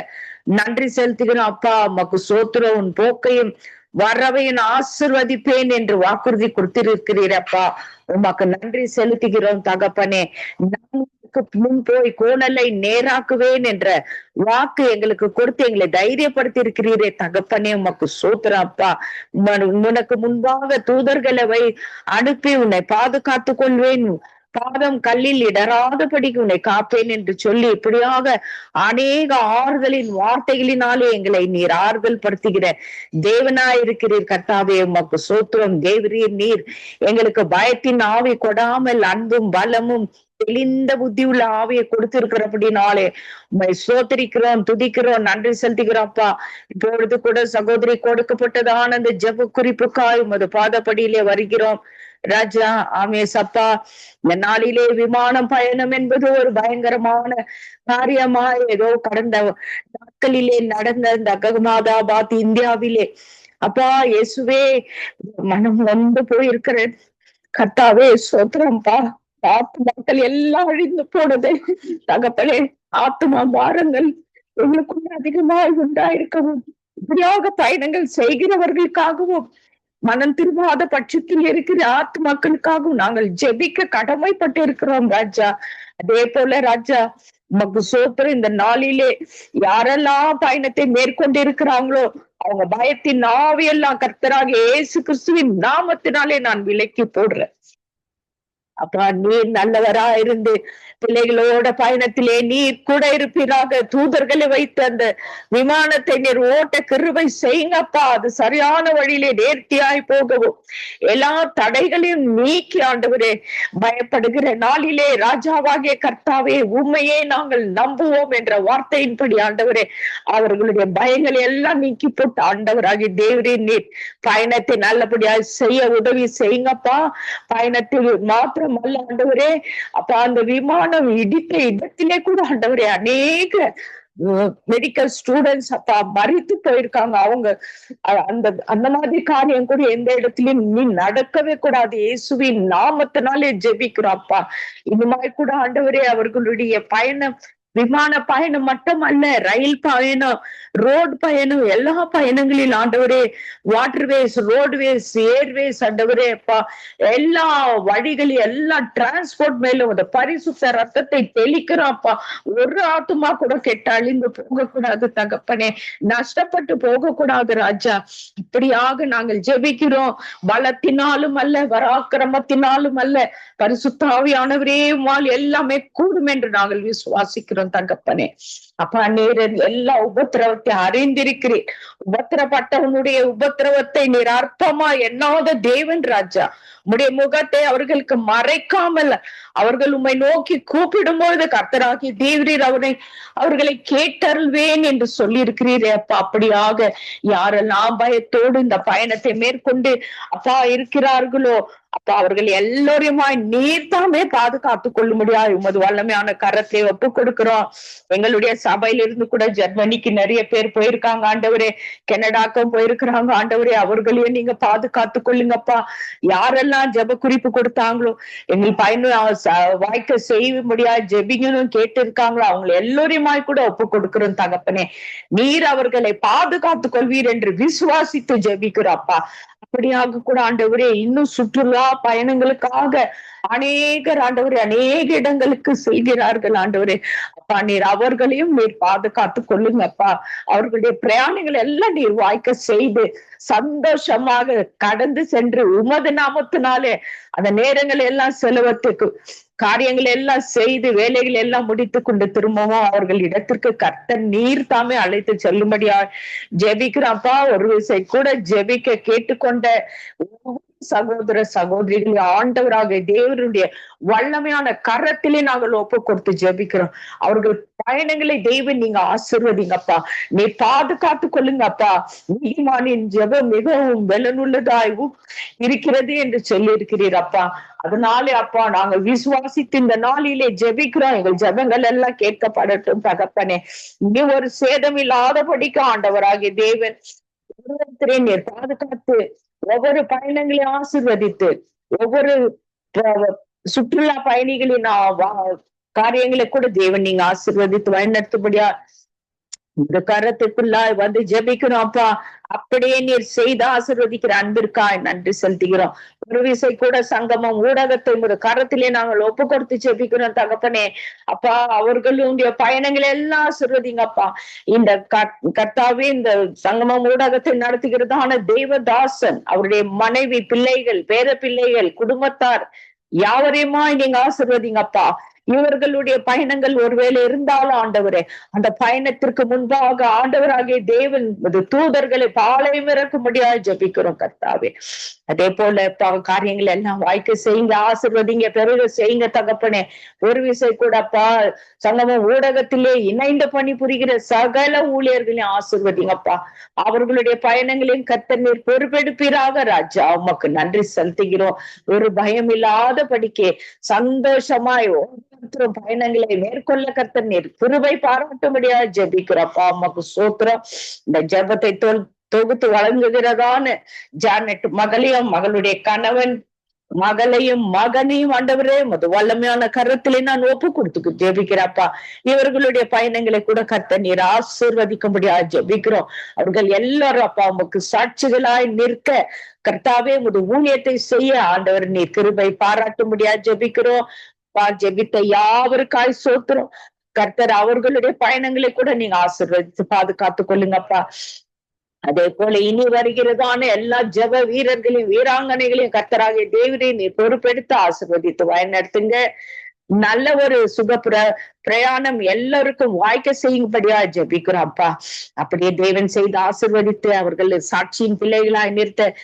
நன்றி செலுத்துகிறோம் அப்பா. உமக்கு ஸ்தோத்திரம். உன் போக்கையும் வரவையும் ஆசிர்வதிப்பேன் என்று வாக்குறுதி கொடுத்திருக்கிறீரப்பா. உமக்கு நன்றி செலுத்துகிறோம் தகப்பனே. முன் போய் கோணலை நேராக்குவேன் என்ற வாக்கு எங்களுக்கு கொடுத்து எங்களை தைரியப்படுத்தி இருக்கிறீரே தகப்பனே. உமக்கு ஸ்தோத்திரம் அப்பா. உனக்கு முன்பாக தூதர்களை அனுப்பி உன்னை பாதுகாத்து கொள்வேன், பாதம் கல்லில் இடராதபடிக்கு உன்னை காப்பேன் என்று சொல்லி இப்படியாக அநேக ஆறுதலின் வார்த்தைகளினாலே எங்களை நீர் ஆறுதல் படுத்துகிற தேவனாயிருக்கிறீர் கர்த்தாவே. உமக்கு ஸ்தோத்திரம். தேவரீர் நீர் எங்களுக்கு பயத்தின் ஆவி கொடாமல் அன்பும் பலமும் தெளிந்த புத்தி உள்ள ஆவியை கொடுத்திருக்கிறபடினாலே உண்மை ஸ்தோத்திரிக்கிறோம், துதிக்கிறோம், நன்றி செலுத்துகிறோம்ப்பா. இப்பொழுது கூட சகோதரி கொடுக்கப்பட்டதான அந்த ஜெப குறிப்புக்காய் உமது பாதப்படியிலே வருகிறோம் ராஜா. ஆமேசப்பா. இந்த நாளிலே விமானம் பயணம் என்பது ஒரு பயங்கரமான காரியமா ஏதோ கடந்த நாட்களிலே நடந்த இந்த அகமதாபாத் இந்தியாவிலே அப்பா இயேசுவே மனம் வந்து போயிருக்கிறேன் கர்த்தாவே. சோத்திரம்பா. ஆத்மாக்கள் எல்லாம் அழிந்து போனது தகப்பனே. ஆத்மா பாரங்கள் எங்களுக்குள்ள அதிகமாக உண்டாயிருக்கவும் இப்படியாக பயணங்கள் செய்கிறவர்களுக்காகவும் மனம் திரும்பாத பட்சத்தில் இருக்கிற ஆத்மாக்களுக்காகவும் நாங்கள் ஜெபிக்க கடமைப்பட்டு இருக்கிறோம் ராஜா. அதே போல ராஜா உமக்கு ஸ்தோத்திரம். இந்த நாளிலே யாரெல்லாம் பயணத்தை மேற்கொண்டு இருக்கிறாங்களோ அவங்க பயத்தின் ஆவியெல்லாம் கர்த்தராகிய இயேசு கிறிஸ்துவின் நாமத்தினாலே நான் விலக்கி போடுறேன். அப்பா நீர் நல்லவரா இருந்து பிள்ளைகளோட பயணத்திலே நீர் கூட இருப்பீராக. தூதர்களை வைத்து அந்த விமானத்தை நீர் ஓட்ட கிருபை செய்யுங்கப்பா. அது சரியான வழியிலே நேர்த்தியாய் போகவும் எல்லா தடைகளையும் நீக்கி ஆண்டவரே, பயப்படுகிற நாளிலே ராஜாவாகிய கர்த்தாவே உண்மையே நாங்கள் நம்புவோம் என்ற வார்த்தையின்படி ஆண்டவரே அவர்களுடைய பயங்களை எல்லாம் நீக்கி போட்டு ஆண்டவராகிய தேவரே நீர் பயணத்தை நல்லபடியாக செய்ய உதவி செய்யுங்கப்பா. பயணத்தில் மாத்திரம் அல்ல ஆண்டவரே, அப்ப அந்த விமானம் இடித்த இடத்திலே கூட ஆண்டவரே அநேக மெடிக்கல் ஸ்டூடெண்ட்ஸ் அப்பா மறித்து போயிருக்காங்க. அவங்க அந்த மாதிரி காரியம் கூட எந்த இடத்துலயும் நீ நடக்கவே கூடாது. இயேசுவின் நாமத்தினாலே ஜெபிக்கிறோம் அப்பா. இந்த மாதிரி கூட ஆண்டவரே அவர்களுடைய பயணம் விமான பயணம் மட்டும் அல்ல, ரயில் பயணம், ரோடு பயணம், எல்லா பயணங்களில் ஆண்டவரே வாட்டர்வேஸ், ரோட்வேஸ், ஏர்வேஸ் ஆண்டவரே அப்பா எல்லா வழிகளையும் எல்லா டிரான்ஸ்போர்ட் மேலும் அந்த பரிசுத்த ரத்தத்தை தெளிக்கிறோம் அப்பா. ஒரு ஆத்துமா கூட கெட்ட அழிந்து போகக்கூடாது தகப்பனே, நஷ்டப்பட்டு போகக்கூடாது ராஜா. இப்படியாக நாங்கள் ஜெபிக்கிறோம். பலத்தினாலும் அல்ல, பராக்கிரமத்தினாலும் அல்ல, பரிசுத்த ஆவியானவரே எல்லாமே கூடும் என்று நாங்கள் விசுவாசிக்கிறோம் தகப்பனே. அப்பா நீர் எல்லா உபத்திரவத்தை அறிந்திருக்கிறேன். உபத்திரப்பட்டவனுடைய உபத்திரவத்தை நீர் அற்பமா எண்ணாத தேவன் ராஜா. உம்முடைய முகத்தை அவர்களுக்கு மறைக்காமல் அவர்கள் உம்மை நோக்கி கூப்பிடும்போது கர்த்தராகி தேவரீர் அவர்களை கேட்டருள்வேன் என்று சொல்லி இருக்கிறீரே அப்பா. அப்படியாக யாரெல்லாம் பயத்தோடு இந்த பயணத்தை மேற்கொண்டு அப்பா இருக்கிறார்களோ அப்பா அவர்கள் எல்லோரையுமாய் நீர் தாமே பாதுகாத்து கொள்ள முடியாது உமது வல்லமையான கரத்தை ஒப்பு கொடுக்கிறோம். எங்களுடைய சபையில இருந்து கூட ஜெர்மனிக்கு நிறைய பேர் போயிருக்காங்க ஆண்டவரே, கனடாக்கும் போயிருக்கிறாங்க ஆண்டவரே. அவர்களையும் நீங்க பாதுகாத்து கொள்ளுங்கப்பா. யாரெல்லாம் ஜெப குறிப்பு கொடுத்தாங்களோ எங்கள் பயணம் வாய்க்க செய்ய முடியாது ஜெபிங்கன்னு கேட்டு இருக்காங்களோ அவங்க எல்லோரையுமாய் கூட ஒப்பு கொடுக்கிறோம் தகப்பனே. நீர் அவர்களை பாதுகாத்து கொள்வீர் என்று விசுவாசித்து ஜெபிக்கிறோம் அப்பா. அப்படியாக கூட ஆண்டவரே இன்னும் சுற்றுலா பயணங்களுக்காக அநேகர் ஆண்டவரே அநேக இடங்களுக்கு செல்கிறார்கள் ஆண்டவரே. அப்பா நீர் அவர்களையும் நீர் பாதுகாத்து கொள்ளுங்கப்பா. அவர்களுடைய பிரயாணங்கள் எல்லாம் நீர் வாய்க்க செய்து சந்தோஷமாக கடந்து சென்று உமது நாமத்தினாலே அந்த நேரங்கள் எல்லாம் செலவத்துக்கு காரியங்கள் எல்லாம் செய்து வேலைகள் எல்லாம் முடித்து கொண்டு திரும்பவும் அவர்கள் இடத்திற்கு கர்த்தர் நீர் தாமே அழைத்து செல்லும்படியா ஜெபிக்கிறப்பா. ஒரு விசை கூட ஜெபிக்க கேட்டுக்கொண்ட சகோதர சகோதரிகள் ஆண்டவராக தேவனுடைய வல்லமையான கரத்திலே நாங்கள் ஒப்பு கொடுத்து ஜெபிக்கிறோம். அவர்கள் பயணங்களை தெய்வம் நீங்க ஆசீர்வதிங்கப்பா. நீ பாதுகாத்து கொள்ளுங்கப்பா. நீதிமானின் ஜெபம் மிகவும் பலனுள்ளதாயும் இருக்கிறது என்று சொல்லி இருக்கிறீர் அப்பா. அதனாலே அப்பா நாங்கள் விசுவாசித்து இந்த நாளிலே ஜெபிக்கிறோம். எங்கள் ஜெபங்கள் எல்லாம் கேட்கப்படட்டும் தகப்பனே. இங்கே ஒரு சேதம் இல்லாதபடிக்கு ஆண்டவராகிய தேவன் நீர் பாதுகாத்து ஒவ்வொரு பயணங்களையும் ஆசீர்வதித்து ஒவ்வொரு சுற்றுலா பயணிகளின் காரியங்களை கூட தேவன் நீங்க ஆசீர்வதித்து வழிநடத்தும்படியா இந்த கரத்துக்குள்ளாய் வந்து ஜெபிக்கிறோம் அப்பா. அப்படியே நீர் செய்து ஆசீர்வதிக்கிற அன்பிற்காய் நன்றி செலுத்துகிறோம். ஒரு விசை கூட சங்கமம் ஊடகத்தை ஒரு கரத்திலே நாங்கள் ஒப்பு கொடுத்து ஜெபிக்கிறோம் தகப்பனே. அப்பா அவர்களுடைய பயணங்களை எல்லாம் ஆசீர்வதிங்கப்பா. இந்த கர்த்தாவே இந்த சங்கமம் ஊடகத்தை நடத்துகிறதான தேவதாசன் அவருடைய மனைவி பிள்ளைகள் பேர பிள்ளைகள் குடும்பத்தார் யாவரையுமா நீங்க ஆசீர்வதிங்கப்பா. இவர்களுடைய பயணங்கள் ஒருவேளை இருந்தாலும் ஆண்டவரே அந்த பயணத்திற்கு முன்பாக ஆண்டவராகிய தேவன் தூதர்களை பாளையம் இறக்க முடியாது ஜெபிக்கிறோம் கர்த்தாவே. அதே போல காரியங்கள் எல்லாம் வாய்க்க செய்யுங்க, ஆசீர்வதிங்க, பெருக செய்யுங்க தகப்பனே. ஒரு விசை கூடப்பா சங்கமம் ஊடகத்திலே இணைந்து பணி புரிகிற சகல ஊழியர்களையும் ஆசீர்வதிங்கப்பா. அவர்களுடைய பயணங்களையும் கர்த்தர் நீர் பொறுப்பெடுப்பீராக ராஜா. உமக்கு நன்றி செலுத்துகிறோம். ஒரு பயம் இல்லாதபடிக்கு சந்தோஷமாய் பயணங்களை மேற்கொள்ள கர்த்தர் நீர் கிருபை பாராட்டும்படியா ஜெபிக்கிறப்பா. உமக்கு ஸ்தோத்திரம். இந்த ஜெபத்தை தொகுத்து வழங்குகிறதான ஜானட் மகளையும் மகளுடைய கணவன் மகளையும் மகனையும் ஆண்டவரே மது வல்லமையான கருத்திலே நான் ஒப்பு கொடுத்து ஜெபிக்கிறப்பா. இவர்களுடைய பயணங்களை கூட கர்த்தர் நீர் ஆசீர்வதிக்கும்படியா ஜெபிக்கிறோம். அவர்கள் எல்லாரும் அப்பா உமக்கு சாட்சிகளாய் நிற்க கர்த்தாவே உமது ஊழியத்தை செய்ய ஆண்டவர் நீர் கிருபை பாராட்டும்படியா ஜெபிக்கிறோம். ஜெபித்த யாவருக்காய் சோத்திரம் கர்த்தர் அவர்களுடைய பயணங்களை கூட நீங்க ஆசீர்வதித்து பாதுகாத்து கொள்ளுங்கப்பா. அதே போல இனி வருகிறதான எல்லா ஜெப வீரர்களையும் வீராங்கனைகளையும் கர்த்தராகிய தேவரே நீர் பொறுப்பெடுத்து ஆசீர்வதித்து வழிநடத்துங்க. நல்ல ஒரு பிரயாணம் எல்லாருக்கும் வாய்க்க செய்யும்படியா ஜெபிக்கிறோம் அப்பா. அப்படியே தேவன் செய்து ஆசீர்வதித்து அவர்கள் சாட்சியின் பிள்ளைகளாய் நிறுத்த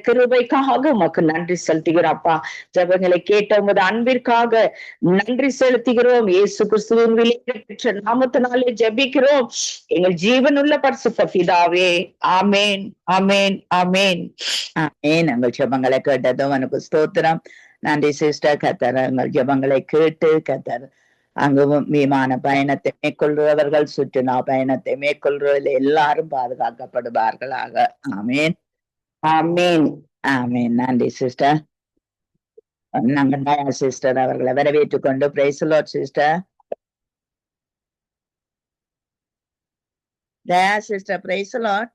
கிருபைக்காக உமக்கு நன்றி செலுத்துகிறோம் அப்பா. ஜெபங்களை கேட்ட உமது அன்பிற்காக நன்றி செலுத்துகிறோம். இயேசு கிறிஸ்துவின் விலையேற பெற்ற நாமத்தினாலே ஜெபிக்கிறோம் எங்கள் ஜீவனுள்ள பரிசுத்த பிதாவே. ஆமேன், ஆமேன், ஆமேன், ஆமேன். எங்கள் ஜெபங்களை கேட்டதும் எனக்கு ஸ்தோத்திரம். நன்றி சிஸ்டர். கத்தர் எங்கள் ஜெபங்களை கேட்டு கத்தர் அங்கு விமான பயணத்தை மேற்கொள்றவர்கள், சுற்றுலா பயணத்தை மேற்கொள்றவர்கள் எல்லாரும் பாதுகாக்கப்படுவார்களாக. ஆமேன், ஆமேன், ஆமேன். நன்றி சிஸ்டர். நாங்கள் தயா சிஸ்டர் அவர்களை வரவேற்றுக் கொண்டு praise the lord sister. Daya sister, praise the Lord.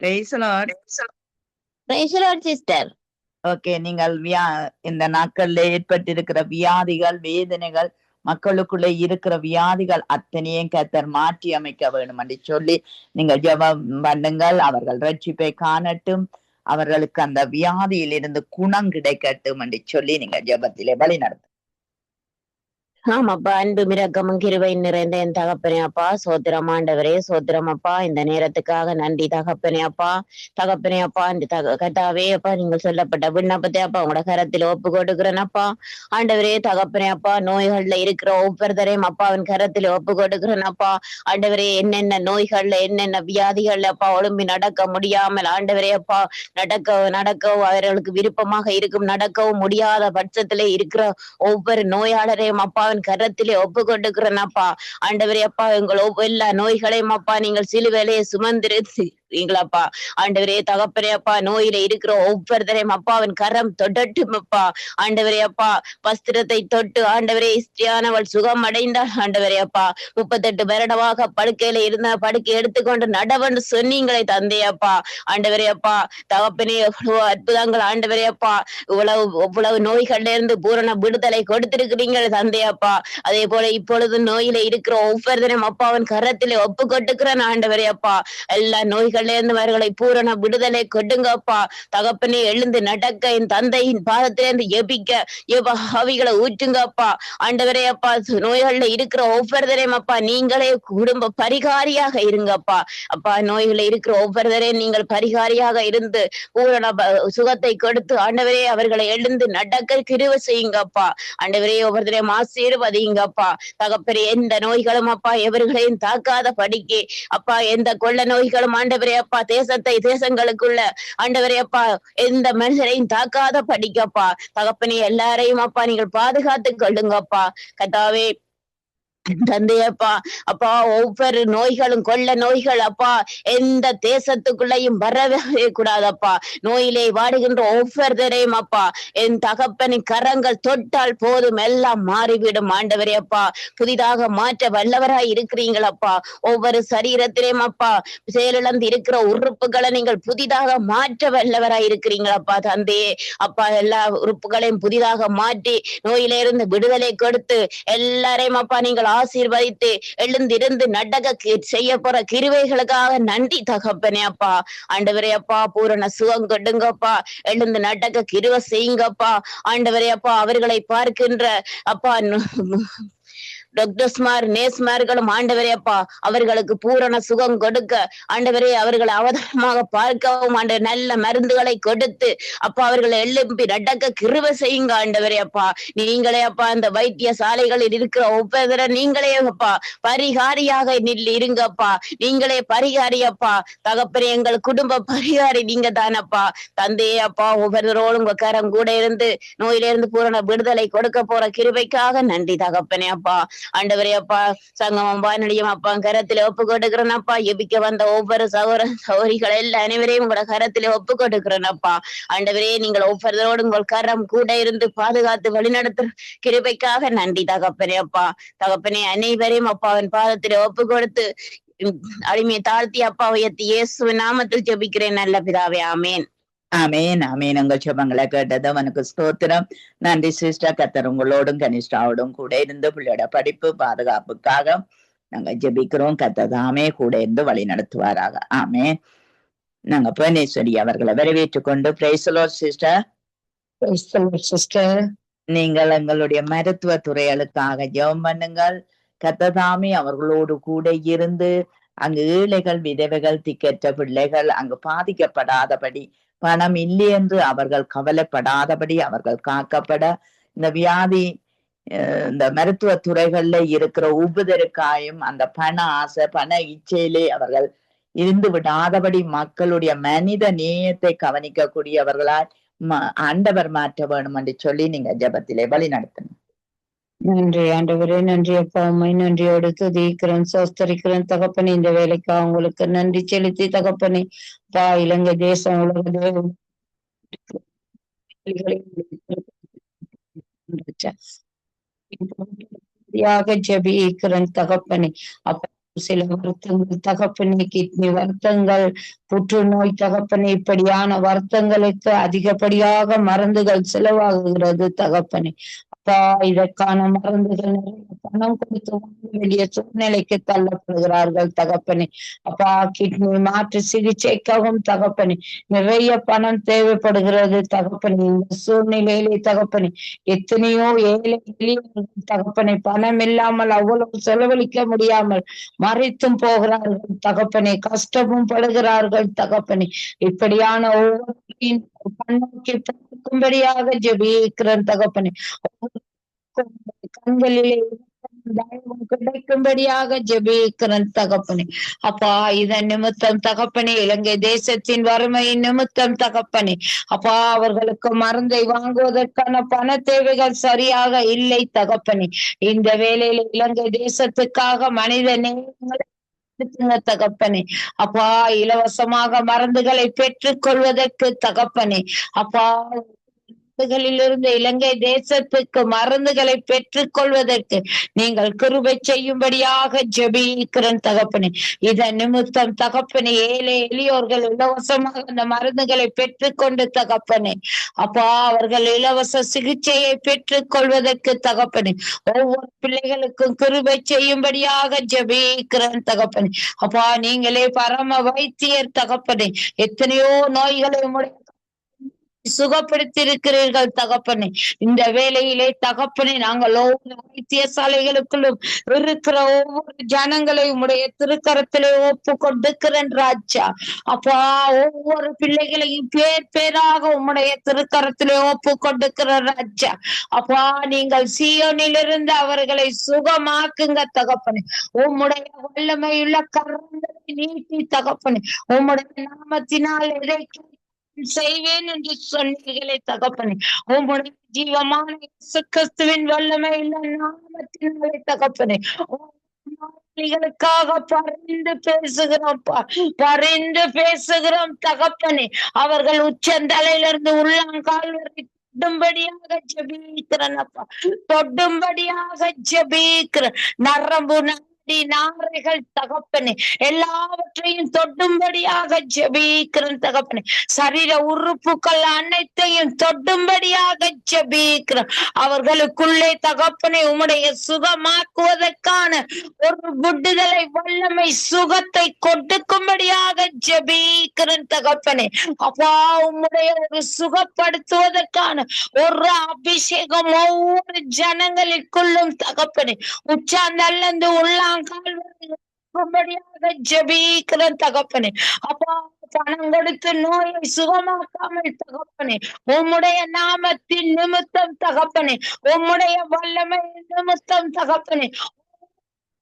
Price the Lord. Price the lord sister. Okay, நீங்கள் இந்த நாட்கள்ல ஏற்பட்டிருக்கிற வியாதிகள், வேதனைகள், மக்களுக்குள்ள இருக்கிற வியாதிகள் அத்தனையும் கர்த்தர் மாற்றி அமைக்க வேண்டும் என்று சொல்லி நீங்கள் ஜெபம் பண்ணுங்கள். அவர்கள் ரட்சிப்பை காணட்டும், அவர்களுக்கு அந்த வியாதியில் இருந்து குணம் கிடைக்கட்டும் என்று சொல்லி நீங்கள் ஜெபத்திலே வழி நடத்தும். ஆமாப்பா, அன்பு மிரக்கமும் கிருபை நிறைந்த என் தகப்பனே அப்பா, சோத்திரம் ஆண்டவரே, சோத்திரம் அப்பா. இந்த நேரத்துக்காக நன்றி தகப்பனே அப்பா. தகப்பனே அப்பா, இந்த கதாவே அப்பா, நீங்கள் சொல்லப்பட்ட விண்ணப்பத்தை அப்பா உங்களோட கரத்தில் ஒப்பு கொடுக்கிறேன் அப்பா. ஆண்டவரே தகப்பனே அப்பா, நோய்கள்ல இருக்கிற ஒவ்வொருத்தரையும் அப்பாவின் கரத்தில் ஒப்பு கொடுக்கிறேன் அப்பா. ஆண்டவரே, என்னென்ன நோய்கள்ல என்னென்ன வியாதிகள்ல அப்பா ஒழும்பி நடக்க முடியாமல் ஆண்டவரே அப்பா நடக்கவும் அவர்களுக்கு விருப்பமாக இருக்கும் நடக்கவும் முடியாத பட்சத்திலே இருக்கிற ஒவ்வொரு நோயாளரையும் அப்பா கரத்திலே ஒப்பு கொண்டுக்கிறேன் அப்பா. ஆண்டவரே அப்பா, எங்கள் எல்லா நோய்களையும் அப்பா நீங்கள் சிலுவையிலே சுமந்திருக்கிறீங்களப்பா. ஆண்டவரே தகப்பனே அப்பா, நோயில இருக்கிற ஒவ்வொருத்தரையும் அப்பாவின் கரம் தொட்டட்டும் அப்பா. ஆண்டவரே அப்பா, வஸ்திரத்தை தொட்டு ஆண்டவரே ஸ்திரியானவள் சுகம் அடைந்தாள். ஆண்டவரே அப்பா, 38 வருடமாக படுக்கையில இருந்த படுக்கை எடுத்துக்கொண்டு நடவன்னு சொன்னீங்களே தந்தை அப்பா. ஆண்டவரே அப்பா, தகப்பனே எவ்வளவு அற்புதங்கள் ஆண்டவரே அப்பா, இவ்வளவு நோய்கள்ல இருந்து பூரண விடுதலை கொடுத்திருக்கிறீங்க தந்தை அப்பா. அதே போல இப்பொழுது நோயில இருக்கிற ஒவ்வொருத்தரும் அப்பாவின் கரத்திலே ஒப்பு கொட்டுக்கிறேன் ஆண்டவரே அப்பா. எல்லா நோய்கள்ல இருந்து அவர்களை பூரண விடுதலை கொடுங்க அப்பா. தகப்பனே எழுந்து நடக்க என் தந்தையின் பாதத்திலிருந்து எபிக்க ஆவிகளை ஊற்றுங்க அப்பா. ஆண்டவரே அப்பா, நோய்கள்ல இருக்கிற ஒவ்வொருத்தரையும் அப்பா நீங்களே குடும்ப பரிகாரியாக இருங்கப்பா. அப்பா, நோய்களை இருக்கிற ஒவ்வொருத்தரையும் நீங்கள் பரிகாரியாக இருந்து பூரண சுகத்தை கொடுத்து ஆண்டவரே அவர்களை எழுந்து நடக்க கிருபை செய்யுங்கப்பா. ஆண்டவரே ஒவ்வொருத்தரையும் ஆசீர்வதிங்கப்பா. தகப்பனே, எந்த நோய்களும் அப்பா எவர்களையும் தாக்காத படிக்கு அப்பா, எந்த கொள்ள நோய்களும் ஆண்டவரே அப்பா தேசங்களுக்குள்ள ஆண்டவரே அப்பா எந்த மனுஷரையும் தாக்காத படிக்கப்பா. தகப்பனே, எல்லாரையும் அப்பா நீங்கள் பாதுகாத்து கொள்ளுங்கப்பா. கர்த்தாவே தந்தையப்பா அப்பா, ஒவ்வொரு நோய்களும் கொள்ள நோய்கள் அப்பா எந்த தேசத்துக்குள்ளையும் வரவே கூடாதப்பா. நோயிலே வாடுகின்ற ஒவ்வொருத்தரையும் அப்பா என் தகப்பனின் கரங்கள் தொட்டால் போதும் எல்லாம் மாறிவிடும் ஆண்டவரே அப்பா. புதிதாக மாற்ற வல்லவராய் இருக்கிறீங்களப்பா. ஒவ்வொரு சரீரத்திலையும் அப்பா செயலிழந்து இருக்கிற உறுப்புகளை நீங்கள் புதிதாக மாற்ற வல்லவராய் இருக்கிறீங்களப்பா தந்தையே அப்பா. எல்லா உறுப்புகளையும் புதிதாக மாற்றி நோயிலிருந்து விடுதலை கொடுத்து எல்லாரையும் அப்பா நீங்கள் ஆசீர்வதித்து எழுந்திருந்து நடக்க செய்ய போற கிருபைகளுக்காக நன்றி தகப்பனே அப்பா. ஆண்டவரே அப்பா, பூரண சுகம் கொடுங்கப்பா. எழுந்து நடக்க கிருபை செய்யுங்கப்பா. ஆண்டவரே அப்பா, அவர்களை பார்க்கின்ற அப்பா டாக்டர்ஸ்மார் நேஸ்மார்களும் ஆண்டவரே அப்பா அவர்களுக்கு பூரண சுகம் கொடுக்க ஆண்டவரே அவர்களை அவதானமாக பார்க்கவும் ஆண்டவர் நல்ல மருந்துகளை கொடுத்து அப்பா அவர்களை எழுப்பி நடக்க கிருபை செய்யுங்க ஆண்டவரே அப்பா. நீங்களே அப்பா அந்த வைத்திய சாலைகளில் இருக்கிற ஒவ்வொரு நீங்களே அப்பா பரிகாரியாக இருங்கப்பா. நீங்களே பரிகாரி அப்பா. தகப்பனே, எங்கள் குடும்ப பரிகாரி நீங்க தானப்பா தந்தையே அப்பா. ஒவ்வொருவரோடும் உங்க கரம் கூட இருந்து நோயிலிருந்து பூரண விடுதலை கொடுக்க போற கிருபைக்காக நன்றி தகப்பனே அப்பா. ஆண்டவரே அப்பா, சங்கமம் வானொலியும் அப்பா கரத்திலே ஒப்பு கொடுக்கிறேன் அப்பா. எபிக்க வந்த ஒவ்வொரு சகோதரிகள் எல்லாம் அனைவரையும் உங்களோட கரத்திலே ஒப்பு கொடுக்கிறேன் அப்பா. ஆண்டவரே, நீங்கள் ஒவ்வொருவரோடு உங்கள் கரம் கூட இருந்து பாதுகாத்து வழிநடத்துற கிருபைக்காக நன்றி தகப்பனே அப்பா. தகப்பனே, அனைவரையும் அப்பாவின் பாதத்திலே ஒப்பு கொடுத்து அடிமையை தாழ்த்தி அப்பா உயர்த்தி இயேசுவின் நாமத்தில் ஜெபிக்கிறேன் நல்ல பிதாவே. ஆமேன். ஆமேன் ஆமேன். உங்கள் ஜெபங்களை கேட்டது அவனுக்கு ஸ்தோத்திரம். நன்றி சிஸ்டர். கர்த்தர் உங்களோடும் கனிஷ்டாவோடும் கூட இருந்து பிள்ளையோட படிப்பு பாதுகாப்புக்காக நாங்க ஜெபிக்கிறோம். கர்த்தர் தாமே கூட இருந்து வழி நடத்துவாராக. ஆமேன். நாங்க புவனேஸ்வரி அவர்களை வரவேற்றுக் கொண்டு praise the lord sister. Sister, நீங்கள் எங்களுடைய மருத்துவ துறைகளுக்காக ஜெபம் பண்ணுங்கள். கர்த்தர் தாமே அவர்களோடு கூட இருந்து அங்கு ஏழைகள், விதவைகள், திக்கற்ற பிள்ளைகள் அங்கு பாதிக்கப்படாதபடி, பணம் இல்லை என்று அவர்கள் கவலைப்படாதபடி அவர்கள் காக்கப்பட, இந்த வியாதி இந்த மருத்துவ துறைகள்ல இருக்கிற உபுதருக்காயும் அந்த பண ஆசை, பண இச்சையிலே அவர்கள் இருந்து விடாதபடி மக்களுடைய மனித நேயத்தை கவனிக்கக்கூடியவர்களால் ஆண்டவர் மாற்ற வேணும் என்று சொல்லி நீங்க ஜெபத்திலே வழி நடத்தணும். நன்றி ஆண்டவரே, நன்றி அப்பா. உண்மை நன்றியோடு துதிக்கிறேன், சோஸ்தரிக்கிறேன் தகப்பனே. இந்த வேலைக்கா உங்களுக்கு நன்றி செலுத்தி தகப்பனே. பா இலங்கை தேசம் உலக ஜெபிக்கிறேன் தகப்பனே. அப்ப சில வருத்தங்கள் தகப்பனே, கிட்னி வருத்தங்கள், புற்றுநோய் தகப்பனே, இப்படியான வருத்தங்களுக்கு அதிகப்படியாக மருந்துகள் செலவாகுகிறது தகப்பனே. அப்பா இதற்கான மருந்துகள் நிறைய பணம் கொடுத்து வாங்க வேண்டிய சூழ்நிலைக்கு தள்ளப்படுகிறார்கள் தகப்பனே. அப்பா கிட்னி மாற்று சிகிச்சைக்காகவும் தகப்பனே நிறைய பணம் தேவைப்படுகிறது தகப்பனே. இந்த சூழ்நிலையிலே தகப்பனே எத்தனையோ ஏழை எளியவர்கள் தகப்பனே பணம் இல்லாமல் அவ்வளவு செலவழிக்க முடியாமல் மறைத்தும் போகிறார்கள் தகப்பனே, கஷ்டமும் படுகிறார்கள் தகப்பனே. இப்படியான ஒவ்வொரு கண்ணோக்கி பார்க்கும்படியாக ஜெபிக்கிறேன் தகப்பனே. கண்களிலே கிடைக்கும்படியாக ஜெபிக்கிறேன் தகப்பனே. அப்பா இதன் நிமித்தம் தகப்பனே, இலங்கை தேசத்தின் வறுமையின் நிமித்தம் தகப்பனே, அப்பா அவர்களுக்கு மருந்தை வாங்குவதற்கான பண தேவைகள் சரியாக இல்லை தகப்பனே. இந்த வேளையில இலங்கை தேசத்துக்காக மனித நேயங்களை தகப்பனே, அப்பா இலவசமாக மருந்துகளை பெற்றுக் கொள்வதற்கு தகப்பனே, அப்பா இருந்து இலங்கை தேசத்துக்கு மருந்துகளை பெற்றுக் கொள்வதற்கு நீங்கள் கிருபை செய்யும்படியாக ஜெபிக்கிறேன் தகப்பனே. இதன் நிமித்தம் தகப்பனே ஏழை எளியோர்கள் இலவசமாக அந்த மருந்துகளை பெற்றுக் கொண்டு தகப்பனே, அப்பா அவர்கள் இலவச சிகிச்சையை பெற்றுக் கொள்வதற்கு தகப்பனே ஒவ்வொரு பிள்ளைகளுக்கும் கிருபை செய்யும்படியாக ஜெபிக்கிறேன் தகப்பனே. அப்பா நீங்களே பரம வைத்தியர் தகப்பனே, எத்தனையோ நோய்களை சுகப்படுத்தியிருக்கிறீர்கள் தகப்பனே. இந்த வேளையிலே தகப்பனே நாங்கள் ஒவ்வொரு வைத்தியசாலைகளுக்குள்ளும் இருக்கிற ஒவ்வொரு ஜனங்களையும் உடைய திருக்கரத்திலே ஒப்பு கொடுக்கிறேன் ராஜா. அப்பா ஒவ்வொரு பிள்ளைகளையும் பேர் பேராக உம்முடைய திருக்கரத்திலே ஒப்பு கொடுக்கிற ராஜா. அப்பா நீங்கள் சீயோனிலிருந்து அவர்களை சுகமாக்குங்க தகப்பனே. உம்முடைய வல்லமையுள்ள கரங்களை நீட்டி தகப்பனே, உம்முடைய நாமத்தினால் எதை செய்வேன் என்று சொன்னீர்களே தகப்பனே, உம்முடைய ஜீவமான கிறிஸ்துவின் வல்லமை இல்ல நாமத்தினாலே தகப்பனே பரிந்து பேசுகிறோம், பரிந்து பேசுகிறோம் தகப்பனே. அவர்கள் உச்சந்தலையிலிருந்து உள்ளங்கால் வரை தொடும்படியாக ஜெபிக்கிறேன் அப்பா, தொடும்படியாக ஜெபிக்கிறேன். நரம்பு நாரைகள் தகப்பனே எல்லாவற்றையும் தொடும்படியாக ஜெபிக்கிறேன் தகப்பனே. சரீர உறுப்புகள் அனைத்தையும் தொடும்படியாக ஜெபிக்கிறேன். அவர்களுக்குள்ளே தகப்பனே உம்முடைய சுகமாக்குவதற்கான ஒரு விடுதலை வல்லமை சுகத்தை கொடுக்கும்படியாக ஜெபிக்கிறேன் தகப்பனே. அப்பா உம்முடைய ஒரு சுகப்படுத்துவதற்கான ஒரு அபிஷேகம் ஒவ்வொரு ஜனங்களுக்குள்ளும் தகப்பனே உச்சாந்தல்லந்து உள்ளாங்கால் ஜெபிக்கிறேன் தகப்பனே. அப்பா பணம் கொடுத்து நோயை சுகமாக்காமல் தகப்பனே உம்முடைய நாமத்தின் நிமித்தம் தகப்பனே, உம்முடைய வல்லமை நிமித்தம் தகப்பனே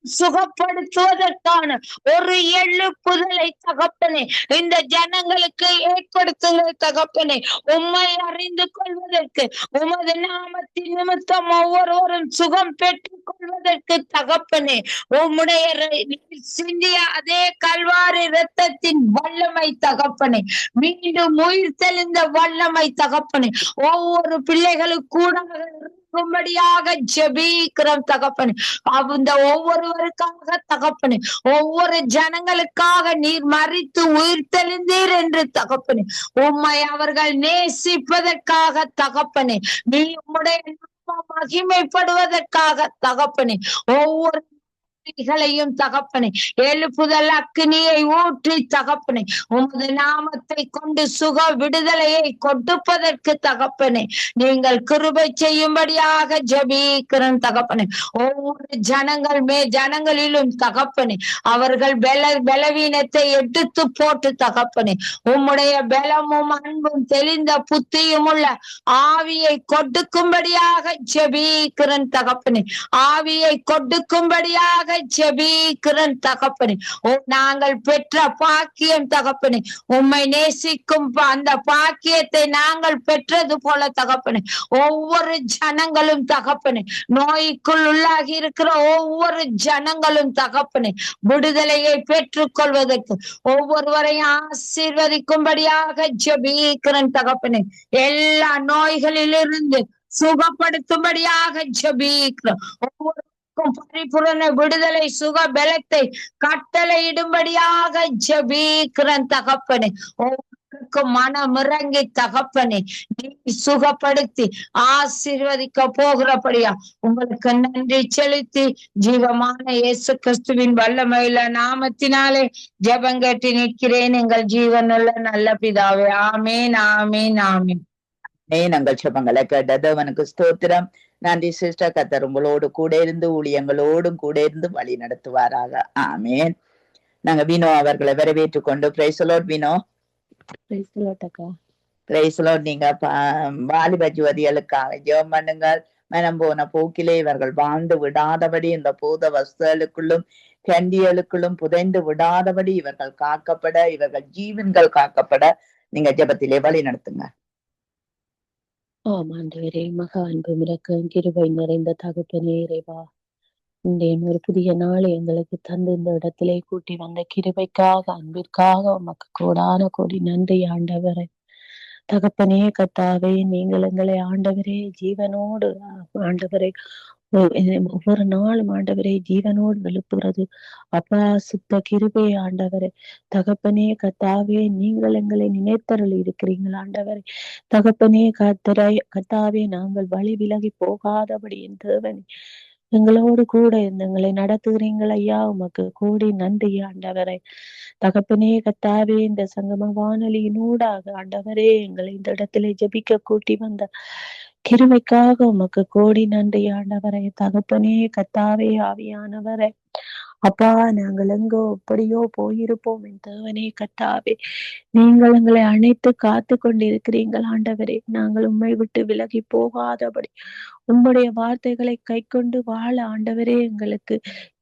சுகப்படுத்துவதற்கான ஒரு எழுப்புதலை தகப்பனே இந்த ஜனங்களுக்கு ஏற்படுத்துங்கள் தகப்பனே. உம்மை அறிந்து கொள்வதற்கு உமது நாமத்தின் நிமித்தம் ஒவ்வொருவரும் சுகம் பெற்றுக் கொள்வதற்கு தகப்பனே உம்முடைய சிந்திய அதே கல்வாரி இரத்தத்தின் வல்லமை தகப்பனே, மீண்டும் உயிர் தெளிந்த வல்லமை தகப்பனே ஒவ்வொரு பிள்ளைகளுக்கு கூட கும்படியாக ஜெபிக்கிறோம் தகப்பனே. அந்த ஒவ்வொருவருக்காக தகப்பனே, ஒவ்வொரு ஜனங்களுக்காக நீர் மரித்து உயிர் தெளிந்தீர் என்று தகப்பனே, உம்மை அவர்கள் நேசிப்பதற்காக தகப்பனே, நீ உம்முடைய நாமம் மகிமைப்படுவதற்காக தகப்பனே, ஒவ்வொரு களையும் தகப்பனே எழுப்புதல் அக்கினியை ஊற்றி தகப்பனே உமது நாமத்தை கொண்டு சுக விடுதலையை கொடுப்பதற்கு தகப்பனே நீங்கள் கிருபை செய்யும்படியாக ஜெபிக்கிறேன் தகப்பனே. ஒவ்வொரு ஜனங்களிலும் தகப்பனே அவர்கள் பலவீனத்தை எடுத்து போட்டு தகப்பனே உம்முடைய பலமும் அன்பும் தெளிந்த புத்தியும் உள்ள ஆவியை கொடுக்கும்படியாக ஜெபிக்கிறேன் தகப்பனே. ஆவியை கொடுக்கும்படியாக ஜெபிக்கிறேன் தகப்பனே. நாங்கள் பெற்ற பாக்கியம் தகப்பனே, உம்மை நேசிக்கும் அந்த பாக்கியத்தை நாங்கள் பெற்றது போல தகப்பனே ஒவ்வொரு ஜனங்களும் தகப்பனே, நோய்க்குள் உள்ளாகி இருக்கிற ஒவ்வொரு ஜனங்களும் தகப்பனே விடுதலையை பெற்றுக் கொள்வதற்கு ஒவ்வொருவரையும் ஆசீர்வதிக்கும்படியாக ஜெபிக்கிறேன் தகப்பனே. எல்லா நோய்களிலிருந்து சுகப்படுத்தும்படியாக ஜெபிக்கிறோம். ஒவ்வொரு பரிபூரண விடுதலை சுக பலத்தை கட்டளையிடும்படியாக ஜெபிக்கிறேன் தகப்பனே. ஒவ்வொருக்கும் மனமிறங்கி தகப்பனே நீ சுகப்படுத்தி ஆசீர்வதிக்க போகிறபடியா உங்களுக்கு நன்றி செலுத்தி ஜீவமான இயேசு கிறிஸ்துவின் வல்லமையில நாமத்தினாலே ஜெபங்கட்டி நிற்கிறேன் எங்கள் ஜீவனுள்ள நல்ல பிதாவே. ஆமேன் ஆமேன் ஆமேன். நாங்கள் ஜெபங்களை கேட்டது அவனுக்கு ஸ்தோத்திரம். நன்றி சிஸ்டர். கர்த்தர் உங்களோடு கூட இருந்து ஊழியங்களோடும் கூட இருந்து வழி நடத்துவாராக. ஆமேன். நாங்க வினோ அவர்களை வரவேற்று கொண்டு praise lord Vino. Praise lord. நீங்க வாலிப ஜுவதிகளுக்காக ஜெபம் பண்ணுங்கள். மனம் போன போக்கிலே இவர்கள் வாழ்ந்து விடாதபடி இந்த பூத வஸ்துகளுக்குள்ளும் கண்டியலுக்குள்ளும் புதைந்து விடாதபடி இவர்கள் காக்கப்பட, இவர்கள் ஜீவன்கள் காக்கப்பட நீங்க ஜெபத்திலே வழி நடத்துங்க. ஆண்டவரே, மகா அன்பு மிரக்கம் கிருபை நிறைந்த தகப்பனே இறைவா, ஒரு புதிய நாளை எங்களுக்கு தந்து இந்த இடத்திலே கூட்டி வந்த கிருபைக்காக அன்பிற்காக உமக்கு கோடான கோடி நன்றி ஆண்டவரே. தகப்பனே கர்த்தாவே, நீங்கள் எங்களை ஆண்டவரே ஜீவனோடு ஆண்டவரே ஒவ்வொரு நாளும் ஆண்டவரே ஜீவனோடு எழுப்புகிறது அப்பா சுத்த கிருபை ஆண்டவரே. தகப்பனே கர்த்தாவே, நீங்கள் எங்களை நினைத்தருள் இருக்கிறீங்கள் ஆண்டவரே. தகப்பனே கர்த்தாவே, நாங்கள் வழி விலகி போகாதபடி என் தேவனே எங்களோடு கூட எங்களை நடத்துகிறீங்கள் ஐயா, உமக்கு கூடி நன்றி ஆண்டவரே. தகப்பனே கர்த்தாவே, இந்த சங்கம வானொலியினூடாக ஆண்டவரே எங்களை இந்த இடத்திலே ஜெபிக்க கூட்டி வந்த கிருபைக்காக உமக்கு கோடி நன்றி ஆண்டவரே. தகப்பனே கர்த்தாவே, ஆவியானவரே அப்பா, நாங்கள் எங்கோ எப்படியோ போயிருப்போம் என் தேவனே கர்த்தாவே, நீங்கள் எங்களை அணைத்து காத்து கொண்டிருக்கிறீங்கள் ஆண்டவரே. நாங்கள் உம்மை விட்டு விலகி போகாதபடி உம்முடைய வார்த்தைகளை கை கொண்டு வாழ ஆண்டவரே எங்களுக்கு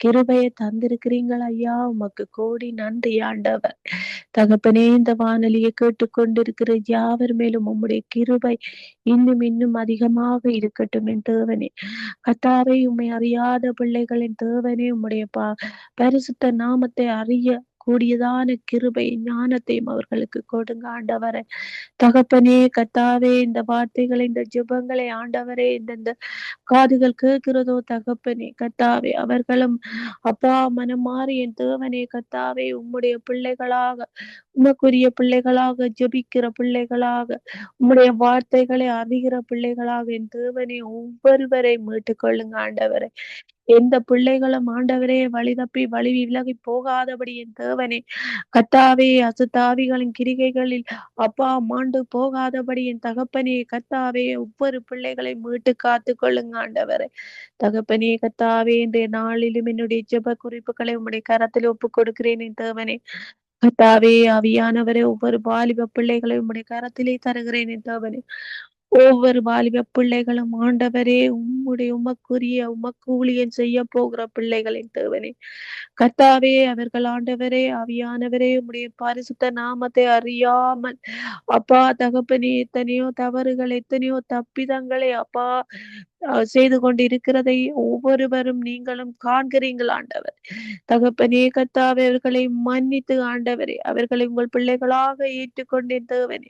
கிருபையை தந்திருக்கிறீங்கள் ஐயா, உமக்கு கோடி நன்றி ஆண்டவர். தகப்பனே, இந்த வானொலியை கேட்டுக்கொண்டிருக்கிற யாவர் மேலும் உம்முடைய கிருபை இன்னும் இன்னும் அதிகமாக இருக்கட்டும் என் தேவனே. கர்த்தாவே, உம்மை அறியாத பிள்ளைகளின் தேவனே உம்முடைய பரிசுத்த நாமத்தை அறிய கூடியதான கிருபை ஞானத்தையும் அவர்களுக்கு கொடுங்க ஆண்டவரே. தகப்பனே கர்த்தாவே, இந்த வார்த்தைகளை இந்த ஜெபங்களை ஆண்டவரே இந்த காதுகள் கேட்கிறதோ தகப்பனே கர்த்தாவே, அவர்களும் அப்பா மனம் மாறி என் தேவனே கர்த்தாவே உம்முடைய பிள்ளைகளாக, உமக்குரிய பிள்ளைகளாக, ஜெபிக்கிற பிள்ளைகளாக, உம்முடைய வார்த்தைகளை அறிகிற பிள்ளைகளாக என் தேவனே ஒவ்வொருவரை மீட்டுக் கொள்ளுங்க ஆண்டவரே. எந்த பிள்ளைகளும் ஆண்டவரே வழி தப்பி வழி விலகி போகாதபடி என் தேவனே கர்த்தாவே, அசுத்தாவிகளின் கிரிகைகளில் அப்பா மாண்டு போகாதபடி என் தகப்பனே கர்த்தாவே ஒவ்வொரு பிள்ளைகளை மீட்டு காத்து கொள்ளுங்க ஆண்டவரே. தகப்பனே கர்த்தாவே, இன்றைய நாளிலும் என்னுடைய ஜெப குறிப்புகளை உம்முடைய கரத்தில் ஒப்புக் கொடுக்கிறேன் என் தேவனே. கர்த்தாவே, ஆவியானவரே ஒவ்வொரு வாலிப பிள்ளைகளை உம்முடைய கரத்திலே தருகிறேன் என் தேவனே. ஒவ்வொரு வாலிப பிள்ளைகளும் ஆண்டவரே உமக்கு ஊழியம் செய்ய போகிற பிள்ளைகளின் தேவனே கர்த்தாவே, அவர்கள் ஆண்டவரே ஆவியானவரே உம்முடைய பரிசுத்த நாமத்தை அறியாமல் அப்பா தகப்பனே எத்தனையோ தவறுகள், எத்தனையோ தப்பிதங்களை அப்பா செய்து கொண்டிருக்கிறதை ஒவ்வொருவரும் நீங்களும் காண்கிறீங்கள் ஆண்டவர். தகப்பனே கர்த்தாவே, அவர்களை மன்னித்து ஆண்டவரே, அவர்களை உங்கள் பிள்ளைகளாக ஏற்றுக்கொண்டேன் தேவனே.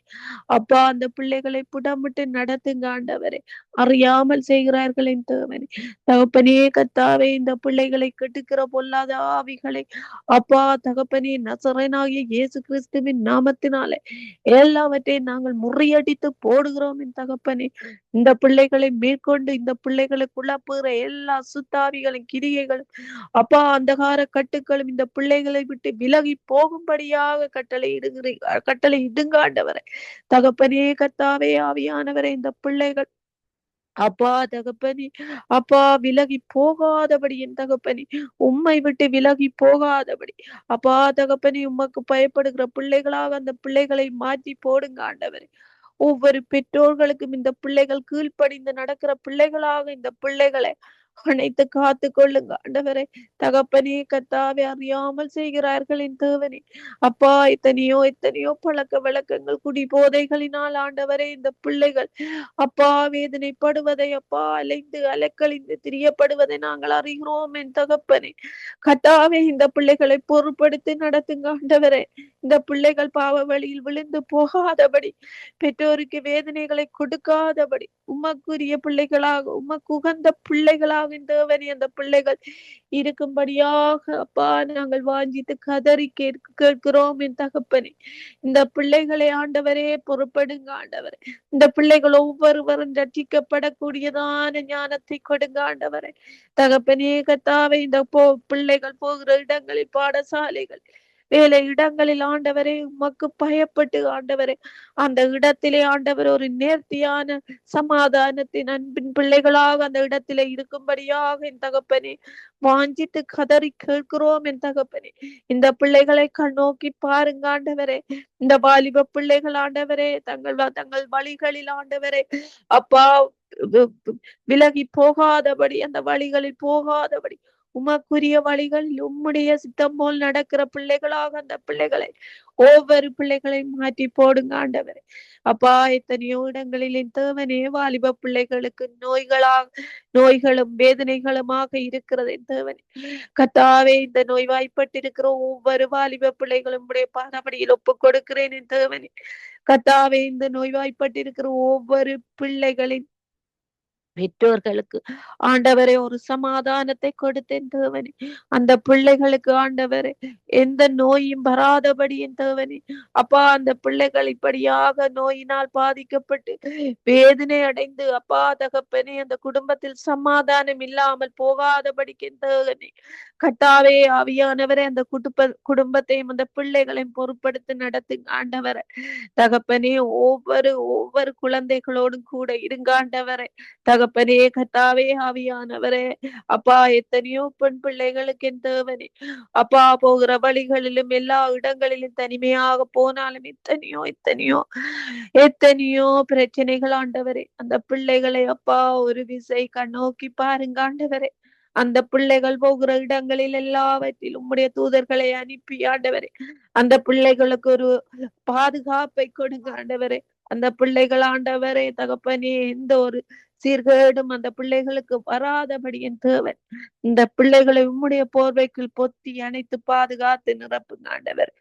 அப்பா, அந்த பிள்ளைகளை புடமிட்டு நடத்துங்க ஆண்டவரே. அறியாமல் செய்கிறார்கள் என் தேவனே. தகப்பனே கர்த்தாவே, இந்த பிள்ளைகளை கெடுக்கிற பொல்லாத ஆவிகளை அப்பா தகப்பனே, நசரேயனாகிய இயேசு கிறிஸ்துவின் நாமத்தினாலே எல்லாவற்றையும் நாங்கள் முறியடித்து போடுகிறோம் என் தகப்பனே. இந்த பிள்ளைகளை மேற்கொண்டு இந்த பிள்ளைகளை குழப்புகிற எல்லா சுத்தாவிகளும் கிரியைகளும் அப்பா அந்தகார கட்டுக்களும் இந்த பிள்ளைகளை விட்டு விலகி போகும்படியாக கட்டளை இடுங்க ஆண்டவரே. தகப்பனே கர்த்தாவே, ஆவியானவரே, இந்த பிள்ளைகள் அப்பா தகப்பனே, அப்பா விலகி போகாதபடி என் தகப்பனே, உம்மை விட்டு விலகி போகாதபடி அப்பா தகப்பனே, உமக்கு பயப்படுகிற பிள்ளைகளாக அந்த பிள்ளைகளை மாற்றி போடுங்க ஆண்டவரே. ஒவ்வொரு பெற்றோர்களுக்கும் இந்த பிள்ளைகள் கீழ்ப்படிந்து நடக்கிற பிள்ளைகளாக இந்த பிள்ளைகளை அனைத்து காத்து கொள்ளுங்க ஆண்டவரே. தகப்பனே கர்த்தாவே, அறியாமல் செய்கிறார்கள் என் தேவனே. அப்பா, எத்தனையோ பழக்க வழக்கங்கள் குடி போதைகளினால் ஆண்டவரே இந்த பிள்ளைகள் அப்பா வேதனைப்படுவதை அப்பா அலைந்து அலைக்கழிந்து திரியப்படுவதை நாங்கள் அறிகிறோம் என் தகப்பனே. கர்த்தாவே, இந்த பிள்ளைகளை பொறுப்படுத்தி நடத்துங்க ஆண்டவரே. இந்த பிள்ளைகள் பாவ வழியில் விழுந்து போகாதபடி, பெற்றோருக்கு வேதனைகளை கொடுக்காதபடி, உமக்குரிய பிள்ளைகளாக உமக்கு உகந்த பிள்ளைகளாக இந்த தேவனே அந்த பிள்ளைகள் இருக்கும்படியாக அப்பா நாங்கள் வாஞ்சித்து கதறி கேட்கிறோம் என் தகப்பனே. இந்த பிள்ளைகளை ஆண்டவரே பொறுப்படுங்க ஆண்டவரே. இந்த பிள்ளைகள் ஒவ்வொருவரும் ரட்சிக்கப்படக்கூடியதான ஞானத்தை கொடுங்க ஆண்டவரே. தகப்பனே கர்த்தாவே, இந்த பிள்ளைகள் போகிற இடங்களில், பாடசாலைகள், வேலை இடங்களில் ஆண்டவரே உமக்கு பயப்பட்டு ஆண்டவரே அந்த இடத்திலே ஆண்டவர் ஒரு நேர்த்தியான சமாதானத்தின் அன்பின் பிள்ளைகளாக அந்த இடத்திலே இருக்கும்படியாக என் தகப்பனே வாஞ்சித்து கதறி கேட்கிறோம் என் தகப்பனே. இந்த பிள்ளைகளை கண்ணோக்கி பாருங்க ஆண்டவரே. இந்த வாலிப பிள்ளைகள் ஆண்டவரே தங்கள் வழிகளில் ஆண்டவரே அப்பா விலகி போகாதபடி, அந்த வழிகளில் போகாதபடி உமக்குரிய வழிகளில் உம்முடைய சித்தம் போல் நடக்கிற பிள்ளைகளாக அந்த பிள்ளைகளை ஒவ்வொரு பிள்ளைகளையும் மாற்றி போடுங்க ஆண்டவரே. அப்பா, எத்தனையோ இடங்களில் என் தேவனே வாலிப பிள்ளைகளுக்கு நோய்களும் வேதனைகளுமாக இருக்கிறது என் தேவனே. கர்த்தாவே, இந்த நோய்வாய்ப்பட்டிருக்கிற ஒவ்வொரு வாலிப பிள்ளைகளும் உடைய பாதபடியில் ஒப்பு கொடுக்கிறேன் என் தேவனே. கர்த்தாவே, இந்த நோய்வாய்ப்பட்டிருக்கிற ஒவ்வொரு பிள்ளைகளின் பெற்றோர்களுக்கு ஆண்டவரே ஒரு சமாதானத்தை கொடுத்தேன் தேவனே. அந்த பிள்ளைகளுக்கு ஆண்டவரே எந்த நோயும் வராதபடி என் தேவனே அப்பா, அந்த பிள்ளைகள் இப்படியாக நோயினால் பாதிக்கப்பட்டு வேதனை அடைந்து அப்பா தகப்பனே அந்த குடும்பத்தில் சமாதானம் இல்லாமல் போகாதபடிக்கு என் தேவனே கர்த்தாவே, ஆவியானவரே, அந்த குடும்பத்தையும் அந்த பிள்ளைகளையும் பொறுப்படுத்தி நடத்துங்க ஆண்டவரே. தகப்பனே, ஒவ்வொரு குழந்தைகளோடும் கூட இருங்க ஆண்டவரே. தகப்பனே கர்த்தாவே, ஆவியானவரே அப்பா, எத்தனையோ பெண் பிள்ளைகளுக்கு என் தேவனே அப்பா போகிற வழிகளிலும் எல்லா இடங்களிலும் தனிமையாக போனாலும் எத்தனையோ பிரச்சனைகள் ஆண்டவரே. அந்த பிள்ளைகளை அப்பா ஒரு விசை கண்ணோக்கி பாருங்க ஆண்டவரே. அந்த பிள்ளைகள் போகிற இடங்களில் எல்லாவற்றிலும் உம்முடைய தூதர்களை அனுப்பி ஆண்டவரே அந்த பிள்ளைகளுக்கு ஒரு பாதுகாப்பை கொடுங்க ஆண்டவரே. அந்த பிள்ளைகள் ஆண்டவரே தகப்பனே எந்த ஒரு சீர்கேடும் அந்த பிள்ளைகளுக்கு வராதபடி என் தேவன் இந்த பிள்ளைகளை உம்முடைய போர்வைக்குள் பொத்தி அணைத்து பாதுகாத்து நிரப்புங்க ஆண்டவர்.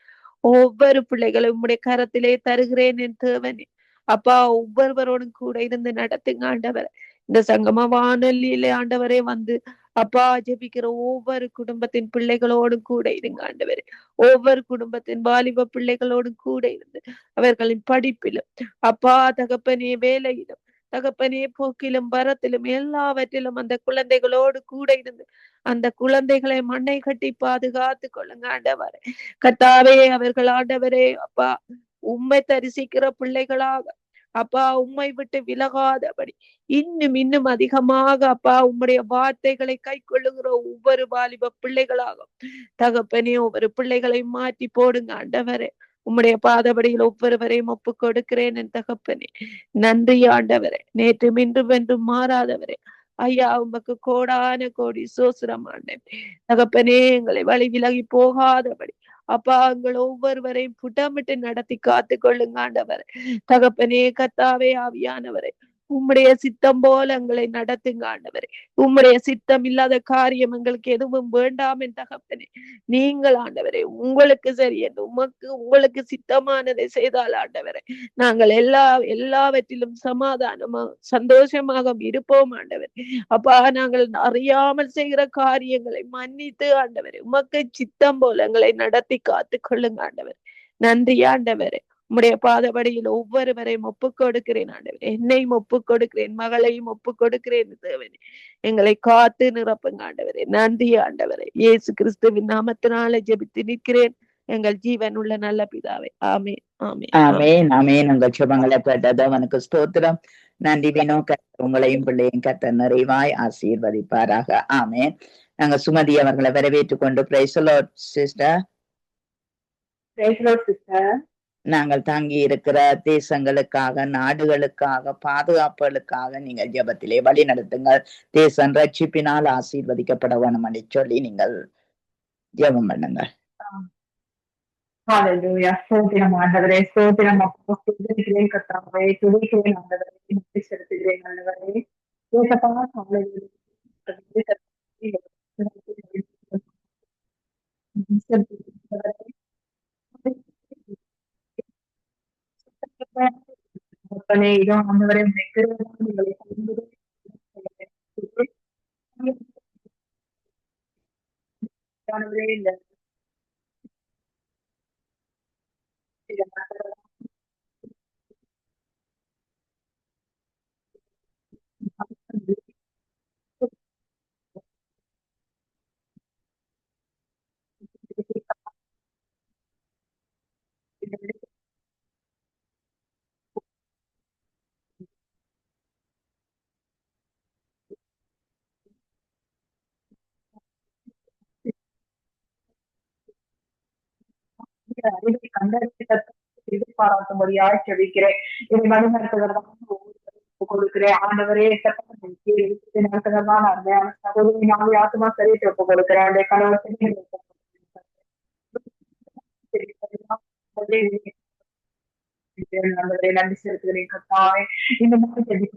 ஒவ்வொரு பிள்ளைகளை உம்முடைய கரத்திலே தருகிறேன் என் தேவனே. அப்பா, ஒவ்வொருவரோடும் கூட இருந்து நடத்துங்க ஆண்டவர். இந்த சங்கம வானொலியிலே ஆண்டவரே வந்து அப்பா ஜெபிக்கிற ஒவ்வொரு குடும்பத்தின் பிள்ளைகளோடும் கூட இருங்க ஆண்டவரே. ஒவ்வொரு குடும்பத்தின் வாலிப பிள்ளைகளோடும் கூட இருந்து அவர்களின் படிப்பிலும் அப்பா தகப்பனே வேலையிலும் தகப்பனே போக்கிலும் வரத்திலும் எல்லாவற்றிலும் அந்த குழந்தைகளோடு கூட இருந்து அந்த குழந்தைகளை மண்ணை கட்டி பாதுகாத்து கொள்ளுங்க ஆண்டவரே. கர்த்தாவே, அவர்கள் ஆண்டவரே அப்பா உம்மை தரிசிக்கிற பிள்ளைகளாக அப்பா உம்மை விட்டு விலகாதபடி இன்னும் அதிகமாக அப்பா உம்முடைய வார்த்தைகளை கை கொள்ளுகிற ஒவ்வொரு வாலிப பிள்ளைகளாகும் தகப்பனே ஒவ்வொரு பிள்ளைகளை மாற்றி போடுங்க ஆண்டவரே. உம்முடைய பாதபடியில் ஒவ்வொருவரையும் ஒப்பு கொடுக்கிறேன் என் தகப்பனே. நன்றி ஆண்டவரே. நேற்றும் இன்றும் என்றும் மாறாதவரே ஐயா, உமக்கு கோடான கோடி சோசுரம் ஆண்டவரே. தகப்பனே, எங்களை வழி விலகி போகாதபடி அப்பா எங்கள் ஒவ்வொருவரையும் புட்டமிட்டு நடத்தி காத்து கொள்ளுங்க ஆண்டவரே. தகப்பனே கர்த்தாவே, ஆவியானவரே உம்முடைய சித்தம் போல எங்களை நடத்துங்க ஆண்டவரே. உம்முடைய சித்தம் இல்லாத காரியம் எங்களுக்கு எதுவும் வேண்டாம் என் தகப்பனே. நீங்கள் ஆண்டவரே உங்களுக்கு சரி என்று உங்களுக்கு சித்தமானதை செய்தால் ஆண்டவரே நாங்கள் எல்லாவற்றிலும் சமாதானமா சந்தோஷமாக இருப்போம் ஆண்டவர். அப்பா நாங்கள் அறியாமல் செய்கிற காரியங்களை மன்னித்து ஆண்டவரே உமக்கு சித்தம் போல எங்களை நடத்தி காத்து கொள்ளுங்க ஆண்டவர். நன்றி ஆண்டவரே. உம்முடைய பாதபடியில் ஒவ்வொருவரையும் ஒப்புக் கொடுக்கிறேன் ஆண்டவரே. என்னையும் ஒப்புக் கொடுக்கிறேன், மகளையும் ஒப்புக் கொடுக்கிறேன் தேவனே. எங்களை காத்து நிரப்புங்க ஆண்டவரே. நன்றி ஆண்டவரே. இயேசு கிறிஸ்துவின் நாமத்தினாலே ஜெபித்து நிற்கிறேன் எங்கள் ஜீவன் உள்ள நல்ல பிதாவே. ஆமென் ஆமென் ஆமென் ஆமென். உங்கள் ஜெபங்களை கேட்டது அவனுக்கு ஸ்தோத்திரம். நன்றி வேணும். உங்களையும் பிள்ளையும் கர்த்தர் நிறைவாய் ஆசீர்வதிப்பாராக. ஆமென். நாங்க சுமதி அவர்களை வரவேற்றுக் கொண்டு praise the lord sister. Praise the lord sister. நாங்கள் தங்கி இருக்கிற தேசங்களுக்காக, நாடுகளுக்காக, பாதுகாப்புகளுக்காக நீங்கள் ஜெபத்திலே வழி நடத்துங்கள். தேசம் ரட்சிப்பினால் ஆசீர்வதிக்கப்பட வேணும் என்று சொல்லி நீங்கள் ஜெபம் பண்ணுங்கள். ஹalleluya. ஸ்தோத்திரம் ஆண்டவரே, ஸ்தோத்திரம் அப்பா. துதிக்கிறேன் கர்த்தாவே, துதிக்கிறேன் ஆண்டவரே, நன்றி செலுத்துகிறேன் ஆண்டவரே. ஏசப்பா ஹalleluya. இதோ ஆண்டவரே இந்த அறிவை கண்டறிந்து எதிர்பாராட்டும்படியாய் செபிக்கிறேன். இதை வழிநடத்துவதற்காக கொடுக்கிறேன் ஆண்டவரே. நடத்துவதற்கான அருமையான சகோதரி நாளை ஆத்மா சரியை ஒப்பு கொடுக்கிறேன். அந்த கணவன் நன்றி செலுத்துகிறேன் கர்த்தாவே. இந்த மாதிரி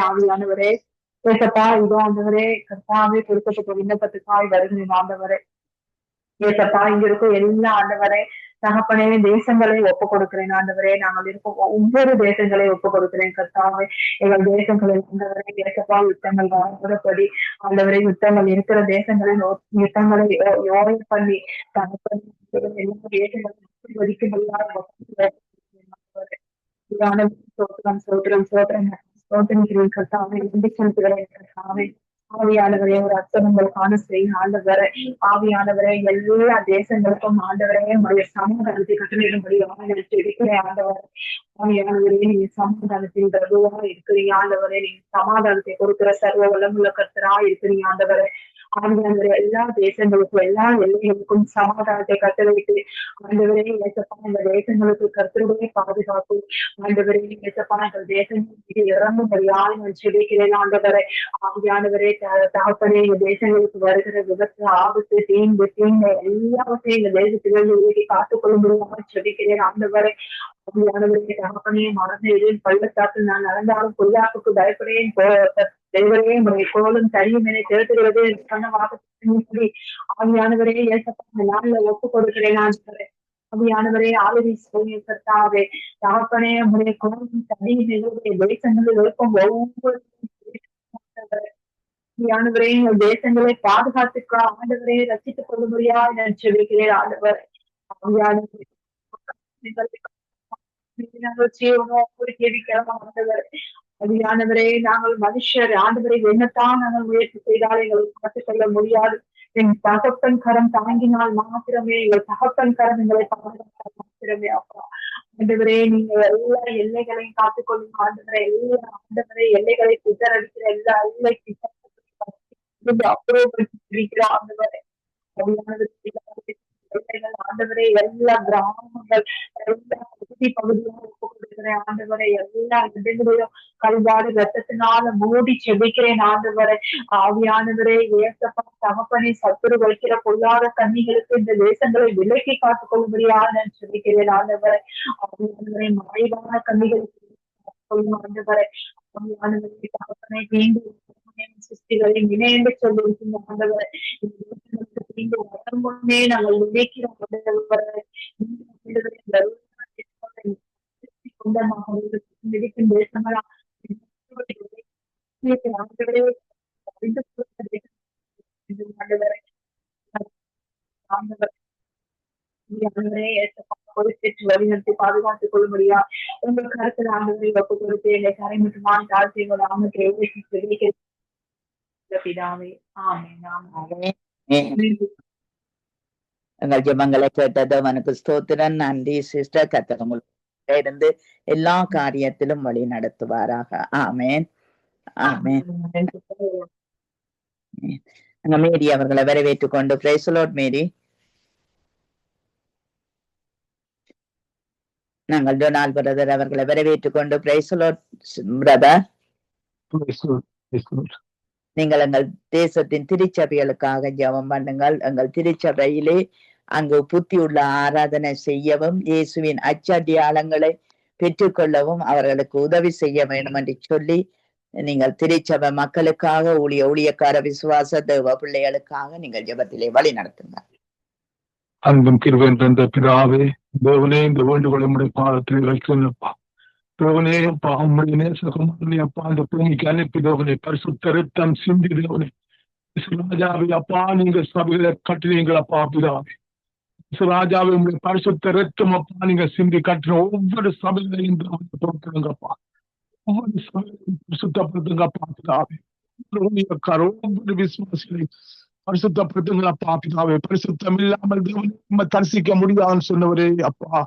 ஆவியானவரே ஏசப்பா, இதோ ஆண்டவரே கர்த்தாவே கொடுக்கப்பட்ட விண்ணப்பத்துக்காய் வருகிறேன் ஆண்டவரே. ஏசப்பா இங்க இருக்கும் எல்லா ஆண்டவரே தகப்பனே தேசங்களை ஒப்பு கொடுக்கிறேன் ஆண்டவரே. நாங்கள் இருக்கும் ஒவ்வொரு தேசங்களையும் ஒப்பு கொடுக்கிறேன் கர்த்தாவே. எங்கள் தேசங்களில் ஆண்டவரே ஏசப்பா யுத்தங்கள் வரப்படி ஆண்டவரே யுத்தங்கள் இருக்கிற தேசங்களில் யுத்தங்களை யோகை பண்ணி தகப்பன் எல்லா தேசங்களும் ஒதுக்கும்படியாக சோத்திரம் சோத்திரம் சோத்திரம் சோதனைகளின் கர்த்தாவே நன்றி செலுத்துகிறேன் கர்த்தாவே. ஆவியானவரே ஒரு அர்த்தங்கள் காண செய்யும் ஆண்டவரே. ஆவியானவரே எல்லா தேசங்களுக்கும் ஆண்டவரே உங்களுடைய சமாதானத்தை கட்டளையிடும்படி இருக்கிறேன் ஆண்டவரே. ஆவியானவரே நீங்க சமாதானத்தின் பிரபுவா இருக்கிறீங்க ஆண்டவரே. நீங்க சமாதானத்தை கொடுக்கிற சர்வ வல்லமுள்ள கர்த்தரா இருக்கிறீங்க ஆண்டவரே. ஆண்டவரே எல்லா தேசங்களுக்கும் எல்லா எல்லைகளுக்கும் சமாதானத்தை கட்டளையிட்டு ஆண்டவரே ஏசப்பா இந்த தேசங்களுக்கு கர்த்தருடைய பாதுகாப்பு ஆண்டவரே ஏசப்பா இந்த தேசங்களுக்கு இறங்கும்படியாக நான் செபிக்கிறேன் ஆண்டவரே. ஆவியானவரே தகப்பனே இந்த தேசங்களுக்கு வருகிற விபத்து ஆபத்து தீங்கு எல்லாவற்றையும் இந்த தேசத்திலிருந்து காத்துக் கொள்ளும்படியாக செபிக்கிறேன் ஆண்டவரே. ஆவியானவரே தகப்பனே மறந்து பள்ளத்தாக்கில் நான் நடந்தாலும் பொல்லாப்புக்கு பயப்படுறேன் தேவரே உடைய கோலும் தரியும் என கேட்டுகிறது சொன்ன வாக்கு ஆவியானவரே ஏசப்பா இந்த நாளில் ஒப்பு கொடுக்கிறேன் ஆண்டவரே. ஆவியானவரே ஆளுகை சூழ்நிலை கர்த்தாவே தகப்பனே உடைய கோலும் தரியும் எங்களுடைய தேசங்களில் இருக்கும் ஒவ்வொரு ஆவியானவரே எங்கள் தேசங்களை பாதுகாத்துக்க ஆண்டவரே ரசித்துக் கொள்ளும்படியா நான் செபிக்கிறேன் ஆண்டவர். ஆவியானவரே ஆண்டவரே நாங்கள் மனுஷர் ஆண்டவரை என்னத்தான் நாங்கள் முயற்சி செய்தால் எங்களை பார்த்துக் கொள்ள முடியாது. என் தகப்பன் கரம் தாங்கினால் மாத்திரமே எங்கள் தகப்பன் கரம் எங்களை பாதுகாக்க மாத்திரமே அப்பா. ஆண்டவரே நீங்க எல்லா எல்லைகளையும் காத்துக்கொள்ளும் ஆண்டவரை. எல்லா ஆண்டவரை எல்லைகளை சிதறடிக்கிற எல்லா எல்லைக்கு ஆண்டவரை ஆண்டவரே எல்லா கிராமங்கள் எல்லா பகுதி பகுதியாக செலுத்துறேன் ஆண்டவரை. எல்லா இடங்களிலும் கல்வாடு ரத்தத்தினால மூடி செபிக்கிறேன் ஆண்டவரை. ஆவியானவரே ஏசப்பா தகப்பனை சத்துரு வைக்கிற பொல்லாத கன்னிகளுக்கு இந்த தேசங்களை விலக்கி காத்துக் கொள்ளும்படியாக நான் செபிக்கிறேன் ஆண்டவரை. ஆவியானவரை மறைவான கன்னிகளுக்கு ஆண்டவரை. ஆவியானவரை தகப்பனை மீண்டும் சிருஷ்டிகளை இணைந்து சொல்லியிருக்கின்ற ஆண்டவரை. மீண்டும் வரும் முன்னே நாங்கள் நினைக்கிறோம் ஆண்டவரை. மிதிக்கும் தேசங்களா வழிநடத்தி பாதுகாத்துக் கொள்ளும்படியா உங்கள் கருத்தில் ஆண்டவரை ஒப்பு கொடுத்து என்னை கரைமுட்டுமான தாழ்ச்சியோட ஆமத்தை பிதாவே. ஆமென் ஆமென். எங்கள் ஜெபங்களை கேட்டது அவனுக்கு ஸ்தோத்திரம். நன்றி சிஸ்டர். கர்த்தர் உங்களுக்கு இருந்து எல்லா காரியத்திலும் வழி நடத்துவாராக. ஆமேன் ஆமேன். அங்க மேரி அவர்களை வரவேற்றுக் கொண்டு பிரைஸ் தி லார்ட். மேரி, நாங்கள் டொனால்ட் பிரதர் அவர்களை வரவேற்றுக் கொண்டு பிரைஸ் தி லார்ட் பிரதர். நீங்கள் எங்கள் தேசத்தின் திருச்சபைகளுக்காக ஜெபம் பண்ணுங்கள். எங்கள் திருச்சபையிலே அங்கு புத்தியுள்ள ஆராதனை செய்யவும் இயேசுவின் அச்சடியாளங்களை பெற்றுக்கொள்ளவும் அவர்களுக்கு உதவி செய்ய வேண்டும் என்று சொல்லி நீங்கள் திருச்சபை மக்களுக்காக ஊழியக்கார விசுவாச தேவ பிள்ளைகளுக்காக நீங்கள் ஜெபத்திலே வழி நடத்துங்க. அன்பும் கிருபையும் தந்த பிதாவே, தேவனே, இந்த வேண்டுகோளை உம்முடைய பாதத்தில் வைக்கிறேன்ப்பா. தேவனே அப்பா, உம்முடைய நேசகுமாரனை அப்பா அந்த பூமிக்கு அனுப்பி தேவனே பரிசுத்த ரத்தம் சிந்தி தேவனே ராஜாவே அப்பா நீங்க சபைகளை கட்டினீங்கள் அப்பா பிதாவே. ராஜாவே உங்களுடைய பரிசுத்த ரத்தம் அப்பா நீங்க சிந்தி கட்டின ஒவ்வொரு சபைகளையும் பொறுத்துங்கப்பா. ஒவ்வொரு சபைகளையும் பரிசுத்தப்படுத்துங்கப்பா பிதாவே. ஒவ்வொரு விசுவாசிகளையும் பரிசுத்தப்படுத்துங்களப்பா பிதாவே. பரிசுத்தம் இல்லாமல் தேவனை தரிசிக்க முடியாதுன்னு சொன்னவரே அப்பா.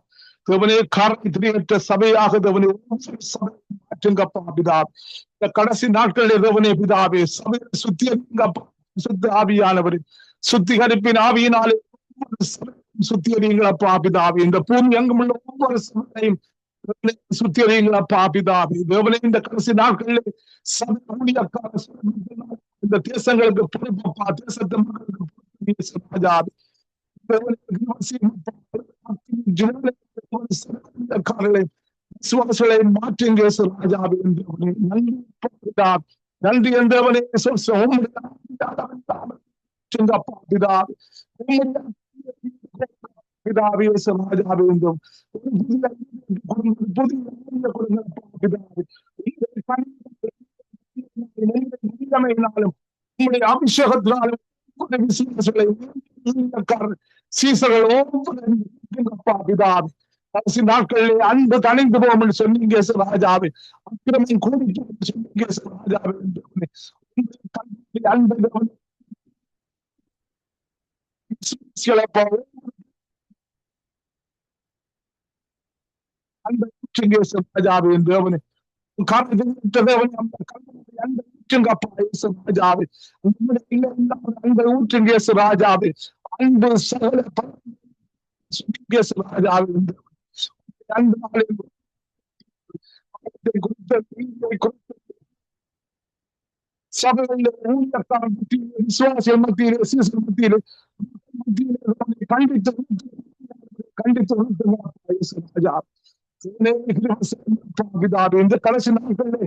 தேவனே காரணத்திற்ற சபையாக தேவனே ஒவ்வொரு சபையை மாற்றுங்கப்பா பிதாவே. இந்த கடைசி நாட்களில் தேவனே பிதாவே சபையை சுத்திகரிங்கப்பா. சுத்த ஆவியானவரே சுத்திகரிப்பின் ஆவியினாலே சுத்திகரிங்களப்பா பிதாவே. இந்த பூமி எங்கும் உள்ள ஒவ்வொரு சபையையும் சுத்திகரிங்களப்பா பிதாவே. தேவனே இந்த கடைசி நாட்களில் சபை ஊழியக்கார இந்த தேசங்களுக்கு பொறுப்பப்பா. தேசத்து மக்களுக்கு ராஜாவே விசுவாசங்களை மாற்றுங்க ராஜாவே. நன்றி என்றவனே பிதாவே ராஜாவே என்றும் உங்களுடைய அபிஷேகத்தினாலும் விசுவாசங்களை சீசர்கள் கடைசி நாட்களிலே அன்பு தணிந்து போகும் என்று சொன்னீங்க ராஜாவே. அக்கிரமம் கூடி சொன்னீங்க ராஜாவே. அன்பு ராஜாவே தேவனே ராஜாவே அன்பை ஊற்றுங்க ராஜாவே. அன்பு சகல ராஜாவே சபையில் ஊழியக்கார மத்தியிலே விசுவாசிய மத்தியிலே சீசன் மத்தியிலே கண்டித்து இந்த கடைசி நாட்களிலே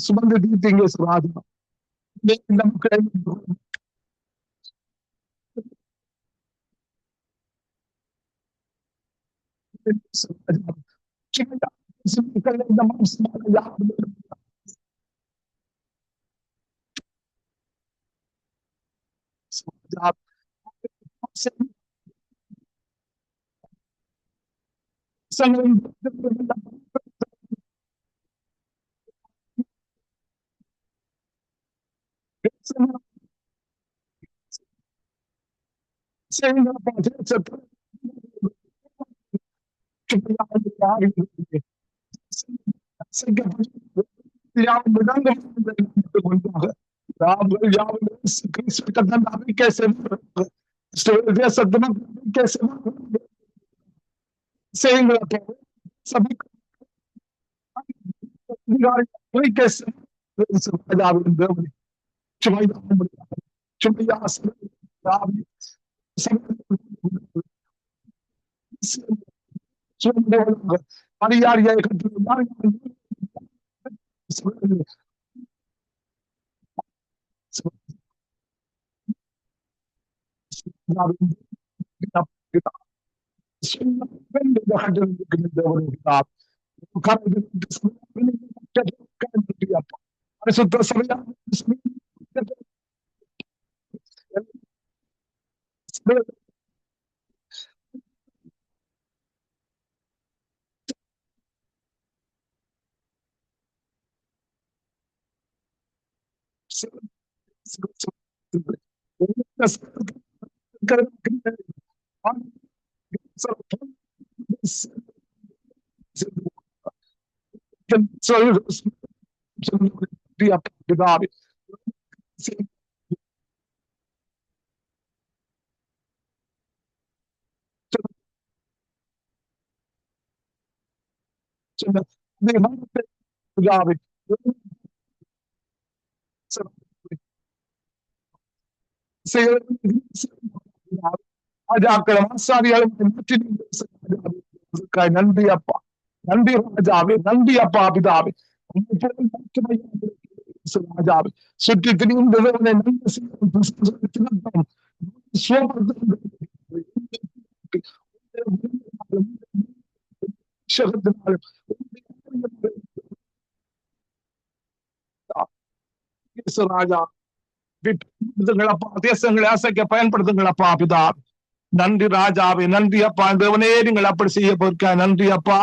சுமந்து தீர்த்தீங்க ராஜா. நன்றி அப்பா, நன்றி ராஜாவே, நன்றி அப்பா பிதாவே. ராஜாவே சுற்றி திரிந்தவனை ராஜா விட்டுங்களப்பா, தேசங்களை அசைக்க பயன்படுத்துங்களப்பா பிதா. நன்றி ராஜாவே, நன்றி அப்பா. தேவனே நீங்கள் அப்படி செய்ய போயிருக்காய். நன்றி அப்பா.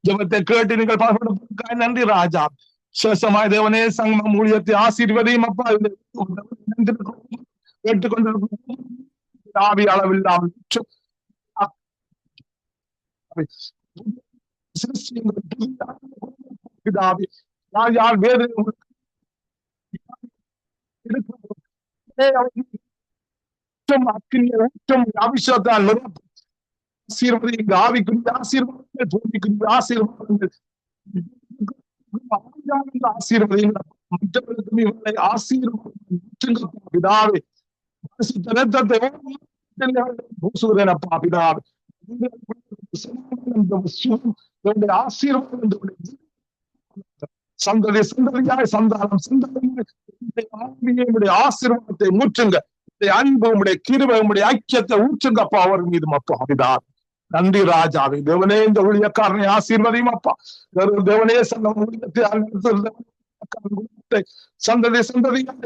ஜெபத்தை கேட்டு நீங்கள் பாடுபடுவதற்காக நன்றி ராஜா. சேஷமாய் தேவனே சங்கமம் ஊழியத்தை ஆசீர்வதியும் அப்பா. கேட்டுக்கொண்டிருக்கும் ஆவி அளவில்லாமல் யார் வேறு அபிஷேகத்தால் ஆசீர்வதிங்க. ஆவிக்குரிய ஆசீர்வாதங்கள், பூமிக்குரிய ஆசீர்வாதங்கள், ஆசீர்வதிங்க. மற்றவர்களுக்கு இவர்களை ஆசீர்வாதம் பிதாவே. பூசுகிறேனப்பா பிதாவே. ஆசீர்வாதம் சந்ததி சந்ததியாய் சந்தானம் சந்தானம் ஆசீர்வாதத்தை ஊற்றுங்க. அன்பு உடைய கிருபை உடைய ஐக்கியத்தை ஊற்றுங்கப்பா அவர் மீது அப்பா பிதா. நன்றி ராஜாவே. தேவனே இந்த ஊழியக்காரனை ஆசீர்வதியும் அப்பா. தேவனே சங்கம் ஊழியத்தை சந்ததி சந்ததியாய்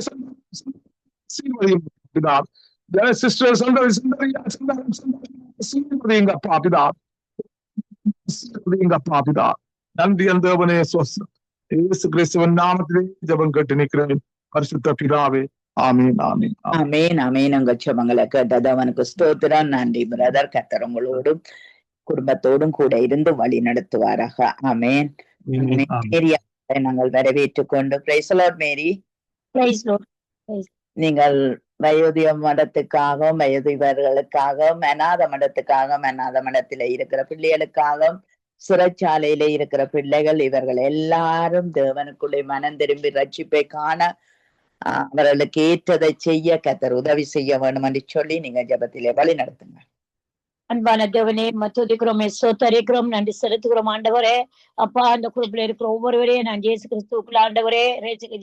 ஆசீர்வதியும் பிதா. சிஸ்டர் சந்ததி சந்ததியாய் ஆசீர்வதிங்கப்பா பிதா. ஆசீர்வதிங்கப்பா பிதா. நன்றி அந்த தேவனே சோஸ்திரம். இயேசு கிறிஸ்துவின் நாமத்திலே ஜெபம் கேட்டு நிற்கிறேன் பரிசுத்த பிதாவே. ஆமீன் ஆமீன் ஆமீன் ஆமீன். உங்க ஜெபங்களை கேட்டது அவனுக்கு ஸ்தோத்திரம். நன்றி பிரதர். கர்த்தர் உங்களோடும் குடும்பத்தோடும் கூட இருந்து வழி நடத்துவாராக. ஆமேன். நாங்கள் வரவேற்றுக் கொண்டு பிரைஸ் லார்ட் மேரி. நீங்கள் வயோதிக மடத்துக்காகவும் வயோதிபர்களுக்காகவும் அநாத மடத்துக்காகவும் அநாத மடத்தில இருக்கிற பிள்ளைகளுக்காகவும் சிறைச்சாலையில இருக்கிற பிள்ளைகள் இவர்கள் எல்லாரும் தேவனுக்குள்ளே மனம் திரும்பி ரட்சிப்பை காண அவர்களுக்கு ஏற்றதை செய்ய கர்த்தர் உதவி செய்ய வேண்டும் என்று சொல்லி நீங்க ஜெபத்திலே வழி நடத்துங்க. அன்பான தேவனே துதிக்கிறோம், ஸ்தோத்தரிக்கிறோம், நன்றி செலுத்துகிறோம் ஆண்டவரே. அப்பா, அந்த குழுப்பில் இருக்கிற ஒவ்வொருவரையும் நான் இயேசு கிறிஸ்துக்குள்ள ஆண்டவரே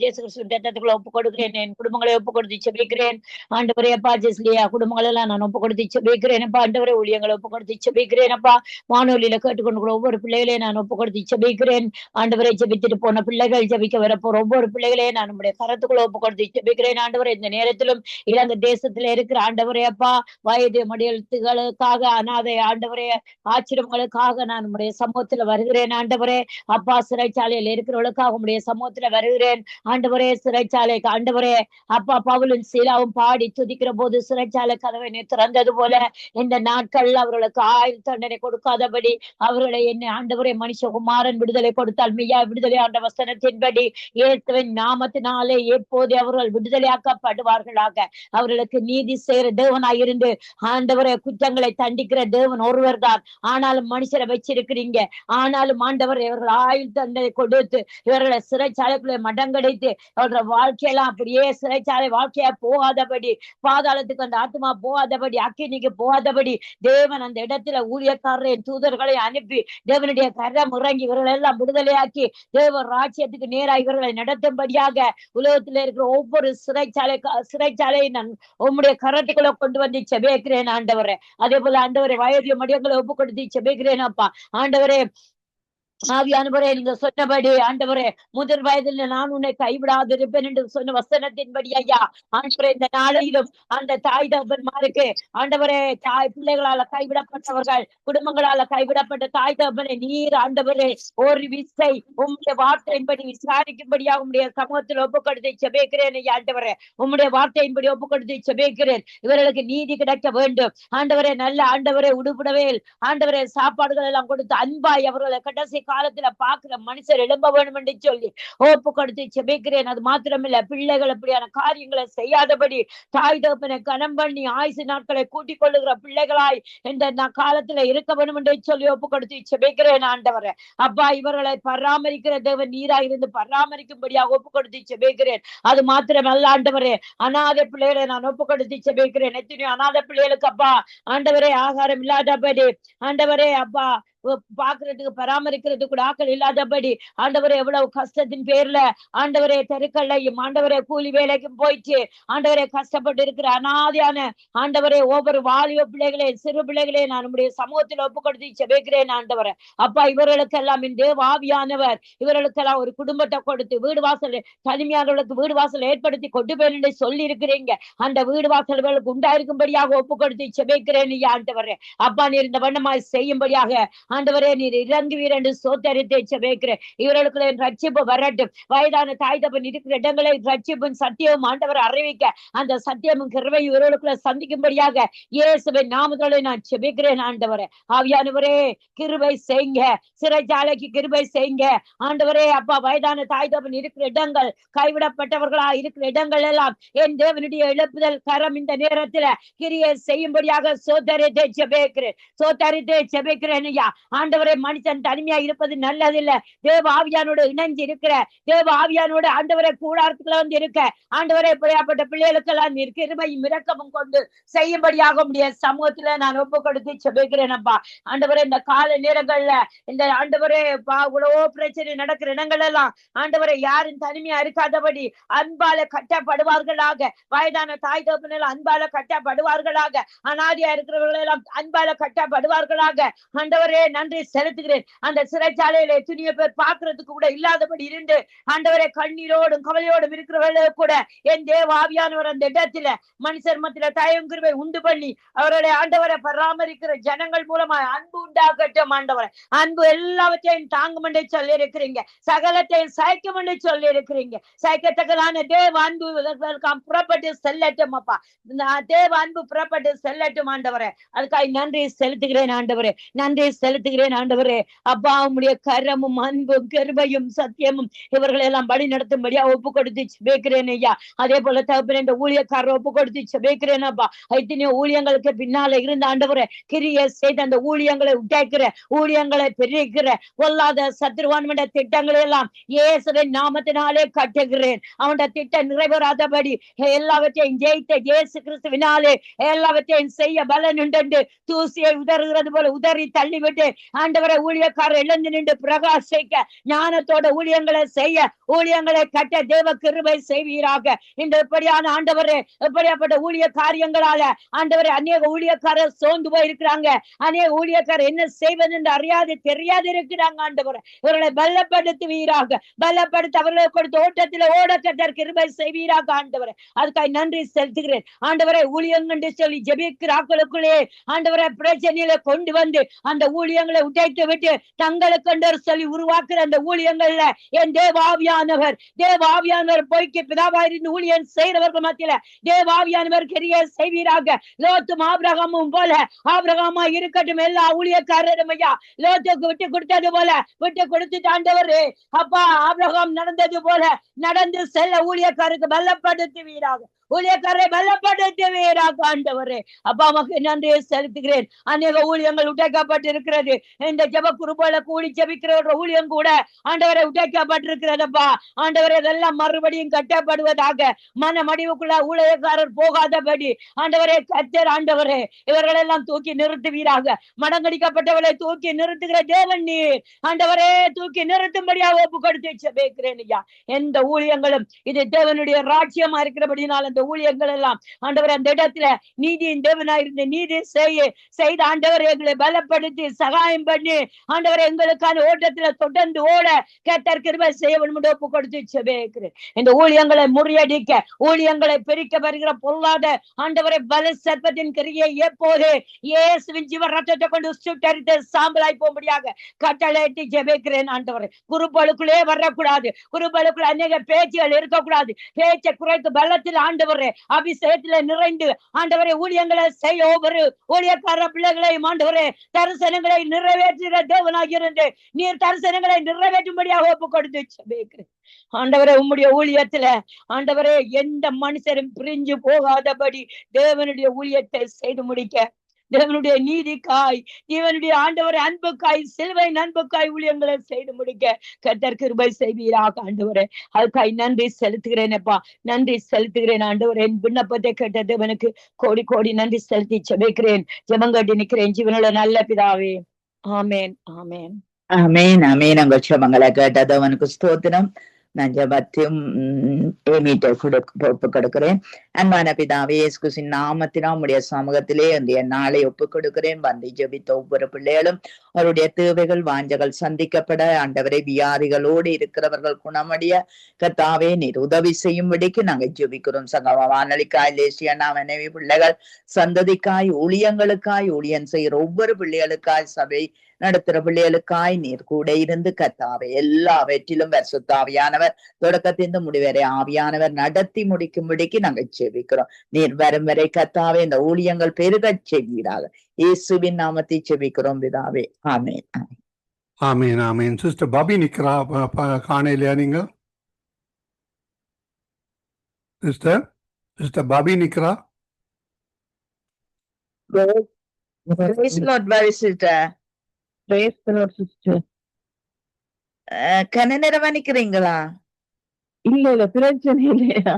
இயேசு கிறிஸ்து ரத்தத்துக்குள்ள ஒப்பு கொடுக்கிறேன். என் குடும்பங்களை ஒப்பு கொடுத்து செபிக்கிறேன் ஆண்டவரே. அப்பா, ஜெஸ்லியா குடும்பங்கள் எல்லாம் நான் ஒப்பு கொடுத்து செபிக்கிறேன். அப்பா ஆண்டவரே, ஊழியங்களை ஒப்பு கொடுத்து செபிக்கிறேன். அப்பா, வானொலியில கேட்டுக்கொண்டு ஒவ்வொரு பிள்ளைகளையும் நான் ஒப்பு கொடுத்து செபிக்கிறேன் ஆண்டவரை. ஜெபித்துட்டு போன பிள்ளைகள், ஜெபிக்க வரப்போற ஒவ்வொரு பிள்ளைகளையும் நான் நம்முடைய கரத்துக்குள்ள ஒப்பு கொடுத்து செபிக்கிறேன் ஆண்டவரே. இந்த நேரத்திலும் இலங்கை தேசத்துல இருக்கிற ஆண்டவரே அப்பா, வயது மடியெழுத்துகளுக்காக, அனாதை ஆண்டவரே ஆச்சிரமங்களுக்காக நான் நம்முடைய சமூகத்துல வருகிறேன் ஆண்டவரே. அப்பா, சிறைச்சாலையில் இருக்கிறவர்களுக்காக உடைய சமூகத்துல வருகிறேன் ஆண்டவரே. சிறைச்சாலைக்கு ஆண்டவரே அப்பா, பவுலும் சீலாவும் பாடி துதிக்கிற போது சிறைச்சாலை கதவை திறந்தது போல இந்த நாட்கள்ல அவர்களுக்கு ஆயுள் தண்டனை கொடுக்காதபடி அவர்களை என்ன ஆண்டவரே மனுஷகுமாரன் விடுதலை கொடுத்தால் மெய்யா விடுதலை ஆண்ட வசனத்தின்படி இயேசுவின் நாமத்தினாலே எப்போது அவர்கள் விடுதலையாக்கப்படுவார்களாக. அவர்களுக்கு நீதி செய்கிற தேவனாய் இருந்து ஆண்டவரே குற்றங்களை தண்டிக்கிற தேவன் ஒருவர் தான். ஆனாலும் மனுஷரை வச்சிருக்கிறீங்க. ஆனாலும் ஆண்டவர் இவர்கள் ஆயுள் தண்டனை கொடுத்து இவர்களை சிறைச்சாலைக்குள்ளே மடங்கடைத்து அவர்களோட வாழ்க்கையெல்லாம் அப்படியே சிறைச்சாலை வாழ்க்கையா போகாதபடி, பாதாளத்துக்கு அந்த ஆத்மா போகாதபடி, அக்கினிக்கு போகாதபடி தேவன் அந்த இடத்துல ஊழியக்காரரின் தூதர்களை அனுப்பி தேவனுடைய கரம் இறங்கி இவர்கள் எல்லாம் விடுதலையாக்கி தேவ ராஜ்யத்துக்கு நேராக இவர்களை நடத்தும்படியாக உலகத்துல இருக்கிற ஒவ்வொரு சிறைச்சாலையை நான் உம்முடைய கரத்துக்குள்ள கொண்டு வந்து செபிக்கிறேன் ஆண்டவரே. அதே போல ஆண்டவரே, வயது மடியங்களை ஒப்பு கொடுத்து செபிக்கிறேன் அப்பா ஆண்டவரே. ஆவியானவரே, நீங்க சொன்னபடி ஆண்டவரே, முதல் வயதில் நான் உன்னை கைவிடாது இருப்பேன் என்று சொன்ன வசனத்தின்படி ஐயா ஆண்டவரே, இந்த நாளையிலும் அந்த தாய் தகப்பன்மாருக்கு ஆண்டவரே, தாய் பிள்ளைகளால கைவிடப்பட்டவர்கள், குடும்பங்களால கைவிடப்பட்ட தாய் தகப்பனை நீர் ஆண்டவரே ஒரு விசை உம்முடைய வார்த்தையின்படி விசாரிக்கும்படியாக உம்முடைய சமூகத்தில் ஒப்பு கொடுத்து செபிக்கிறேன் ஐயா ஆண்டவரே. உம்முடைய வார்த்தையின்படி ஒப்பு கொடுத்து செபிக்கிறேன். இவர்களுக்கு நீதி கிடைக்க வேண்டும் ஆண்டவரே. நல்ல ஆண்டவரே உடுப்புடவேல் ஆண்டவரே சாப்பாடுகள் எல்லாம் கொடுத்து அன்பாய் அவர்களை கடைசி காலத்துல பாக்குற மனுஷர் எழும்ப வேண்டும் என்று சொல்லி ஒப்பு கொடுத்து செபிக்கிறேன். அது மாத்திரமில்ல, பிள்ளைகள் அப்படியான காரியங்களை செய்யாதபடி தாய் தகப்பனை கனம் பண்ணி ஆயுசு நாட்களை கூட்டிக் கொள்ளுகிற பிள்ளைகளாய் இந்த காலத்துல இருக்க வேண்டும் என்று சொல்லி ஒப்பு கொடுத்து செபிக்கிறேன் ஆண்டவரே. அப்பா, இவர்களை பராமரிக்கிற தேவன் நீராய் இருந்து பராமரிக்கும்படியாக ஒப்பு கொடுத்து செபிக்கிறேன். அது மாத்திரமல்ல ஆண்டவரே, அநாத பிள்ளைகளை நான் ஒப்பு கொடுத்து செபிக்கிறேன். எத்தனையோ அநாத பிள்ளைகளுக்கு அப்பா ஆண்டவரே ஆகாரம் இல்லாதபடி ஆண்டவரே அப்பா பாக்குறதுக்கு பராமரிக்கிறதுக்கு கூட ஆக்கள் இல்லாதபடி ஆண்டவரே எவ்வளவு கஷ்டத்தின் பேர்ல ஆண்டவரே தெருக்கள்ளையும் ஆண்டவரே கூலி வேலைக்கும் போயிட்டு ஆண்டவரே கஷ்டப்பட்டு இருக்கிற அநாதியான ஆண்டவரே ஒவ்வொரு வாலிப பிள்ளைகளே சிறு பிள்ளைகளே நான் நம்முடைய சமூகத்தில் ஒப்பு கொடுத்து செபிக்கிறேன் ஆண்டவரே. அப்பா, இவர்களுக்கெல்லாம் இந்த ஆவியானவர் இவர்களுக்கெல்லாம் ஒரு குடும்பத்தை கொடுத்து வீடு வாசல் தனிமையானவர்களுக்கு வீடு வாசல் ஏற்படுத்தி கொண்டு போய் சொல்லி இருக்கிறீங்க. அந்த வீடு வாசல்களுக்கு உண்டாயிருக்கும்படியாக ஒப்பு கொடுத்து செபிக்கிறேன் ஆண்டவரே. அப்பா, நீர் இந்த வண்ணமாய் செய்யும்படியாக ஆண்டவரே நீர் இறங்குவீர் என்று சோத்தரித்து செபிக்கிறேன். இவர்களுக்கு ரட்சிப்பு வரட்டும். வயதான தாய் தகப்பன் இருக்கிற இடங்களை ரட்சிப்பும் சத்தியமும் ஆண்டவர் அறிவிக்க அந்த சத்தியமும் கிருபையும் இவர்களுக்குள்ள சந்திக்கும்படியாக இயேசுவின் நாமத்திலே நான் செபிக்கிறேன் ஆண்டவரே. ஆவியானவரே, கிருபை செய்யுங்க. சிறைச்சாலைக்கு கிருபை செய்யுங்க ஆண்டவரே. அப்பா, வயதான தாய் தகப்பன் இருக்கிற இடங்கள், கைவிடப்பட்டவர்களா இருக்கிற இடங்கள் எல்லாம் என் தேவனுடைய எழுப்புதல் கரம் இந்த நேரத்துல கிரியை செய்யும்படியாக சோத்தரித்து செபிக்கிறேன் ஐயா ஆண்டவரே. மனுஷன் தனிமையா இருப்பது நல்லதில்லை. தேவ ஆவியானோடு இணைஞ்சு இருக்கிற தேவ ஆவியானோடு ஆண்டவரை கூடாரத்துல வந்து இருக்க ஆண்டவரே, இப்படியாப்பட்ட பிள்ளைகளுக்கெல்லாம் நீர் கிருபையும் இரக்கமும் கொண்டு செய்யும்படியாக உடைய சமூகத்துல நான் ஒப்பு கொடுத்து செபிக்கிறேன் அப்பா ஆண்டவரே. இந்த கால நேரங்கள்ல இந்த ஆண்டவரே இவ்வளவோ பிரச்சனை நடக்கிற இடங்கள் எல்லாம் ஆண்டவரை யாரும் தனிமையா இருக்காதபடி அன்பால கட்டப்படுவார்களாக. வயதான தாய் தகப்பன் எல்லாம் அன்பால கட்டப்படுவார்களாக. அநாதியா இருக்கிறவர்கள் எல்லாம் அன்பால கட்டப்படுவார்களாக. ஆண்டவரே, நன்றி செலுத்துகிறேன். அந்த சிறைச்சாலையில எத்தனையோ பேர் பாக்குறதுக்கு கூட இல்லாதபடி இருந்து ஆண்டவரே கண்ணீரோடும் கவலையோடும் இருக்கிறவர்களுக்கு கூட என் தேவ ஆவியானவர் அந்த இடத்துல மனுஷர் மத்தியில தயவும் கிருபை உண்டு பண்ணி அவருடைய ஆண்டவரை பராமரிக்கிற ஜனங்கள் மூலமா அன்பு உண்டாகட்டும் ஆண்டவரை. அன்பு எல்லாவற்றையும் தாங்கும் என்று சொல்லி இருக்கிறீங்க. சகலத்தையும் சைக்கும் என்று சொல்லி இருக்கிறீங்க. சைக்கத்தக்கதான தேவ அன்பு புறப்பட்டு செல்லட்டும் அப்பா. தேவ அன்பு புறப்பட்டு செல்லட்டும் ஆண்டவரை. அதுக்காக நன்றி செலுத்துகிறேன் ஆண்டவரே. நன்றி செலுத்து செலுத்துகிறேன் ஆண்டவரே. அப்பா உம்முடைய கரமும் அன்பும் கிருபையும் சத்தியமும் இவர்களை எல்லாம் வழி நடத்தும்படியா ஒப்பு கொடுத்து செபிக்கிறேன் ஐயா. அதே போல தகப்பனே இந்த ஊழியக்காரரை ஒப்பு கொடுத்து செபிக்கிறேன் அப்பா. எத்தனையோ ஊழியங்களுக்கு பின்னால இருந்த ஆண்டவரே கிரியை செய்த அந்த ஊழியங்களை உடைக்கிற ஊழியங்களை பெருகிற பொல்லாத சத்ருவான்மண்ட திட்டங்களை எல்லாம் இயேசுவின் நாமத்தினாலே கட்டுகிறேன். அவனுடைய திட்டம் நிறைவேறாதபடி எல்லாவற்றையும் ஜெயித்த இயேசு கிறிஸ்துவினாலே எல்லாவற்றையும் செய்ய பலன் உண்டு. தூசியை உதறுகிறது போல உதறி தள்ளிவிட்டு ஆண்டவரை ஊழியக்காரர் எழுந்து நின்று பிரகாசிக்க ஞானத்தோட ஊழியங்களை செய்ய ஊழியங்களை கட்ட தேவ கிருபை செய்வீராக. இந்த எப்படியான ஆண்டவரே எப்படியாப்பட்ட ஊழிய காரியங்களால ஆண்டவரை அநேக ஊழியக்காரர் சோர்ந்து போயிருக்கிறாங்க. அநேக ஊழியக்காரர் என்ன செய்வது என்று அறியாது தெரியாது இருக்கிறாங்க. ஆண்டவரை இவர்களை பலப்படுத்துவீராக. பலப்படுத்த அவர்களை கொடுத்த ஓட்டத்தில் ஓட கட்டர் கிருபை செய்வீராக ஆண்டவரை. அதுக்காக நன்றி செலுத்துகிறேன் ஆண்டவரை. ஊழியங்கள் சொல்லி ஜெபிக்கிறாக்களுக்குள்ளே ஆண்டவரை பிரச்சனையில கொண்டு வந்து அந்த ஊழியங்களை உடைத்து விட்டு தங்களுக்கு சொல்லி உருவாக்குற அந்த ஊழியங்கள்ல என் தேவாவியானவர் பொய்க்கு பிதாவாயிருந்து ஊழியன் செய்கிறவர்கள் மத்தியில தேவாவியானவர் கிரிய செய்வீராக. லோத்தும் ஆபிரகாமும் போல ஆபிரகாமா இருக்கட்டும் எல்லா ஊழியக்காரரும் ஐயா லோத்துக்கு விட்டு கொடுத்தது போல விட்டு கொடுத்துட்டு ஆண்டவரே அப்பா ஆபிரகாம் நடந்தது போல நடந்து செல்ல ஊழியக்காருக்கு பலப்படுத்துவீராக. ஊழியக்காரரை பலப்படுத்துவீராக ஆண்டவரே. அப்பா மக்கு நன்றியை செலுத்துகிறேன். அநேக ஊழியங்கள் உடைக்கப்பட்டிருக்கிறது. இந்த ஜெப குருபோல கூடி ஜெபிக்கிற ஊழியம் கூட ஆண்டவரை உடைக்கப்பட்டிருக்கிறதப்பா. ஆண்டவரை இதெல்லாம் மறுபடியும் கட்டப்படுவதாக. மனமடிவுக்குள்ள ஊழியக்காரர் போகாதபடி ஆண்டவரே கர்த்தர் ஆண்டவரே இவர்கள் எல்லாம் தூக்கி நிறுத்துவீராக. மடங்கடிக்கப்பட்டவர்களை தூக்கி நிறுத்துகிற தேவன் நீர் ஆண்டவரே தூக்கி நிறுத்தும்படியாக ஒப்பு கொடுத்து ஜெபிக்கிறேன் ஐயா. எந்த ஊழியங்களும் இது தேவனுடைய ராஜ்யமா இருக்கிறபடினால் அந்த ஊழியங்கள் எல்லாம் ஆண்டவர் அந்த இடத்துல நீதியின் தேவனாயிருந்து நீதி செய்த ஆண்டவர் எங்களை பலப்படுத்தி சகாயம் பண்ணி ஆண்டவர் எங்களுக்கான ஓட்டத்துல தொடர்ந்து ஓட கர்த்தர் கிருபை செய்ய ஒப்பு கொடுத்து செபிக்கிறேன். இந்த ஊழியங்களை முறியடிக்க ஊழியங்களை பிரிக்க வருகிற பொல்லாத ஆண்டவரை பல சர்ப்பத்தின் கிரியை எப்போது இயேசுவின் ஜீவ ரத்தத்தை கொண்டு சுட்டரித்து சாம்பலாய் போகும்படியாக கட்டளையிட்டு ஜெபிக்கிறேன் ஆண்டவரை. குருபலுக்குள்ளே வரக்கூடாது. குருபலுக்குள்ள அநேக பேச்சுகள் இருக்கக்கூடாது. பேச்சை குறைத்து பலத்தில் ஆண்டவரே அபிஷேகத்துல நிறைந்து ஆண்டவரை ஊழியங்களை செய்ய ஒவ்வொரு ஊழியக்கார பிள்ளைகளையும் ஆண்டவரே தரிசனங்களை நிறைவேற்றுகிற தேவனாகிருந்து நீர் தரிசனங்களை நிறைவேற்றும்படியாக ஒப்பு கொடுத்து ஜெபிக்கிறேன் ஆண்டவரே. உம்முடைய ஊழியத்துல ஆண்டவரே எந்த மனுஷரும் பிரிஞ்சு போகாதபடி தேவனுடைய ஊழியத்தை செய்து முடிக்க தேவனுடைய நீதிக்காய் தேவனுடைய ஆண்டவரை அன்புக்காய் சிலுவை அன்புக்காய் ஊழியங்களை செய்து முடிக்க கர்த்தர் கிருபை செய்வீராக ஆண்டவரே. அதுக்காய் நன்றி செலுத்துகிறேன் அப்பா. நன்றி செலுத்துகிறேன் ஆண்டவரே. என் விண்ணப்பத்தை கேட்ட தேவனுக்கு கோடி கோடி நன்றி செலுத்தி ஜெபிக்கிறேன். ஜெபங்கட்டி நிற்கிறேன் ஜீவனுள்ள நல்ல பிதாவே. ஆமேன் ஆமேன் ஆமேன் ஆமேன். உங்கள் ஜெபங்களை கேட்ட தேவனுக்கு ஸ்தோத்திரம். நான் ஜெபத்தையும் ஒப்பு கொடுக்கிறேன். அன்பான பிதாவே இயேசு கிறிஸ்துவின் நாமத்தினால் உம்முடைய சமூகத்திலே இந்த நாளை ஒப்பு கொடுக்கிறேன். வந்து ஜெபித்த ஒவ்வொரு பிள்ளைகளும் அவருடைய தேவைகள் வாஞ்சகள் சந்திக்கப்பட ஆண்டவரை வியாதிகளோடு இருக்கிறவர்கள் குணமடைய கர்த்தாவே நீர் உதவி செய்யும்படிக்கு நாங்கள் ஜெபிக்கிறோம். சங்கம வானொலிக்காய் லேசியா மனைவி பிள்ளைகள் சந்ததிக்காய் ஊழியங்களுக்காய் ஊழியம் செய்கிற ஒவ்வொரு பிள்ளைகளுக்காய் சபை நடத்துற பிள்ளைகளுக்காய் நீர் கூட இருந்து கர்த்தாவே எல்லாவற்றிலும் பரிசுத்தாவியானவர் தொடக்கத்திலிருந்து முடிவரை ஆவியானவர் நடத்தி முடிக்கும்படிக்கு நாங்கள் ஜெபிக்கிறோம். நீர் வரும் வரை கர்த்தாவே இந்த ஊழியங்கள் பெருகச் செய்வீராக. இயேசுவின் நாமத்தை ஜெபிக்கிறோம் பிதாவே. ஆமேன் ஆமேன் ஆமேன். சிஸ்டர் பாபி நிக்கிறா காணையிலையா நீங்க? சிஸ்டர் பாபி நிக்கிறா? கன நேரமா நிக்கிறீங்களா? இல்ல பிரச்சனை இல்லையா?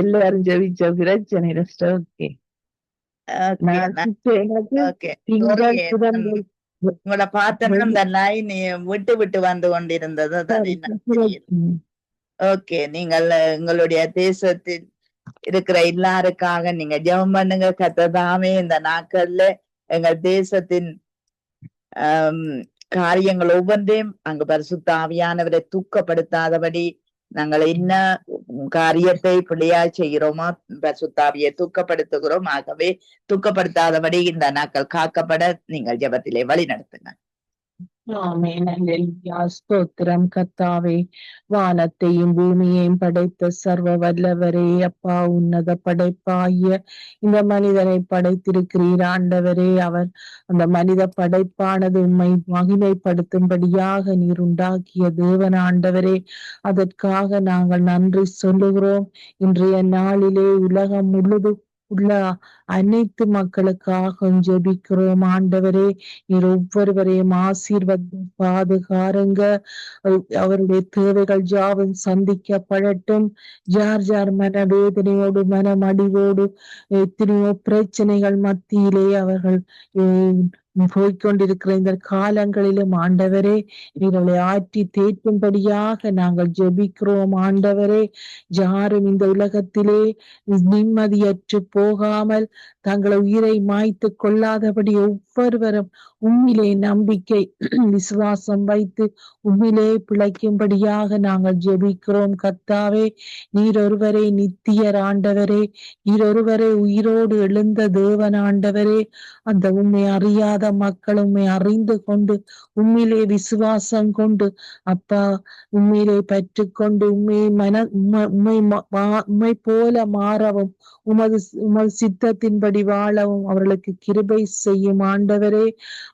எல்லாரும் ஜெபிச்ச பிரச்சனை உங்களை பார்த்தோம்னா இந்த லைன் விட்டு விட்டு வந்து கொண்டிருந்தது. ஓகே, நீங்கள் எங்களுடைய தேசத்தில் இருக்கிற எல்லாருக்காக நீங்க ஜெபம் பண்ணுங்க. கர்த்ததாமே இந்த நாட்கள்ல எங்கள் தேசத்தின் காரியங்கள் ஒவ்வொன்றையும் அங்கு பரிசுத்த ஆவியானவரை தூக்கப்படுத்தாதபடி நாங்கள் என்ன காரியத்தை பிள்ளையா செய்கிறோமோ பரிசுத்தாவியை தூக்கப்படுத்துகிறோம். ஆகவே தூக்கப்படுத்தாதபடி இந்த நாட்கள் காக்கப்பட நீங்கள் ஜெபத்திலே வழி நடத்துங்க. ஆமென். அல்லேலூயா. ஸ்தோத்திரம் கர்த்தாவே. வானத்தையும் பூமியையும் படைத்த சர்வ வல்லவரே, அப்பா உன்னத படைப்பாகிய இந்த மனிதனை படைத்திருக்கிறீர் ஆண்டவரே. அவர் அந்த மனித படைப்பானது உம்மை மகிமைப்படுத்தும்படியாக நீர் உண்டாக்கிய தேவன் ஆண்டவரே. அதற்காக நாங்கள் நன்றி சொல்லுகிறோம். இன்றைய நாளிலே உலகம் முழுதும் உள்ள அனைத்து மக்களுக்காக ஜெபிக்கிறோம் ஆண்டவரே. நீர் ஒவ்வொருவரையும் பாதுகாருங்க. அவருடைய தேவைகள் யாவும் சந்திக்கப்படட்டும். யார் யார் மனவேதனையோடு மனமடிவோடு எத்தனையோ பிரச்சனைகள் மத்தியிலே அவர்கள் போய்கொண்டிருக்கிற இந்த காலங்களிலும் ஆண்டவரே, இவர்களை ஆற்றி தேற்றும்படியாக நாங்கள் ஜெபிக்கிறோம் ஆண்டவரே. யாரும் இந்த உலகத்திலே நிம்மதியற்று போகாமல் தங்களை உயிரை மாய்த்து கொள்ளாதபடி ஒவ்வொருவரும் உம்மிலே நம்பிக்கை விசுவாசம் வைத்து உம்மிலே பிழைக்கும்படியாக நாங்கள் ஜெபிக்கிறோம் கர்த்தாவே. நீர் ஒருவரே நித்தியர் ஆண்டவரே. நீர் ஒருவரே உயிரோடு எழுந்த தேவன் ஆண்டவரே. அந்த உம்மை அறியாத மக்கள் உம்மை அறிந்து கொண்டு உம்மிலே விசுவாசம் கொண்டு அப்பா உம்மிலே பற்றுக்கொண்டு உம்மை போல மாறவும் உமது சித்தத்தின்படி வாழவும் அவர்களுக்கு கிருபை செய்யும் ஆண்டவரே.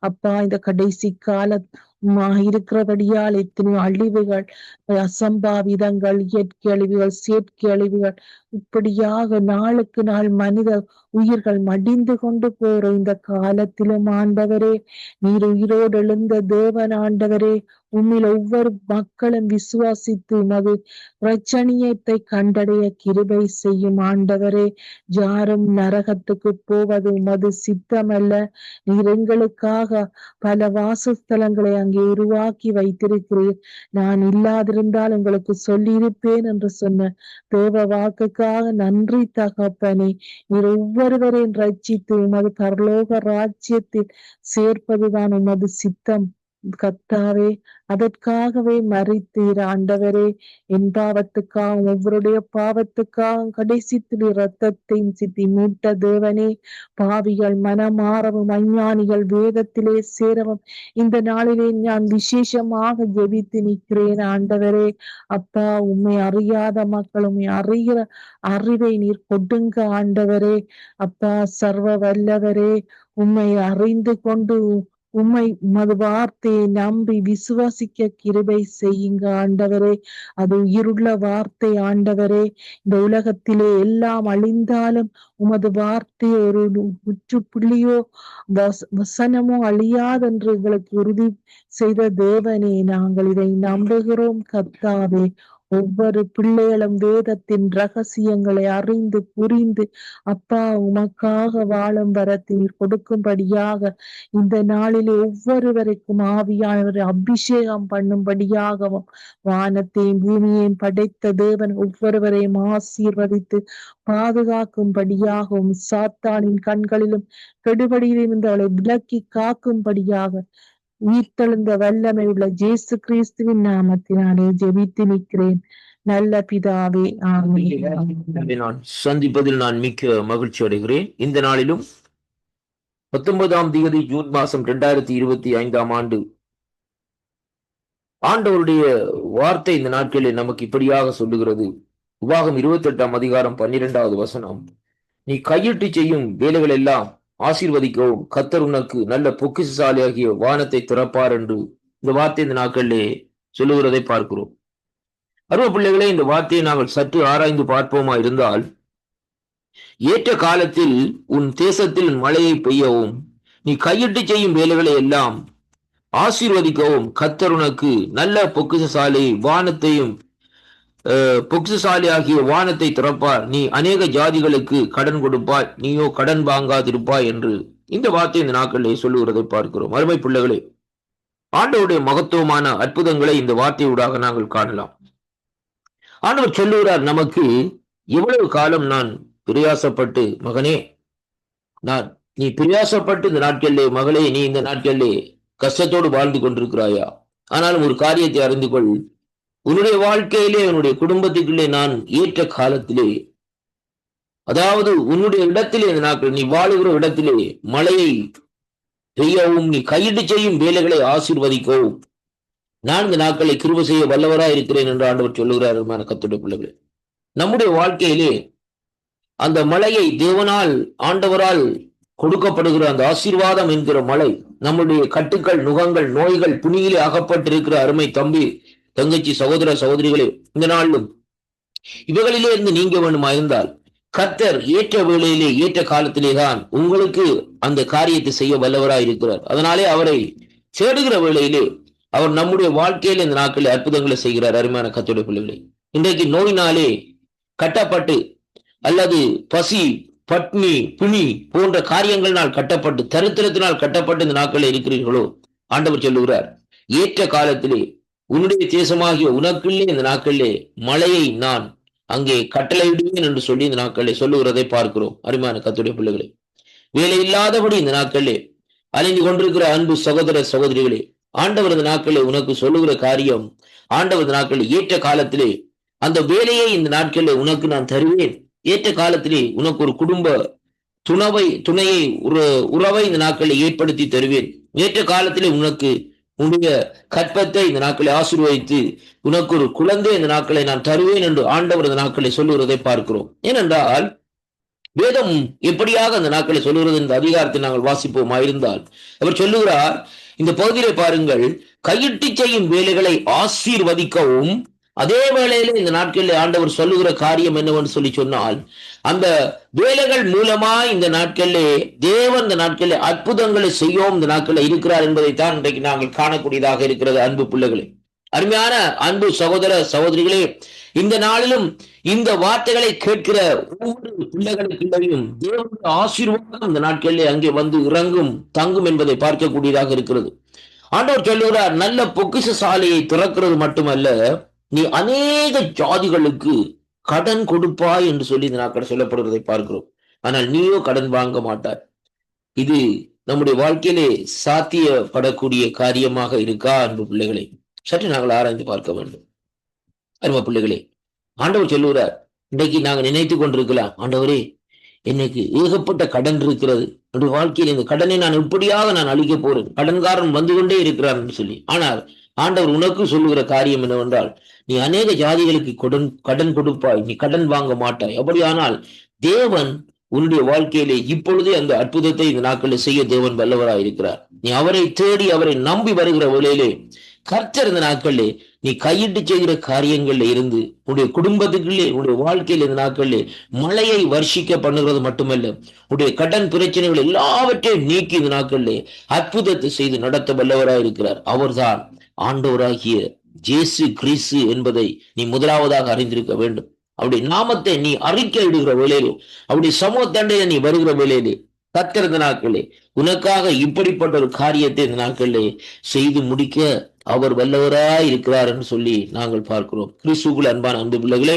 அப்பா இந்த கடைசி கால இருக்கிறபடியால் எத்தனையோ அழிவுகள், அசம்பாவிதங்கள், இயற்கை அழிவுகள், செயற்கை அழிவுகள், இப்படியாக நாளுக்கு நாள் மனித உயிர்கள் மடிந்து கொண்டு போற இந்த காலத்திலும் ஆண்டவரே, நீர் உயிரோடு எழுந்த தேவன் ஆண்டவரே. உம்மில் ஒவ்வொரு மக்களும் விசுவாசித்து உமது பிரச்சனையத்தை கண்டடைய கிருபை செய்யும் ஆண்டவரே. யாரும் நரகத்துக்கு போவது உமது சித்தமல்ல. நீர் எங்களுக்காக பல வாசஸ்தலங்களை அங்கே உருவாக்கி வைத்திருக்கிறீர். நான் இல்லாதிருந்தால் உங்களுக்கு சொல்லியிருப்பேன் என்று சொன்ன தேவ வாக்குக்காக நன்றி தகப்பனே. நீர் ஒவ்வொருவரையும் ரட்சித்து உமது பரலோக ராஜ்யத்தில் சேர்ப்பதுதான் உமது சித்தம் கர்த்தாவே. அதற்காகவே மரித்தீர் ஆண்டவரே. என் பாவத்துக்காகவும் ஒவ்வொருடைய பாவத்துக்காகவும் கடைசித்தில் இரத்தத்தையும் சித்தி மீட்ட தேவனே. பாவிகள் மனமாறவும் அஞ்ஞானிகள் வேதத்திலே சேரவும் இந்த நாளிலே நான் விசேஷமாக ஜெபித்து நிற்கிறேன் ஆண்டவரே. அப்பா உம்மை அறியாத மக்கள் உம்மை அறிகிற அறிவை நீர் கொடுங்க ஆண்டவரே. அப்பா சர்வ வல்லவரே, உம்மை அறிந்து கொண்டு உம்மை உமது வார்த்தையை நம்பி விசுவாசிக்க கிருபை செய்யுங்க ஆண்டவரே. அது உயிருள்ள வார்த்தை ஆண்டவரே. இந்த உலகத்திலே எல்லாம் அழிந்தாலும் உமது வார்த்தை ஒரு முற்றுப்புள்ளியோ வசனமோ அழியாதென்று எங்களுக்கு உறுதி செய்த தேவனே, நாங்கள் இதை நம்புகிறோம் கர்த்தாவே. ஒவ்வொரு பிள்ளைகளும் வேதத்தின் ரகசியங்களை அறிந்து புரிந்து அப்பா உமக்காக வாழும் வரத்தில் கொடுக்கும்படியாக இந்த நாளிலே ஒவ்வொருவருக்கும் ஆவியானவரை அபிஷேகம் பண்ணும்படியாகவும் வானத்தையும் பூமியையும் படைத்த தேவன் ஒவ்வொருவரையும் ஆசீர்வதித்து பாதுகாக்கும்படியாகவும் சாத்தானின் கண்களிலும் கெடுபடியிலும் இருந்தவளை விலக்கி காக்கும்படியாக உயிர்த்தெழுந்த வல்லமை உள்ள இயேசு கிறிஸ்துவின் நாமத்தினாலே ஜெபித்து நிற்கிறேன் நல்ல பிதாவே, ஆமென். நான் சந்திப்பதில் நான் மிக்க மகிழ்ச்சி அடைகிறேன். இந்த நாளிலும் 19ஆம் தேதி ஜூன் மாசம் 2025ஆம் ஆண்டு ஆண்டவருடைய வார்த்தை இந்த நாட்களில் நமக்கு இப்படியாக சொல்லுகிறது. உபாகம் 28ஆம் அதிகாரம் 12வது வசனம், நீ கையிட்டு செய்யும் வேலைகள் எல்லாம் ஆசீர்வதிக்கவும் கர்த்தர் உனக்கு நல்ல பொக்கிஷசாலியாகிய வானத்தை திறப்பார் என்று இந்த வார்த்தை இந்த நாட்களிலே சொல்லுகிறதை பார்க்கிறோம். அருமை பிள்ளைகளே, இந்த வார்த்தையை நாங்கள் சற்று ஆராய்ந்து பார்ப்போமா இருந்தால், ஏற்ற காலத்தில் உன் தேசத்தில் மழையை பெய்யவும் நீ கையிட்டு செய்யும் வேலைகளை எல்லாம் ஆசீர்வதிக்கவும் கர்த்தர் உனக்கு நல்ல பொக்கிஷசாலியாகிய வானத்தை திறப்பார். நீ அநேக ஜாதிகளுக்கு கடன் கொடுப்பாய், நீயோ கடன் வாங்காதிருப்பாய் என்று இந்த வார்த்தை இந்த நாட்களிலே சொல்லுகிறதை பார்க்கிறோம். அருமை பிள்ளைகளே, ஆண்டவருடைய மகத்துவமான அற்புதங்களை இந்த வார்த்தையூடாக நாங்கள் காணலாம். ஆண்டவர் சொல்லுகிறார் நமக்கு, எவ்வளவு காலம் நான் பிரயாசப்பட்டு, மகனே நீ பிரயாசப்பட்டு இந்த நாட்களிலே, மகளே நீ இந்த நாட்களிலே கஷ்டத்தோடு வாழ்ந்து கொண்டிருக்கிறாயா? ஆனாலும் ஒரு காரியத்தை அறிந்து கொள், உன்னுடைய வாழ்க்கையிலே உன்னுடைய குடும்பத்துக்குள்ளே நான் ஏற்ற காலத்திலே, அதாவது உன்னுடைய இடத்திலே இந்த நாட்கள் நீ வாழுகிற இடத்திலே மழையை செய்யவும் நீ கையிட்டு செய்யும் வேலைகளை ஆசீர்வதிக்கவும் 4 நாட்களை கிருபை செய்ய வல்லவராய் இருக்கிறேன் என்று ஆண்டவர் சொல்லுகிறார். கர்த்தருடைய பிள்ளைகளே, நம்முடைய வாழ்க்கையிலே அந்த மழையை தேவனால் ஆண்டவரால் கொடுக்கப்படுகிற அந்த ஆசீர்வாதம் என்கிற மழை நம்முடைய கட்டுக்கள், நுகங்கள், நோய்கள், புனியிலே அகப்பட்டிருக்கிற அருமை தம்பி, தங்கச்சி, சகோதர, சகோதரிகளே, இந்த நாளிலும் இவைகளிலே இருந்து நீங்க வேண்டுமா இருந்தால் கர்த்தர் ஏற்ற வேளையிலே ஏற்ற காலத்திலே தான் உங்களுக்கு அந்த காரியத்தை செய்ய வல்லவராய் இருக்கிறார். அதனாலே அவரை தேடுகிற வேளையிலே அவர் நம்முடைய வாழ்க்கையில இந்த நாட்களில் அற்புதங்களை செய்கிறார். அருமையான கர்த்தருடைய பிள்ளைகளே, இன்றைக்கு நோயினாலே கட்டப்பட்டு அல்லது பசி, பட்னி, பிணி போன்ற காரியங்களினால் கட்டப்பட்டு, தரித்திரத்தினால் கட்டப்பட்டு இந்த நாட்களில் இருக்கிறீர்களோ, ஆண்டவர் சொல்லுகிறார், ஏற்ற காலத்திலே உன்னுடைய தேசமாகிய உனக்குள்ளே இந்த நாட்களிலே மழையை நான் அங்கே கட்டளையிடுவேன் என்று சொல்லி இந்த நாட்களிலே சொல்லுகிறதை பார்க்கிறோம். அருமையான கர்த்தருடைய பிள்ளைகளே, வேலை இல்லாதபடி இந்த நாட்களிலே அலைந்து கொண்டிருக்கிற அன்பு சகோதர சகோதரிகளே, ஆண்டவர் இந்த நாட்களிலே உனக்கு சொல்லுகிற காரியம், ஆண்டவர் இந்த நாட்களில் ஏற்ற காலத்திலே அந்த வேலையை இந்த நாட்களிலே உனக்கு நான் தருவேன். ஏற்ற காலத்திலே உனக்கு ஒரு குடும்ப துணையை உறவை இந்த நாட்களில் ஏற்படுத்தி தருவேன். ஏற்ற காலத்திலே உனக்கு உன்னுடைய கற்பத்தை இந்த நாட்களை ஆசீர்வதித்து உனக்கு ஒரு குழந்தை இந்த நாட்களை நான் தருவேன் என்று ஆண்டவர் இந்த நாட்களை சொல்லுகிறதை பார்க்கிறோம். ஏனென்றால் வேதம் எப்படியாக அந்த நாட்களை சொல்லுகிறது இந்த அதிகாரத்தை நாங்கள் வாசிப்போமா இருந்தால் அவர் சொல்லுகிறார், இந்த பகுதியிலே பாருங்கள், கையிட்டு செய்யும் வேலைகளை ஆசீர்வதிக்கவும், அதே வேளையில இந்த நாட்களில் ஆண்டவர் சொல்லுகிற காரியம் என்னவென்று சொல்லி சொன்னால், அந்த வேலைகள் மூலமா இந்த நாட்களிலே தேவன் இந்த நாட்களில் அற்புதங்களை செய்யவும் இந்த நாட்களில் இருக்கிறார் என்பதைத்தான் இன்றைக்கு நாங்கள் காணக்கூடியதாக இருக்கிறது. அன்பு பிள்ளைகளே, அருமையான அன்பு சகோதர சகோதரிகளே, இந்த நாளிலும் இந்த வார்த்தைகளை கேட்கிற ஒவ்வொரு பிள்ளைகளுக்குள்ளையும் தேவனுடைய ஆசீர்வாதம் இந்த நாட்களிலே அங்கே வந்து இறங்கும், தங்கும் என்பதை பார்க்கக்கூடியதாக இருக்கிறது. ஆண்டவர் சொல்லுகிறார், நல்ல பொக்கிஷ சாலையை திறக்கிறது மட்டுமல்ல, நீ அநேக ஜாதிகளுக்கு கடன் கொடுப்பாய் என்று சொல்லி இந்த நாட்கள் சொல்லப்படுவதை பார்க்கிறோம். ஆனால் நீயோ கடன் வாங்க மாட்டாய். இது நம்முடைய வாழ்க்கையிலே சாத்தியப்படக்கூடிய காரியமாக இருக்கா? அன்பு பிள்ளைகளை சற்று நாங்கள் ஆராய்ந்து பார்க்க வேண்டும். அன்பு பிள்ளைகளே, ஆண்டவர் சொல்லுகிறார், இன்றைக்கு நாங்கள் நினைத்து கொண்டிருக்கலாம், ஆண்டவரே எனக்கு ஏகப்பட்ட கடன் இருக்கிறது, என்னுடைய வாழ்க்கையில் இந்த கடனை நான் எப்படியாக நான் அழிக்க போறேன், கடன்காரன் வந்து கொண்டே இருக்கிறார் என்று சொல்லி. ஆனால் ஆண்டவர் உனக்கு சொல்லுகிற காரியம் என்னவென்றால், நீ அநேக ஜாதிகளுக்கு கடன் கொடுப்பாய், நீ கடன் வாங்க மாட்டாய். அப்படியானால் தேவன் உன்னுடைய வாழ்க்கையிலே இப்பொழுதே அந்த அற்புதத்தை இந்த நாட்களில் செய்ய தேவன் வல்லவராய் இருக்கிறார். நீ அவரை தேடி அவரை நம்பி வருகிற வேளையிலே கர்த்தர் இந்த நாட்களிலே நீ கையிட்டு செய்கிற காரியங்கள்ல இருந்து உன்னுடைய குடும்பத்துக்குள்ளே உன்னுடைய வாழ்க்கையில் இந்த நாட்களிலே மழையை வர்ஷிக்க பண்ணுகிறது மட்டுமல்ல, உன்னுடைய கடன் பிரச்சனைகள் எல்லாவற்றையும் நீக்கி இந்த நாட்களிலே அற்புதத்தை செய்து நடத்த வல்லவராய் இருக்கிறார். அவர்தான் ஆண்டவராகிய இயேசு கிறிஸ்து என்பதை நீ முதலாவதாக அறிந்திருக்க வேண்டும். அவருடைய நாமத்தை நீ அறிக்கை இடுகிற வேளையிலே, அவருடைய சமூக தண்டையை நீ வருகிற வேளையிலே கர்த்தர் இந்த நாட்களே உனக்காக இப்படிப்பட்ட ஒரு காரியத்தை இந்த நாட்களிலே செய்து முடிக்க அவர் வல்லவராய் இருக்கிறார் என்று சொல்லி நாங்கள் பார்க்கிறோம். கிறிஸ்துவுக்குள் அன்பான அன்பு பிள்ளைகளே,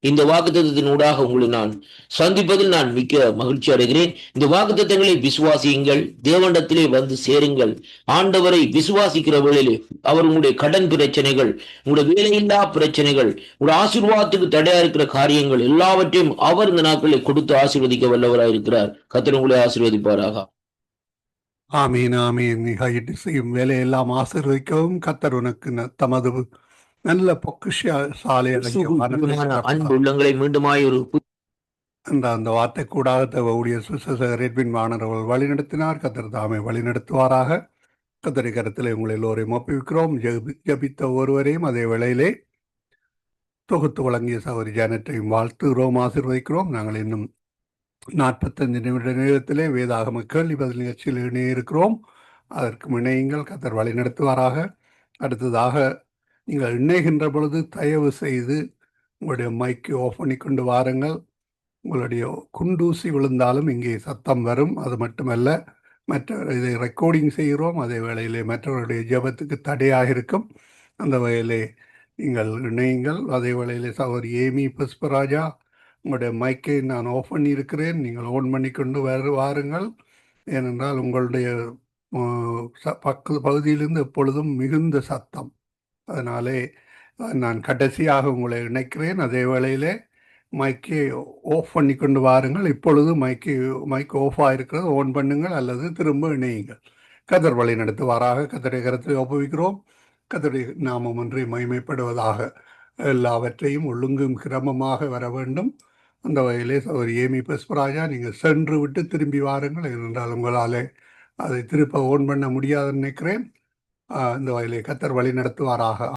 இந்த வாக்குத்தத்தத்தின் ஊடாக உங்களை நான் சந்திப்பதில் நான் மிக்க மகிழ்ச்சி அடைகிறேன். இந்த வாக்குத்தத்தங்களை விசுவாசியுங்கள், தேவனிடத்திலே வந்து சேருங்கள். ஆண்டவரை விசுவாசிக்கிற வேளையிலே அவர் உங்களுடைய கடன் பிரச்சனைகள், உங்களுடைய வேலையில்லா பிரச்சனைகள், உங்களுடைய ஆசீர்வாதத்துக்கு தடையா இருக்கிற காரியங்கள் எல்லாவற்றையும் அவர் இந்த நாட்களில் கொடுத்து ஆசீர்வதிக்க வல்லவராய் இருக்கிறார். கர்த்தர் உங்களை ஆசீர்வதிப்பாராக. ஆமீன் ஆமீன். நீ கையிட்டு செய்யும் வேலையெல்லாம் ஆசீர்வதிக்கவும் கர்த்தர் உனக்கு தமது நல்ல பொக்கிஷ சாலை அன்பு உள்ளங்களை மீண்டுமாய் ஒரு அந்த வார்த்தை கூடாக ஊழியர் மாணவர்கள் வழிநடத்தினார். கர்த்தர் தாமே வழிநடத்துவாராக. கர்த்தரை கருத்தில் உங்களை எல்லோரையும் ஒப்புவிக்கிறோம். ஜபித்த ஒருவரையும் அதே வேளையிலே தொகுத்து வழங்கிய சகோதரி ஜானட்டையும் வாழ்த்துகிறோம், ஆசீர்வதிக்கிறோம். நாங்கள் இன்னும் 45 நிமிட நேரத்திலே வேதாகம கேள்வி பதில் நிகழ்ச்சியில் இணையிருக்கிறோம். அதற்கு இணையுங்கள். கர்த்தர் வழி நடத்துவாராக. அடுத்ததாக நீங்கள் இணைகின்ற பொழுது தயவு செய்து உங்களுடைய மைக்கை ஆஃப் பண்ணி கொண்டு வாருங்கள். உங்களுடைய குண்டூசி விழுந்தாலும் இங்கே சத்தம் வரும். அது மட்டுமல்ல, இதை ரெக்கார்டிங் செய்கிறோம். அதே வேளையிலே மற்றவருடைய ஜெபத்துக்கு தடையாக இருக்கும். அந்த வகையிலே நீங்கள் இணையுங்கள். அதே வேளையிலே சகோதரி ஏமி புஷ்பராஜா, உங்களுடைய மைக்கை நான் ஆஃப் பண்ணி இருக்கிறேன், நீங்கள் ஓன் பண்ணி கொண்டு வாருங்கள். ஏனென்றால் உங்களுடைய பகுதியிலிருந்து எப்பொழுதும் மிகுந்த சத்தம். அதனாலே நான் கடைசியாக உங்களை இணைக்கிறேன். அதே வேளையிலே மைக்கை ஆஃப் பண்ணி கொண்டு வாருங்கள். இப்பொழுது மைக் ஆஃப் ஆகிருக்கிறது, ஓன் பண்ணுங்கள் அல்லது திரும்ப இணையுங்கள். கத்தர் வழி நடத்துவாராக. கத்தருடைய கருத்தை ஒப்புவிக்கிறோம். கத்தருடைய நாமம் ஒன்றே மகிமைப்படுவதாக. எல்லாவற்றையும் ஒழுங்கும் கிரமமாக வர வேண்டும். அந்த வகையிலே சகோதரி ஏமி பஸ்பராஜா, நீங்கள் சென்று விட்டு திரும்பி வாருங்கள். ஏனென்றால் உங்களாலே அதை திருப்ப ஓன் பண்ண முடியாதுன்னு நினைக்கிறேன். இந்த வகையிலே கத்தர் வழி நடத்துவாராக.